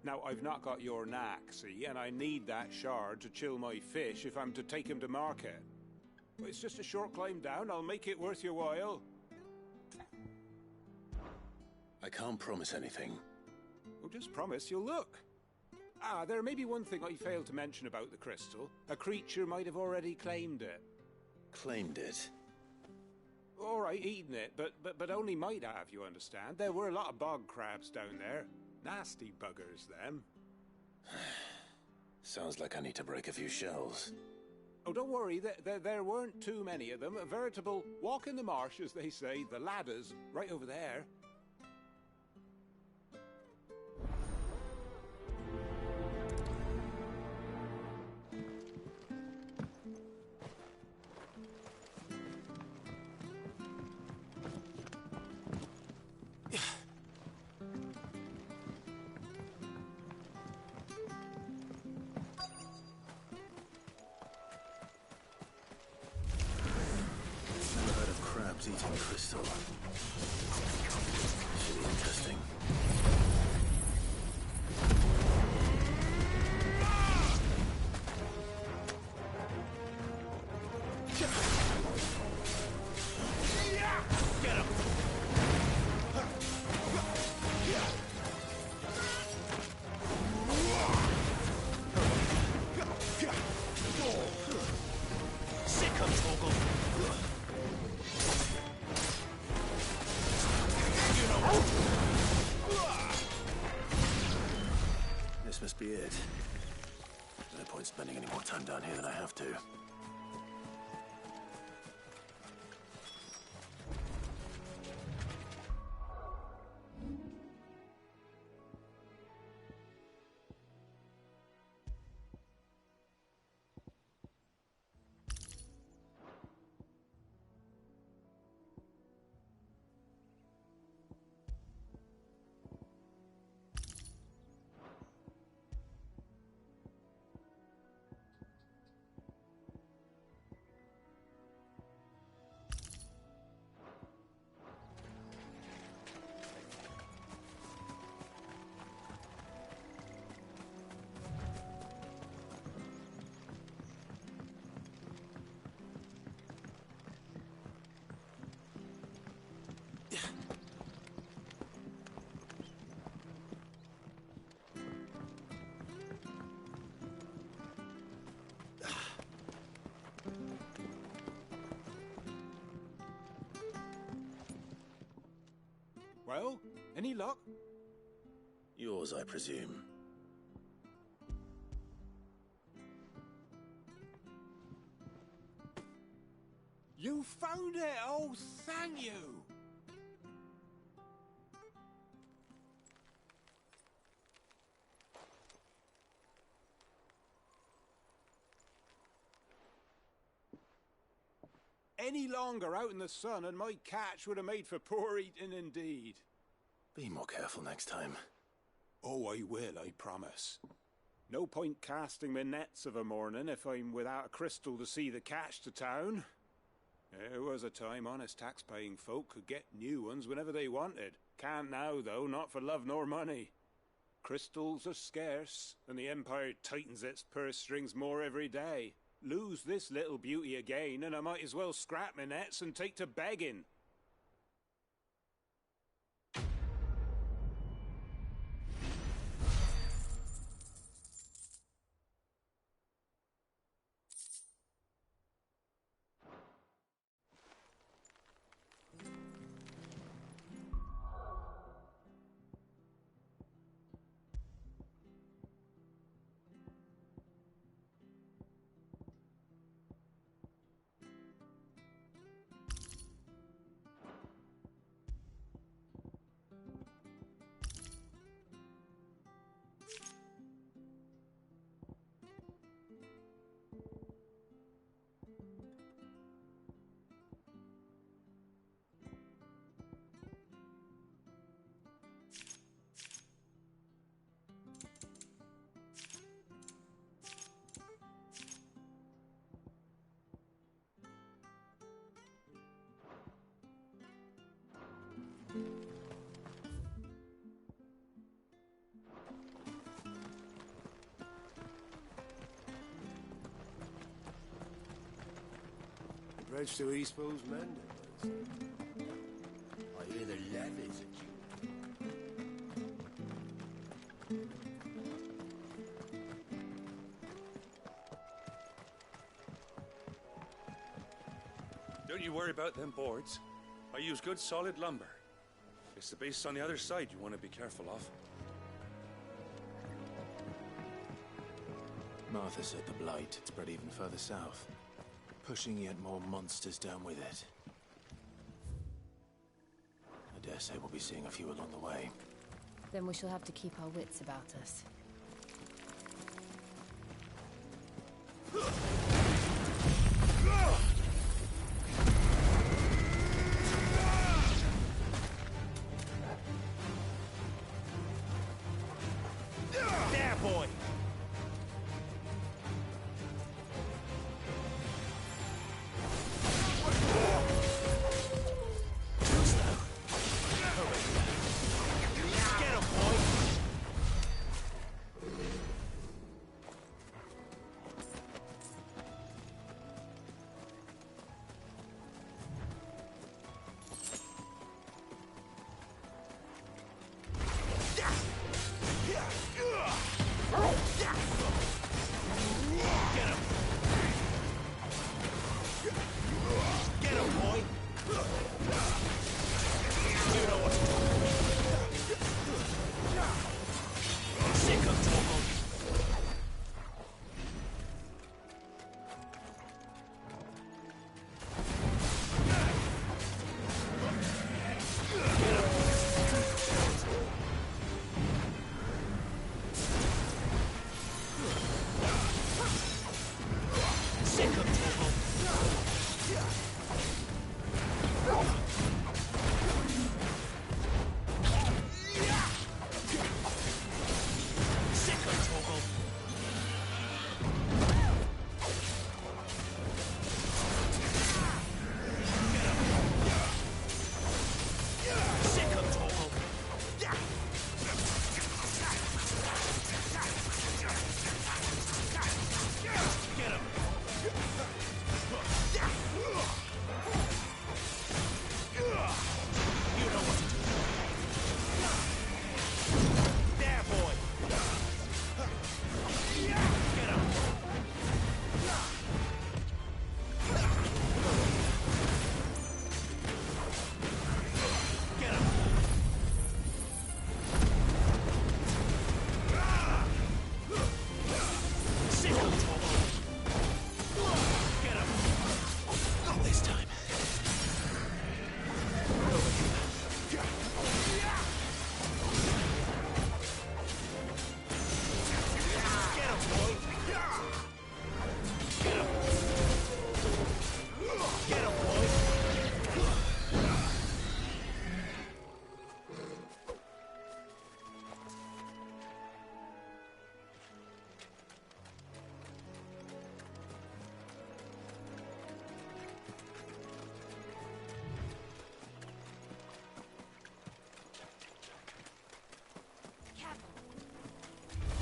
Speaker 6: Now, I've not got your knack, see, and I need that shard to chill my fish if I'm to take him to market. But it's just a short climb down, I'll make it worth your while.
Speaker 20: I can't promise anything.
Speaker 6: Well, just promise you'll look. Ah, there may be one thing I failed to mention about the crystal. A creature might have already claimed it.
Speaker 20: Claimed it?
Speaker 6: All right, eaten it, but only might have, you understand. There were a lot of bog crabs down there. Nasty buggers, them.
Speaker 20: Sounds like I need to break a few shells.
Speaker 6: Oh, don't worry, there weren't too many of them. A veritable walk in the marsh, as they say. The ladders, right over there.
Speaker 20: Eating crystal. Should be interesting.
Speaker 4: Get him! Sick of Torgal.
Speaker 20: This must be it. No point spending any more time down here than I have to.
Speaker 6: Well, any luck?
Speaker 20: Yours, I presume.
Speaker 6: You found it! Oh, thank you! Any longer out in the sun and my catch would have made for poor eating indeed.
Speaker 20: Be more careful next time.
Speaker 6: Oh, I will, I promise. No point casting my nets of a morning if I'm without a crystal to see the catch to town. There was a time honest tax-paying folk could get new ones whenever they wanted. Can't now, though, not for love nor money. Crystals are scarce, and the Empire tightens its purse strings more every day. Lose this little beauty again, and I might as well scrap my nets and take to begging.
Speaker 1: French to Eastpool's mending.
Speaker 14: I hear the levies at you.
Speaker 2: Don't you worry about them boards. I use good solid lumber. It's the base on the other side you want to be careful of.
Speaker 18: Martha said the Blight had spread even further south, pushing yet more monsters down with it. I dare say we'll be seeing a few along the way.
Speaker 9: Then we shall have to keep our wits about us.
Speaker 4: There, boy!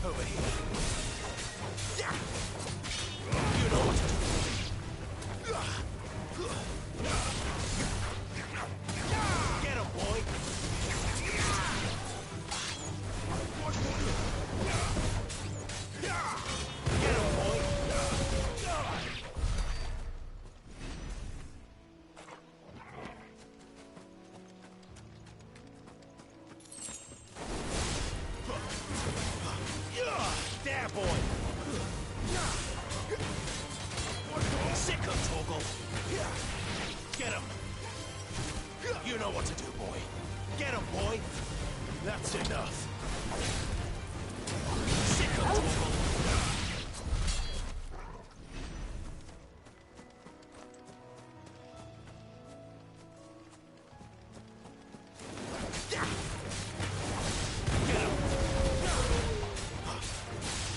Speaker 4: Over here. You know what to do. Get him, boy. Get him, boy. There, boy! Sick of Torgal! Get him! You know what to do, boy. Get him, boy! That's enough. Sick of Torgal!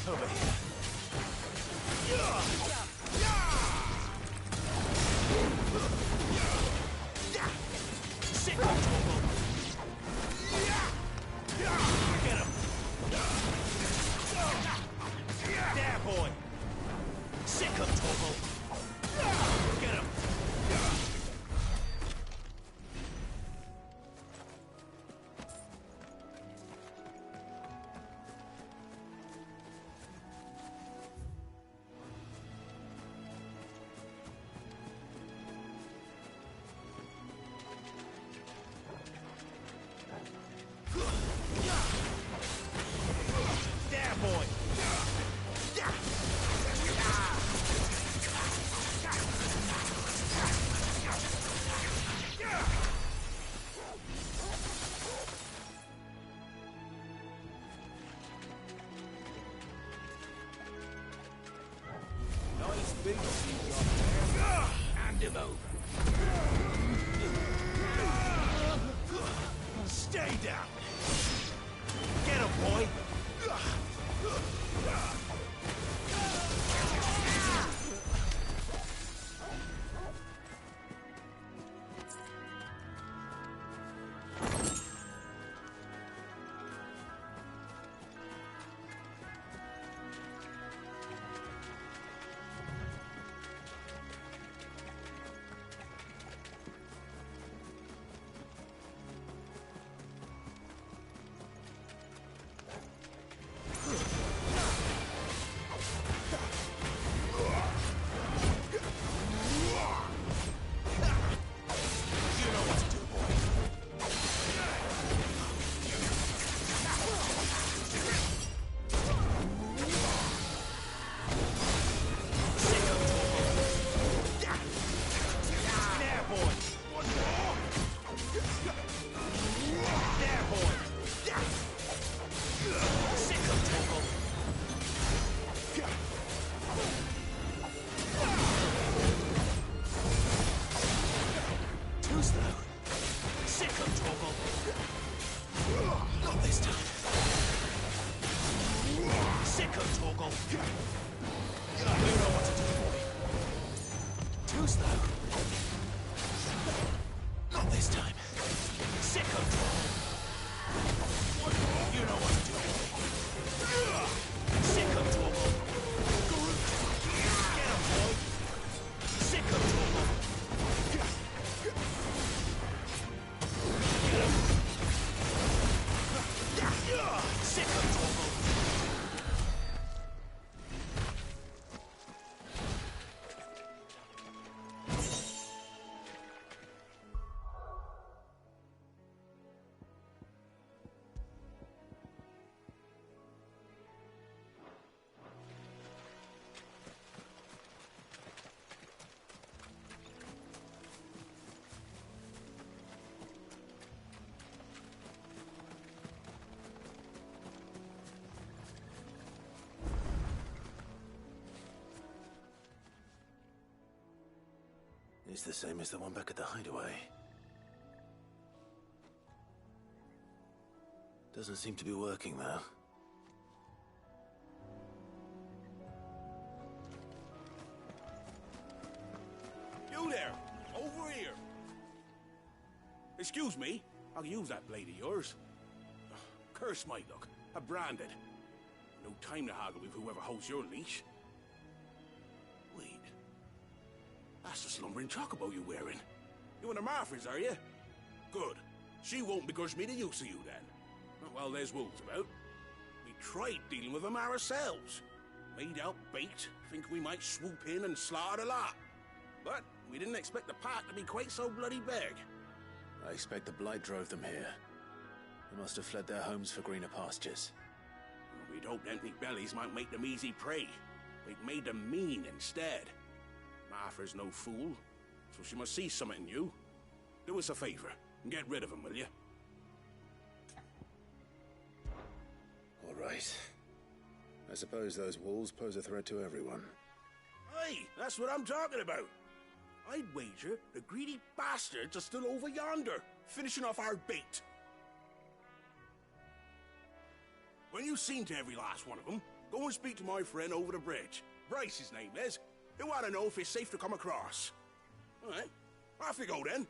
Speaker 4: Over here. Sick of Torgal! Get him! close, though. Not this time. Sicko Torgal. You know what to do. Sicko Torgal. Garut. Get him, boy. Sicko Torgal. Get him. Sicko Torgal.
Speaker 18: It's the same as the one back at the hideaway. Doesn't seem to be working, though.
Speaker 6: You there! Over here! Excuse me, I can use that blade of yours. Curse my luck. I'm branded. No time to haggle with whoever holds your leash. Wait. That's the slumbering chocobo you're wearing. You one of Martha's, are you? Good. She won't begrudge me the use of you, then. Well, there's wolves about. We tried dealing with them ourselves. Made out bait, think we might swoop in and slaughter the lot. But we didn't expect the pack to be quite so bloody big.
Speaker 18: I expect the Blight drove them here. They must have fled their homes for greener pastures.
Speaker 6: We'd hoped empty bellies might make them easy prey. We'd made them mean instead. Martha's no fool, so she must see something in you. Do us a favor and get rid of them, will you?
Speaker 18: All right. I suppose those wolves pose a threat to everyone.
Speaker 6: Hey, that's what I'm talking about. I'd wager the greedy bastards are still over yonder, finishing off our bait. When you've seen to every last one of them, go and speak to my friend over the bridge. Bryce, his name is. He'll want to know if it's safe to come across. All right, off you go then.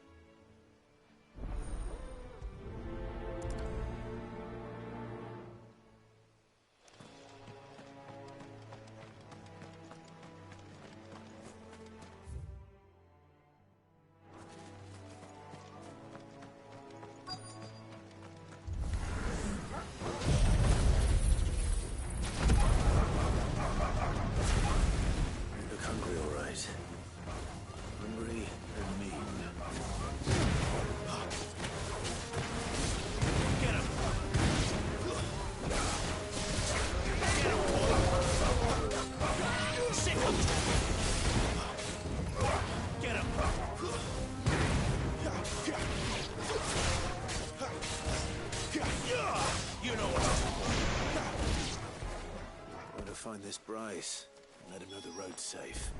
Speaker 18: Find this Bryce and let him know the road's safe.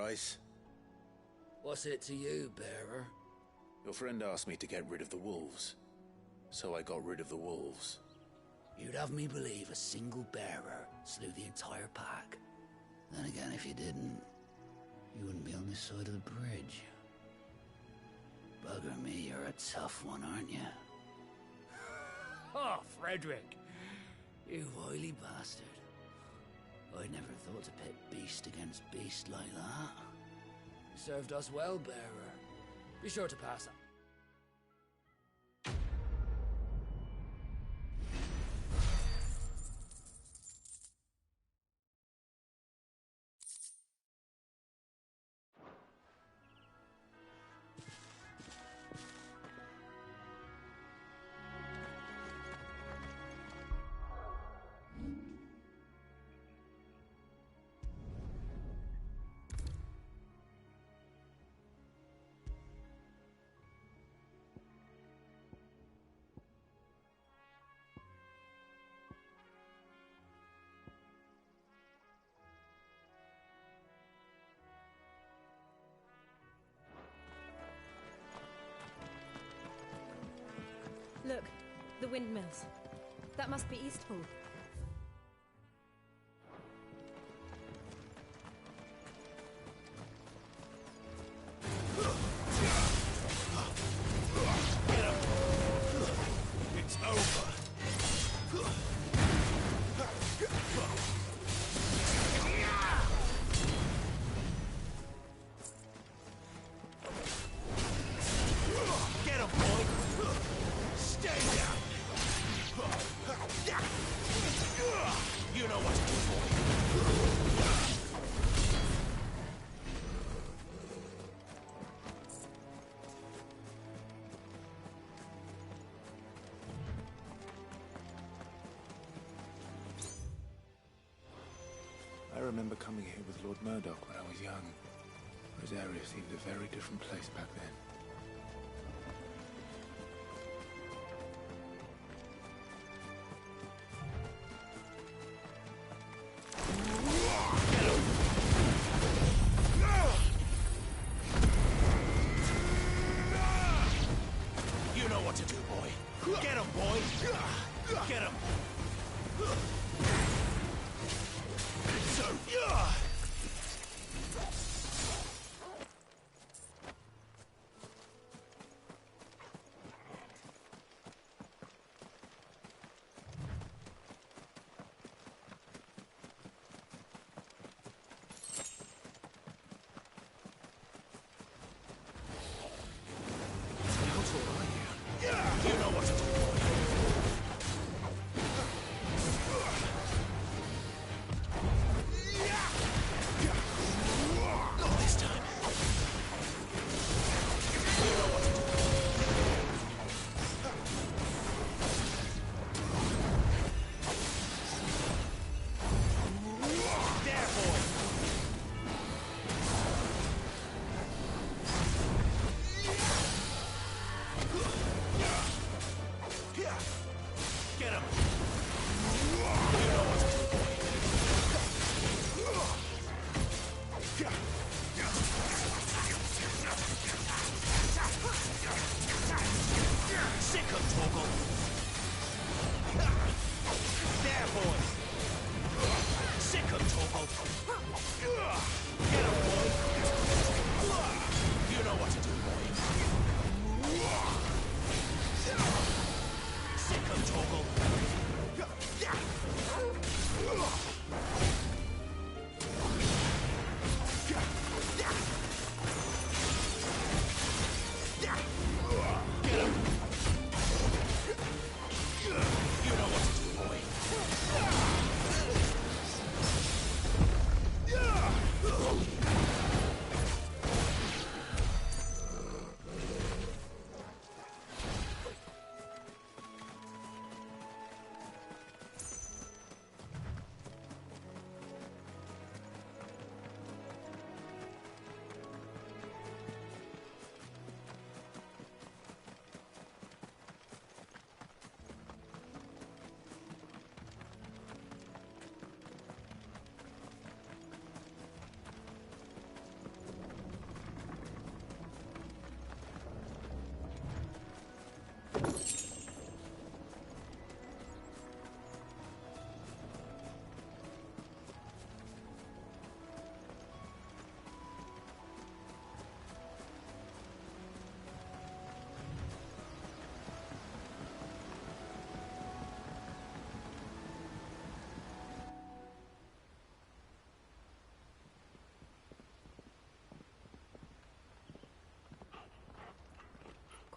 Speaker 18: price.
Speaker 7: What's it to you, bearer?
Speaker 18: Your friend asked me to get rid of the wolves, so I got rid of the wolves.
Speaker 7: You'd have me believe a single bearer slew the entire pack. Then again, if you didn't, you wouldn't be on this side of the bridge. Bugger me, you're a tough one, aren't you? Oh, Frederick! You wily bastard. I'd never thought to pit beast against beast like that. You served us well, bearer. Be sure to pass up.
Speaker 9: Look, the windmills. That must be Eastpool.
Speaker 4: It's over. Get him, boy! Stay down! You know what to do, boy!
Speaker 18: I remember coming here with Lord Murdoch when I was young. Rosaria seemed a very different place back then.
Speaker 4: You know what to do, boy. Get him, boy. Get him. So, you know what to do, boy.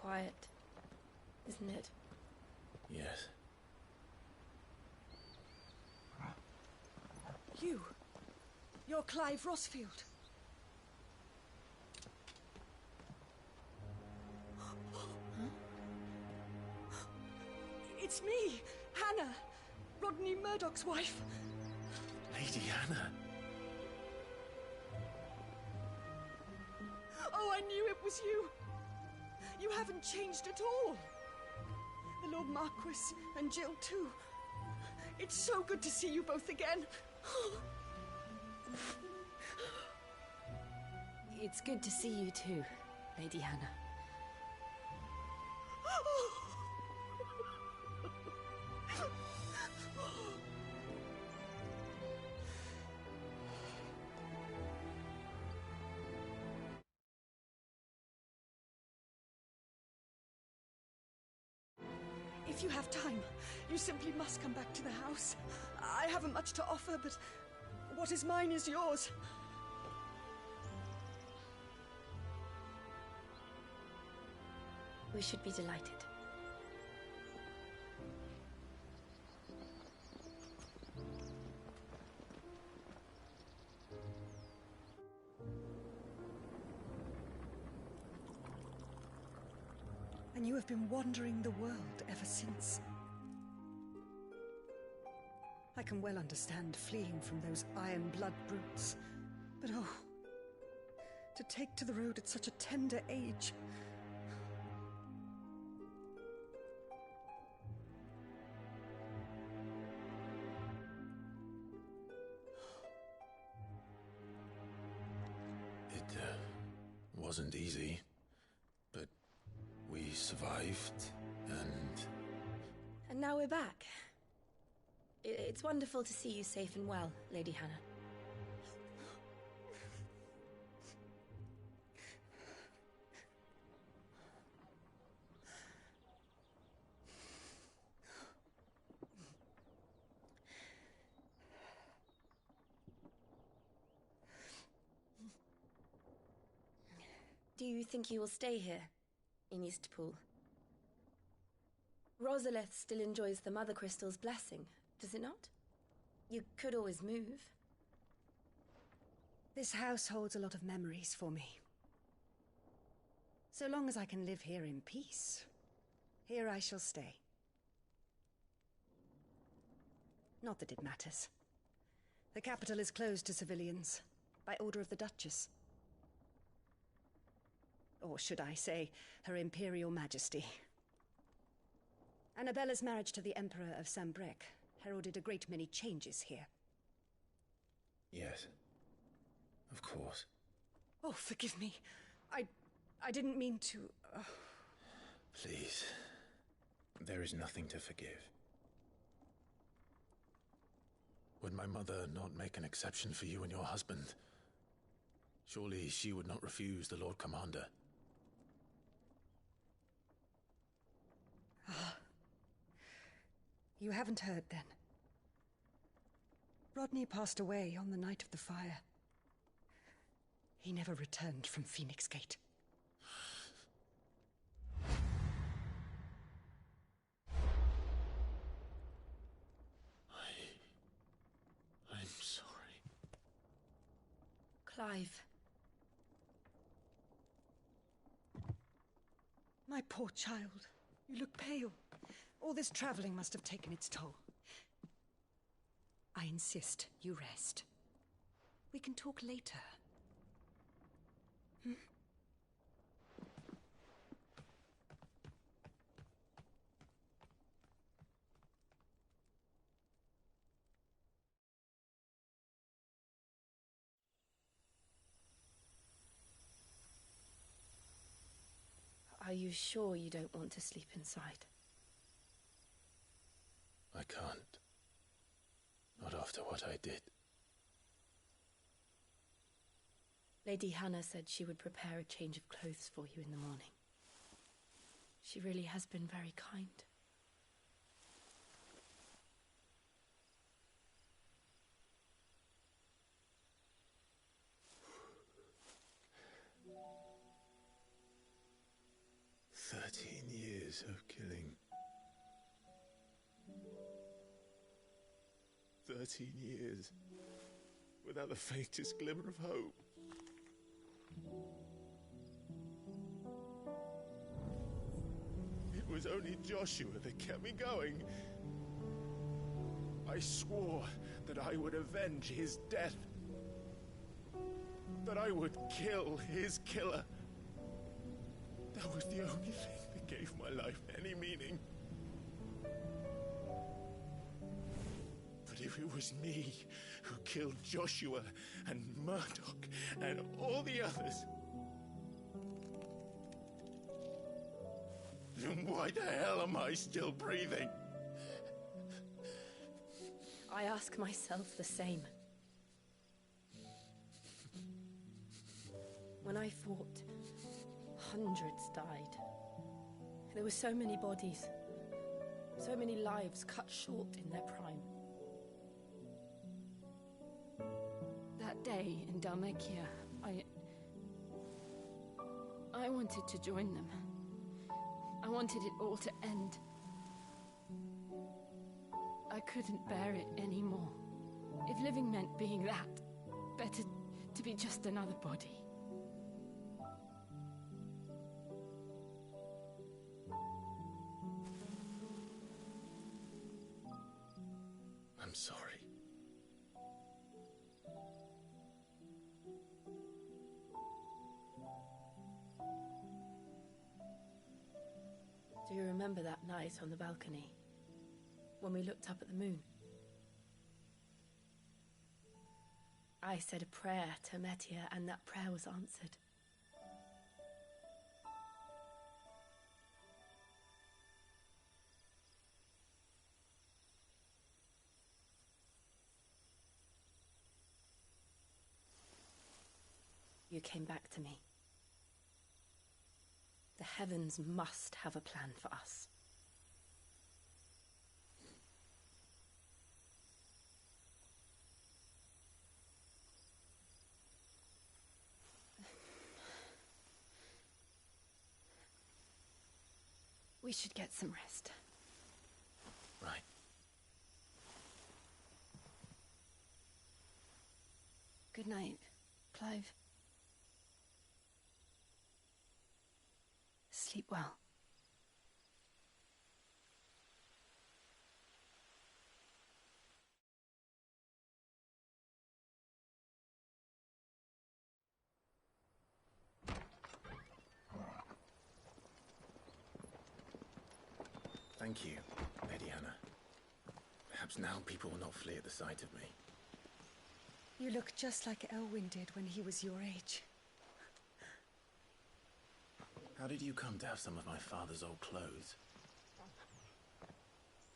Speaker 9: quiet, isn't it?
Speaker 18: Yes.
Speaker 15: You're Clive Rossfield. It's me, Hannah, Rodney Murdoch's wife.
Speaker 18: Lady Hannah.
Speaker 15: Oh, I knew it was you. You haven't changed at all. The Lord Marquis and Jill too. It's so good to see you both again.
Speaker 9: It's good to see you too, Lady Hannah.
Speaker 15: If you have time, you simply must come back to the house. I haven't much to offer, but what is mine is yours.
Speaker 9: We should be delighted.
Speaker 15: And you have been wandering the world ever since. I can well understand fleeing from those iron blood brutes, but oh, to take to the road at such a tender age.
Speaker 18: It wasn't easy, but we survived, and...
Speaker 9: And now we're back. It's wonderful to see you safe and well, Lady Hannah. Do you think you will stay here, in Eastpool? Rosalith still enjoys the Mother Crystal's blessing, does it not? You could always move.
Speaker 15: This house holds a lot of memories for me. So long as I can live here in peace, here I shall stay. Not that it matters. The capital is closed to civilians, by order of the Duchess. Or should I say, Her Imperial Majesty. Annabella's marriage to the Emperor of Sambrec heralded a great many changes here.
Speaker 18: Yes. Of course.
Speaker 15: Oh, forgive me. I didn't mean to...
Speaker 18: Please. There is nothing to forgive. Would my mother not make an exception for you and your husband? Surely she would not refuse the Lord Commander.
Speaker 15: You haven't heard, then. Rodney passed away on the night of the fire. He never returned from Phoenix Gate.
Speaker 18: I'm sorry.
Speaker 9: Clive.
Speaker 15: My poor child. You look pale. All this traveling must have taken its toll. I insist you rest. We can talk later. Hmm?
Speaker 9: Are you sure you don't want to sleep inside?
Speaker 18: I can't. Not after what I did.
Speaker 9: Lady Hannah said she would prepare a change of clothes for you in the morning. She really has been very kind.
Speaker 18: 13 years of killing. 13 years without the faintest glimmer of hope. It was only Joshua that kept me going. I swore that I would avenge his death. That I would kill his killer. That was the only thing that gave my life any meaning. But if it was me who killed Joshua and Murdoch and all the others, then why the hell am I still breathing?
Speaker 9: I ask myself the same. When I fought, hundreds died. There were so many bodies, so many lives cut short in their prime. That day in Dhalmekia, I wanted to join them. I wanted it all to end. I couldn't bear it anymore. If living meant being that, better to be just another body.
Speaker 18: I'm sorry.
Speaker 9: Do you remember that night on the balcony? When we looked up at the moon? I said a prayer to Metia, and that prayer was answered. You came back to me. The heavens must have a plan for us. We should get some rest.
Speaker 18: Right.
Speaker 9: Good night, Clive. Sleep well.
Speaker 18: Thank you, Lady Hannah. Perhaps now people will not flee at the sight of me.
Speaker 10: You look just like Elwyn did when he was your age.
Speaker 18: How did you come to have some of my father's old clothes?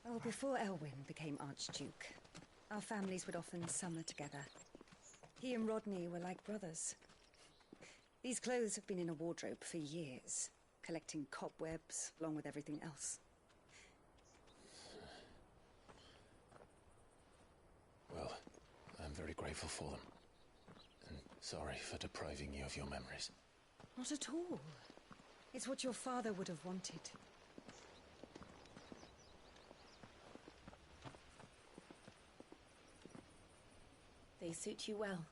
Speaker 10: Oh, before Elwyn became Archduke, our families would often summer together. He and Rodney were like brothers. These clothes have been in a wardrobe for years, collecting cobwebs along with everything else.
Speaker 18: Well, I'm very grateful for them. And sorry for depriving you of your memories.
Speaker 10: Not at all. It's what your father would have wanted.
Speaker 9: They suit you well.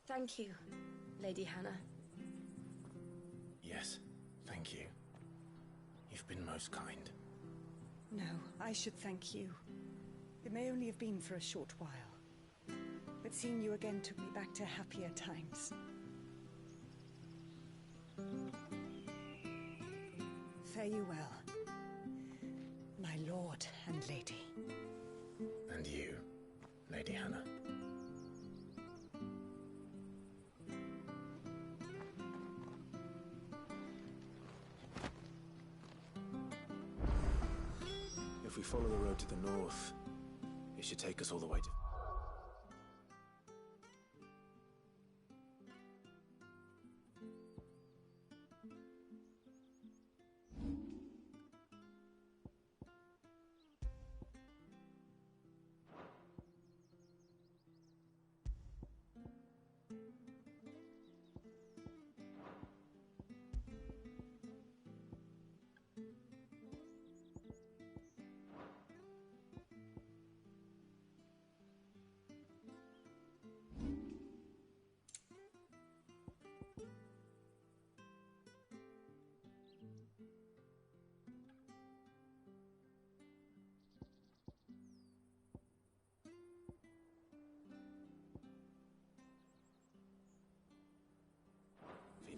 Speaker 9: Thank you, Lady Hannah.
Speaker 18: Yes, thank you. You've been most kind.
Speaker 10: No, I should thank you. It may only have been for a short while. But seeing you again took me back to happier times. Fare you well, my lord and lady.
Speaker 18: And you, Lady Hannah. If we follow the road to the north, it should take us all the way to...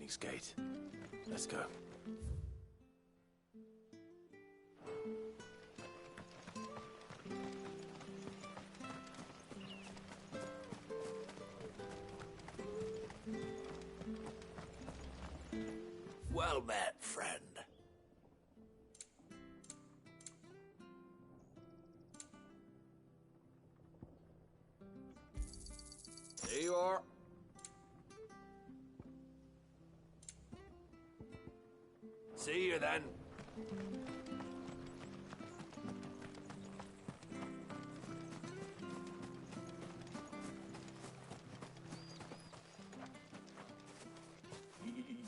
Speaker 18: Phoenix Gate. Let's go.
Speaker 16: Well met, friend. There you are. See you then.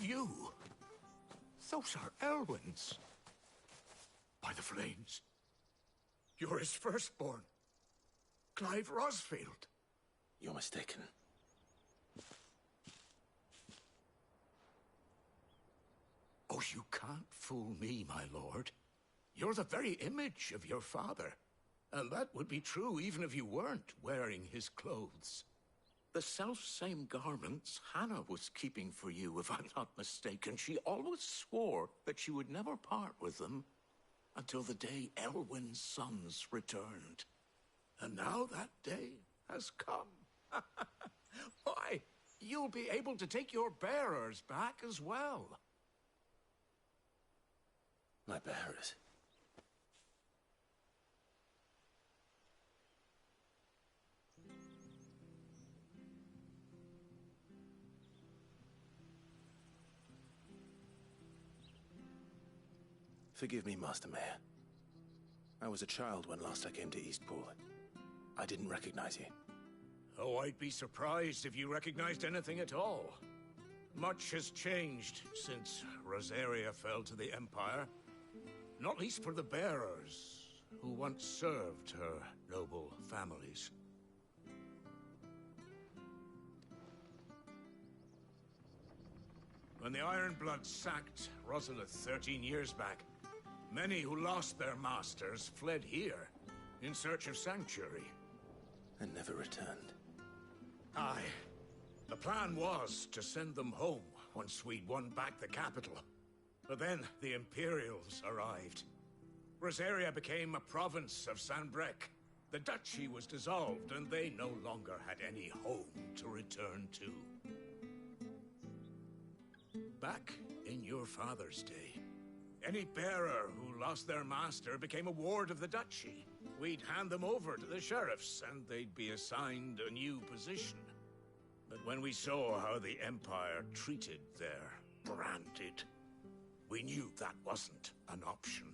Speaker 4: You? Those are Elwyn's. By the flames. You're his firstborn. Clive Rosfield.
Speaker 18: You're mistaken.
Speaker 4: Oh, you can't fool me, my lord. You're the very image of your father. And that would be true even if you weren't wearing his clothes. The self-same garments Hannah was keeping for you, if I'm not mistaken. She always swore that she would never part with them until the day Elwyn's sons returned. And now that day has come. Why, you'll be able to take your bearers back as well.
Speaker 18: My bearers? Forgive me, Master Mayor. I was a child when last I came to Eastpool. I didn't recognize you.
Speaker 4: Oh, I'd be surprised if you recognized anything at all. Much has changed since Rosaria fell to the Empire. Not least for the bearers, who once served her noble families. When the Ironbloods sacked Rosalith 13 years back, many who lost their masters fled here in search of sanctuary.
Speaker 18: And never returned.
Speaker 4: Aye. The plan was to send them home once we'd won back the capital. But then the Imperials arrived. Rosaria became a province of Sanbreque. The duchy was dissolved, and they no longer had any home to return to. Back in your father's day, any bearer who lost their master became a ward of the duchy. We'd hand them over to the sheriffs, and they'd be assigned a new position. But when we saw how the Empire treated their branded, we knew that wasn't an option.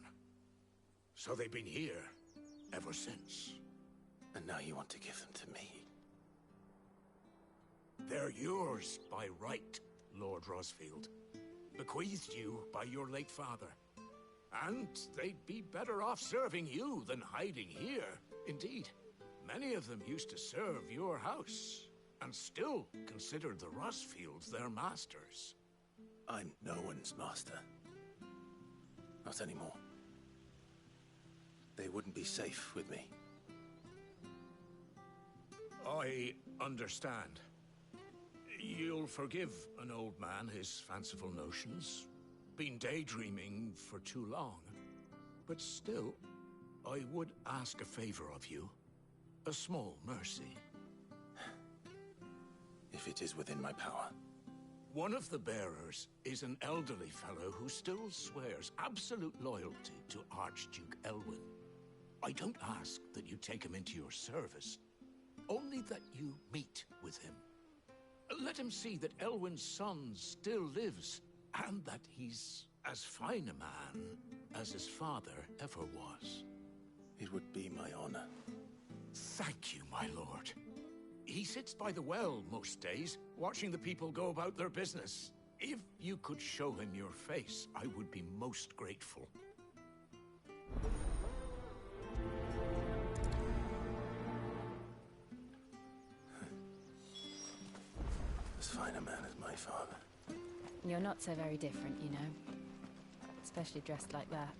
Speaker 4: So they've been here ever since.
Speaker 18: And now you want to give them to me?
Speaker 4: They're yours by right, Lord Rosfield. Bequeathed you by your late father. And they'd be better off serving you than hiding here. Indeed, many of them used to serve your house, and still considered the Rosfields their masters.
Speaker 18: I'm no one's master. Not anymore. They wouldn't be safe with me.
Speaker 4: I understand. You'll forgive an old man his fanciful notions. Been daydreaming for too long. But still, I would ask a favor of you. A small mercy.
Speaker 18: If it is within my power.
Speaker 4: One of the bearers is an elderly fellow who still swears absolute loyalty to Archduke Elwyn. I don't ask that you take him into your service, only that you meet with him. Let him see that Elwyn's son still lives, and that he's as fine a man as his father ever was.
Speaker 18: It would be my honor.
Speaker 4: Thank you, my lord. He sits by the well most days, watching the people go about their business. If you could show him your face, I would be most grateful.
Speaker 18: As fine a man as my father.
Speaker 9: You're not so very different, you know. Especially dressed like that.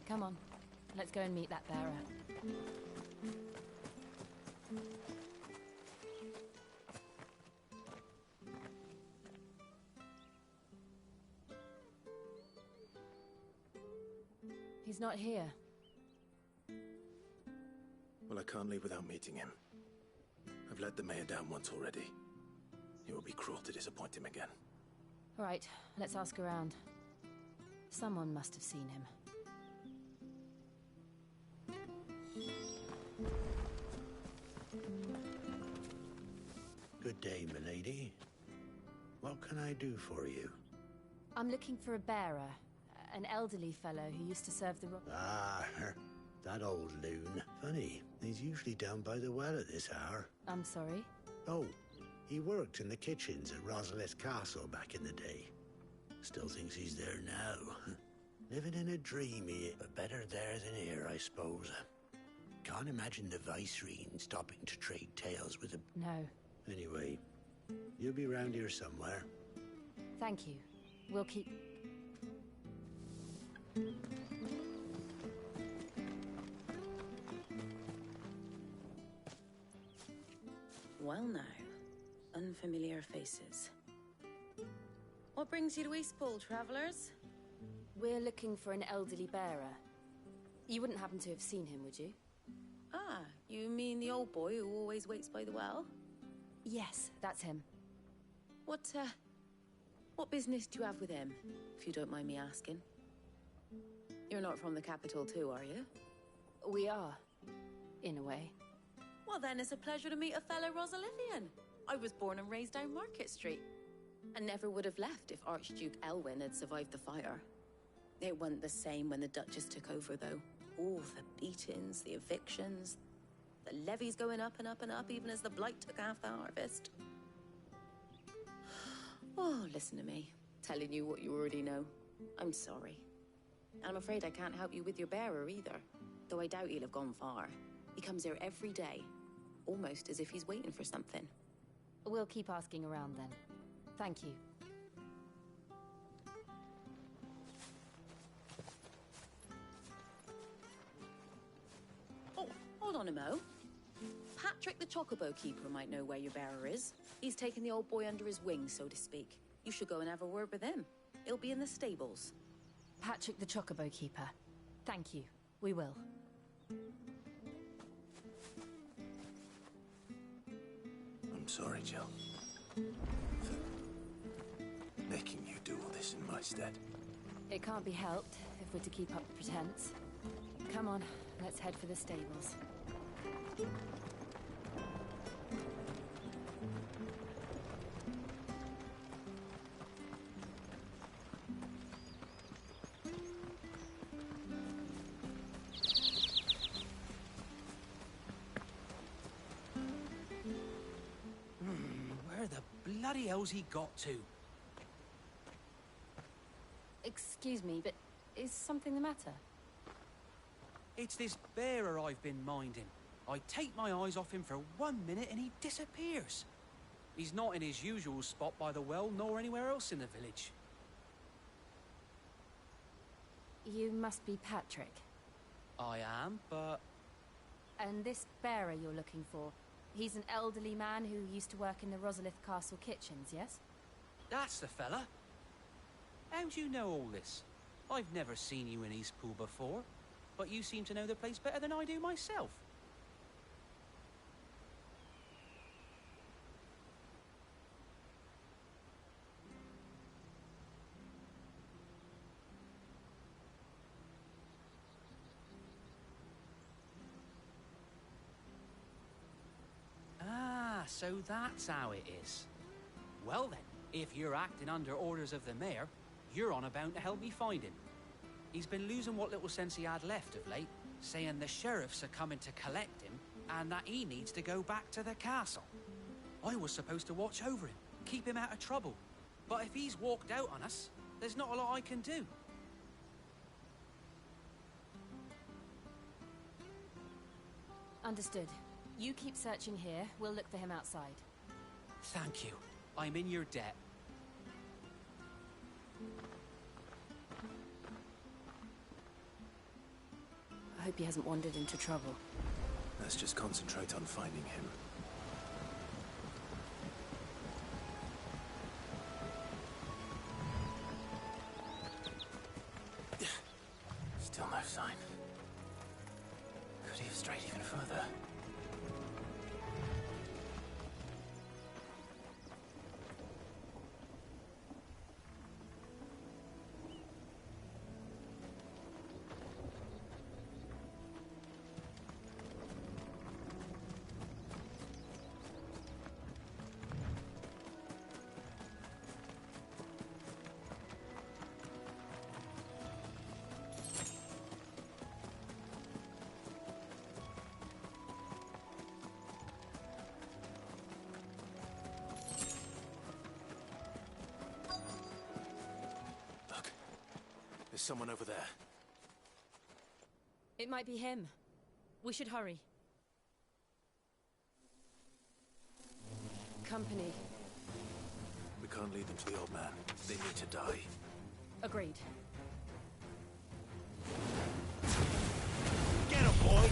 Speaker 9: Come on, let's go and meet that bearer. He's not here.
Speaker 4: Well, I can't leave without meeting him. I've let the mayor down once already. It would be cruel to disappoint him again.
Speaker 9: Right, let's ask around. Someone must have seen him.
Speaker 19: Good day, milady. What can I do for you?
Speaker 9: I'm looking for a bearer. An elderly fellow who used to serve the...
Speaker 19: Ah, that old loon. Funny, he's usually down by the well at this hour.
Speaker 9: I'm sorry?
Speaker 19: Oh, he worked in the kitchens at Rosalith Castle back in the day. Still thinks he's there now. Living in a dream, but better there than here, I suppose. Can't imagine the Vicereine stopping to trade tales with a...
Speaker 9: No.
Speaker 19: Anyway, you'll be round here somewhere.
Speaker 9: Thank you. We'll keep...
Speaker 17: Well now, unfamiliar faces. What brings you to Eastpool, travellers?
Speaker 9: We're looking for an elderly bearer. You wouldn't happen to have seen him, would you?
Speaker 17: Ah, you mean the old boy who always waits by the well?
Speaker 9: Yes, that's him.
Speaker 17: What business do you have with him, if you don't mind me asking? You're not from the capital too, are you?
Speaker 9: We are, in a way.
Speaker 17: Well then, it's a pleasure to meet a fellow Rosalithian. I was born and raised down Market Street. And never would have left if Archduke Elwyn had survived the fire. It wasn't the same when the Duchess took over, though. All the beatings, the evictions, the levies going up and up and up, even as the blight took half the harvest. Oh, listen to me, telling you what you already know. I'm sorry. And I'm afraid I can't help you with your bearer either, though I doubt he'll have gone far. He comes here every day, almost as if he's waiting for something.
Speaker 9: We'll keep asking around then. Thank you.
Speaker 17: Oh, hold on a mo. Patrick the Chocobo Keeper might know where your bearer is. He's taken the old boy under his wing, so to speak. You should go and have a word with him. He'll be in the stables.
Speaker 9: Patrick the Chocobo Keeper. Thank you. We will.
Speaker 4: I'm sorry, Jill. For making you do all this in my stead.
Speaker 9: It can't be helped if we're to keep up the pretense. Come on, let's head for the stables.
Speaker 13: Where the bloody hell's he got to?
Speaker 9: Excuse me, but is something the matter?
Speaker 13: It's this bearer I've been minding. I take my eyes off him for 1 minute and he disappears. He's not in his usual spot by the well, nor anywhere else in the village.
Speaker 9: You must be Patrick.
Speaker 13: I am, but...
Speaker 9: And this bearer you're looking for, he's an elderly man who used to work in the Rosalith Castle kitchens, yes?
Speaker 13: That's the fella. How do you know all this? I've never seen you in Eastpool before, but you seem to know the place better than I do myself. Ah, so that's how it is. Well then, if you're acting under orders of the mayor, you're on about to help me find him. He's been losing what little sense he had left of late, saying the sheriffs are coming to collect him and that he needs to go back to the castle. I was supposed to watch over him, keep him out of trouble. But if he's walked out on us, there's not a lot I can do.
Speaker 9: Understood. You keep searching here, we'll look for him outside.
Speaker 13: Thank you. I'm in your debt.
Speaker 9: I hope he hasn't wandered into trouble.
Speaker 4: Let's just concentrate on finding him. Still no sign. someone over there.
Speaker 9: It might be him. We should hurry. Company.
Speaker 4: We can't lead them to the old man. They need to die.
Speaker 9: Agreed.
Speaker 4: Get him, boy!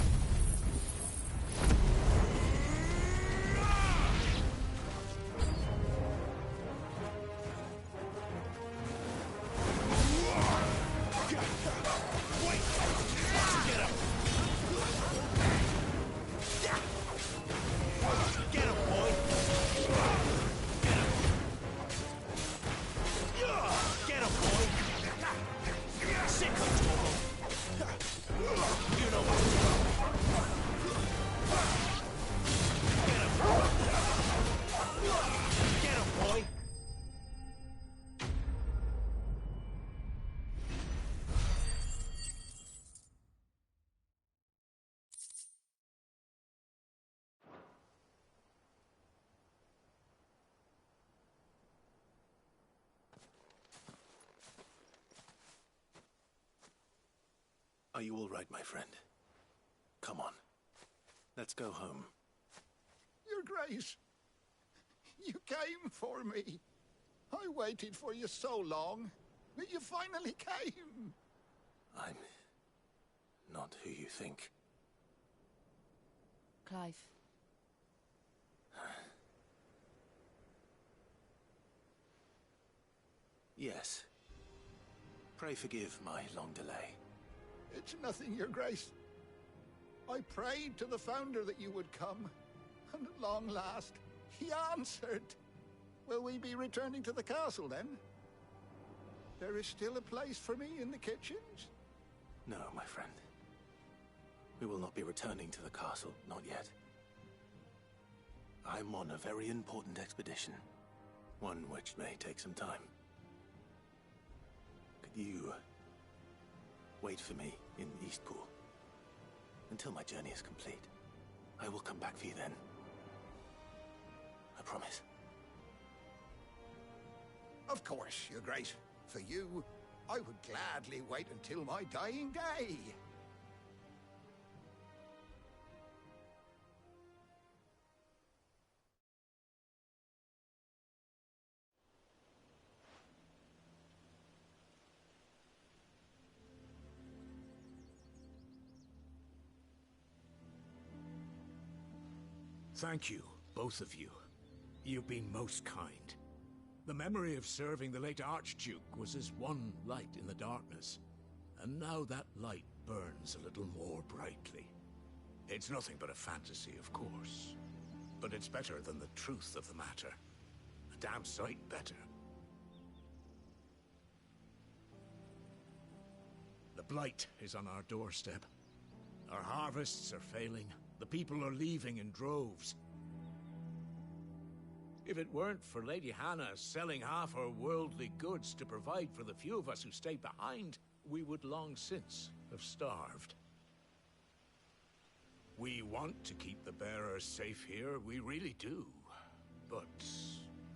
Speaker 4: Are you all right, my friend? Come on. Let's go home.
Speaker 11: Your Grace, you came for me. I waited for you so long, but you finally came.
Speaker 4: I'm not who you think.
Speaker 9: Clive.
Speaker 4: Yes. Pray forgive my long delay.
Speaker 11: It's nothing, Your Grace. I prayed to the Founder that you would come, and at long last, he answered. Will we be returning to the castle, then? There is still a place for me in the kitchens?
Speaker 4: No, my friend. We will not be returning to the castle, not yet. I'm on a very important expedition, one which may take some time. Could you wait for me in Eastpool until my journey is complete? I will come back for you then. I promise.
Speaker 11: Of course, Your Grace. For you, I would gladly wait until my dying day.
Speaker 16: Thank you, both of you. You've been most kind. The memory of serving the late Archduke was as one light in the darkness, and now that light burns a little more brightly. It's nothing but a fantasy, of course, but it's better than the truth of the matter. A damn sight better. The Blight is on our doorstep. Our harvests are failing. The people are leaving in droves. If it weren't for Lady Hannah selling half her worldly goods to provide for the few of us who stayed behind, we would long since have starved. We want to keep the bearers safe here, we really do. But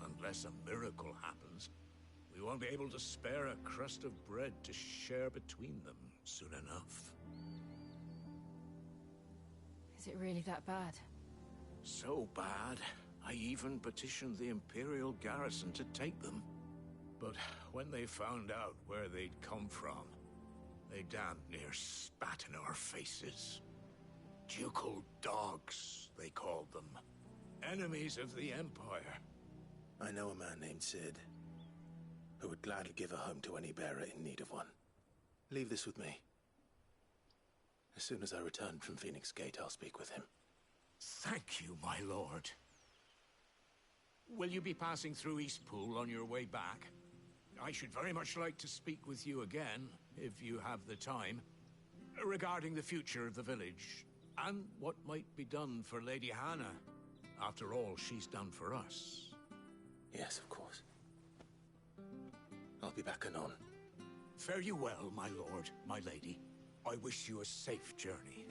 Speaker 16: unless a miracle happens, we won't be able to spare a crust of bread to share between them soon enough.
Speaker 9: Is it really that bad?
Speaker 16: So bad, I even petitioned the Imperial garrison to take them. But when they found out where they'd come from, they damn near spat in our faces. Ducal dogs, they called them. Enemies of the Empire.
Speaker 4: I know a man named Cid, who would gladly give a home to any bearer in need of one. Leave this with me. As soon as I return from Phoenix Gate, I'll speak with him.
Speaker 16: Thank you, my lord. Will you be passing through Eastpool on your way back? I should very much like to speak with you again, if you have the time, regarding the future of the village, and what might be done for Lady Hannah. After all she's done for us.
Speaker 4: Yes, of course. I'll be back anon.
Speaker 16: Fare you well, my lord, my lady. I wish you a safe journey.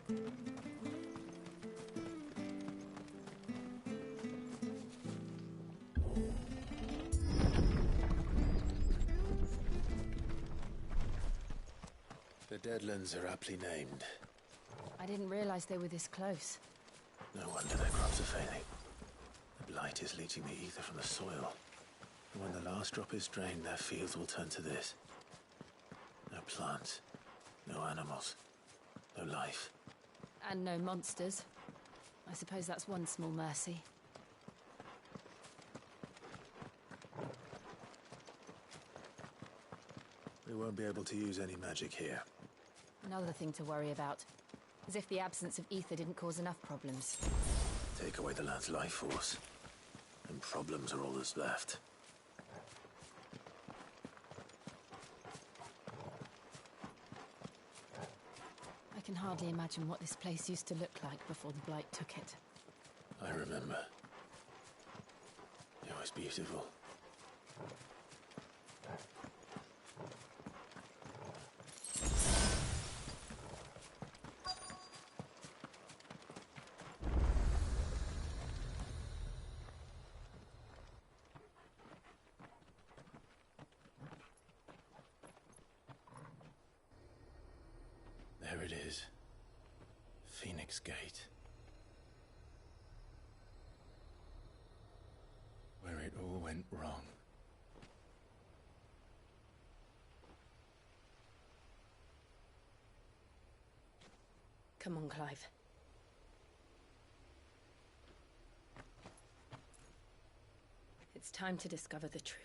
Speaker 18: The Deadlands are aptly named.
Speaker 9: I didn't realize they were this close.
Speaker 18: No wonder their crops are failing. The blight is leaching the ether from the soil. And when the last drop is drained, their fields will turn to this. No plants, no animals, no life.
Speaker 9: And no monsters. I suppose that's one small mercy.
Speaker 18: We won't be able to use any magic here.
Speaker 9: Another thing to worry about. As if the absence of ether didn't cause enough problems.
Speaker 18: Take away the land's life force, and problems are all that's left.
Speaker 9: I can hardly imagine what this place used to look like before the Blight took it.
Speaker 18: I remember. It was beautiful. There it is. Phoenix Gate. Where it all went wrong.
Speaker 9: Come on, Clive. It's time to discover the truth.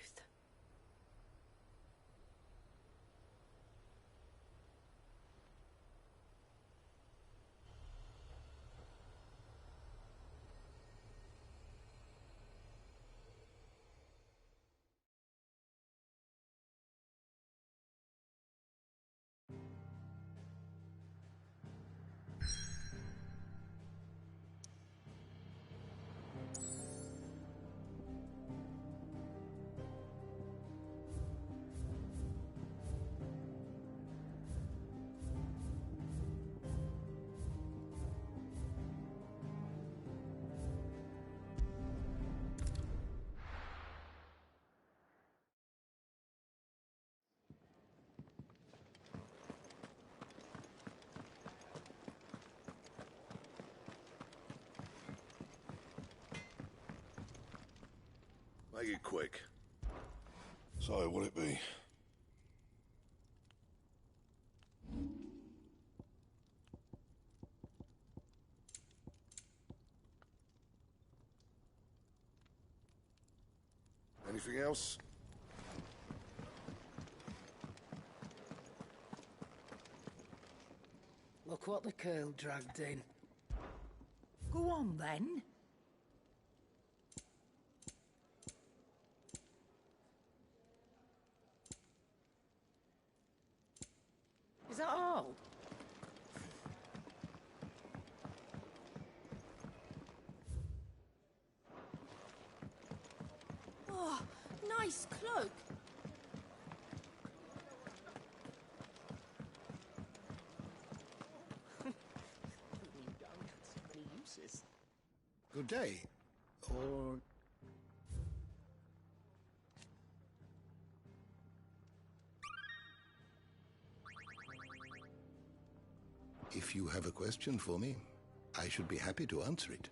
Speaker 4: Make it quick.
Speaker 12: So, what'll it be?
Speaker 4: Anything else?
Speaker 19: Look what the curl dragged in. Go on, then. Is that all?
Speaker 15: Oh, nice cloak.
Speaker 11: Good day. Or... If you have a question for me, I should be happy to answer it.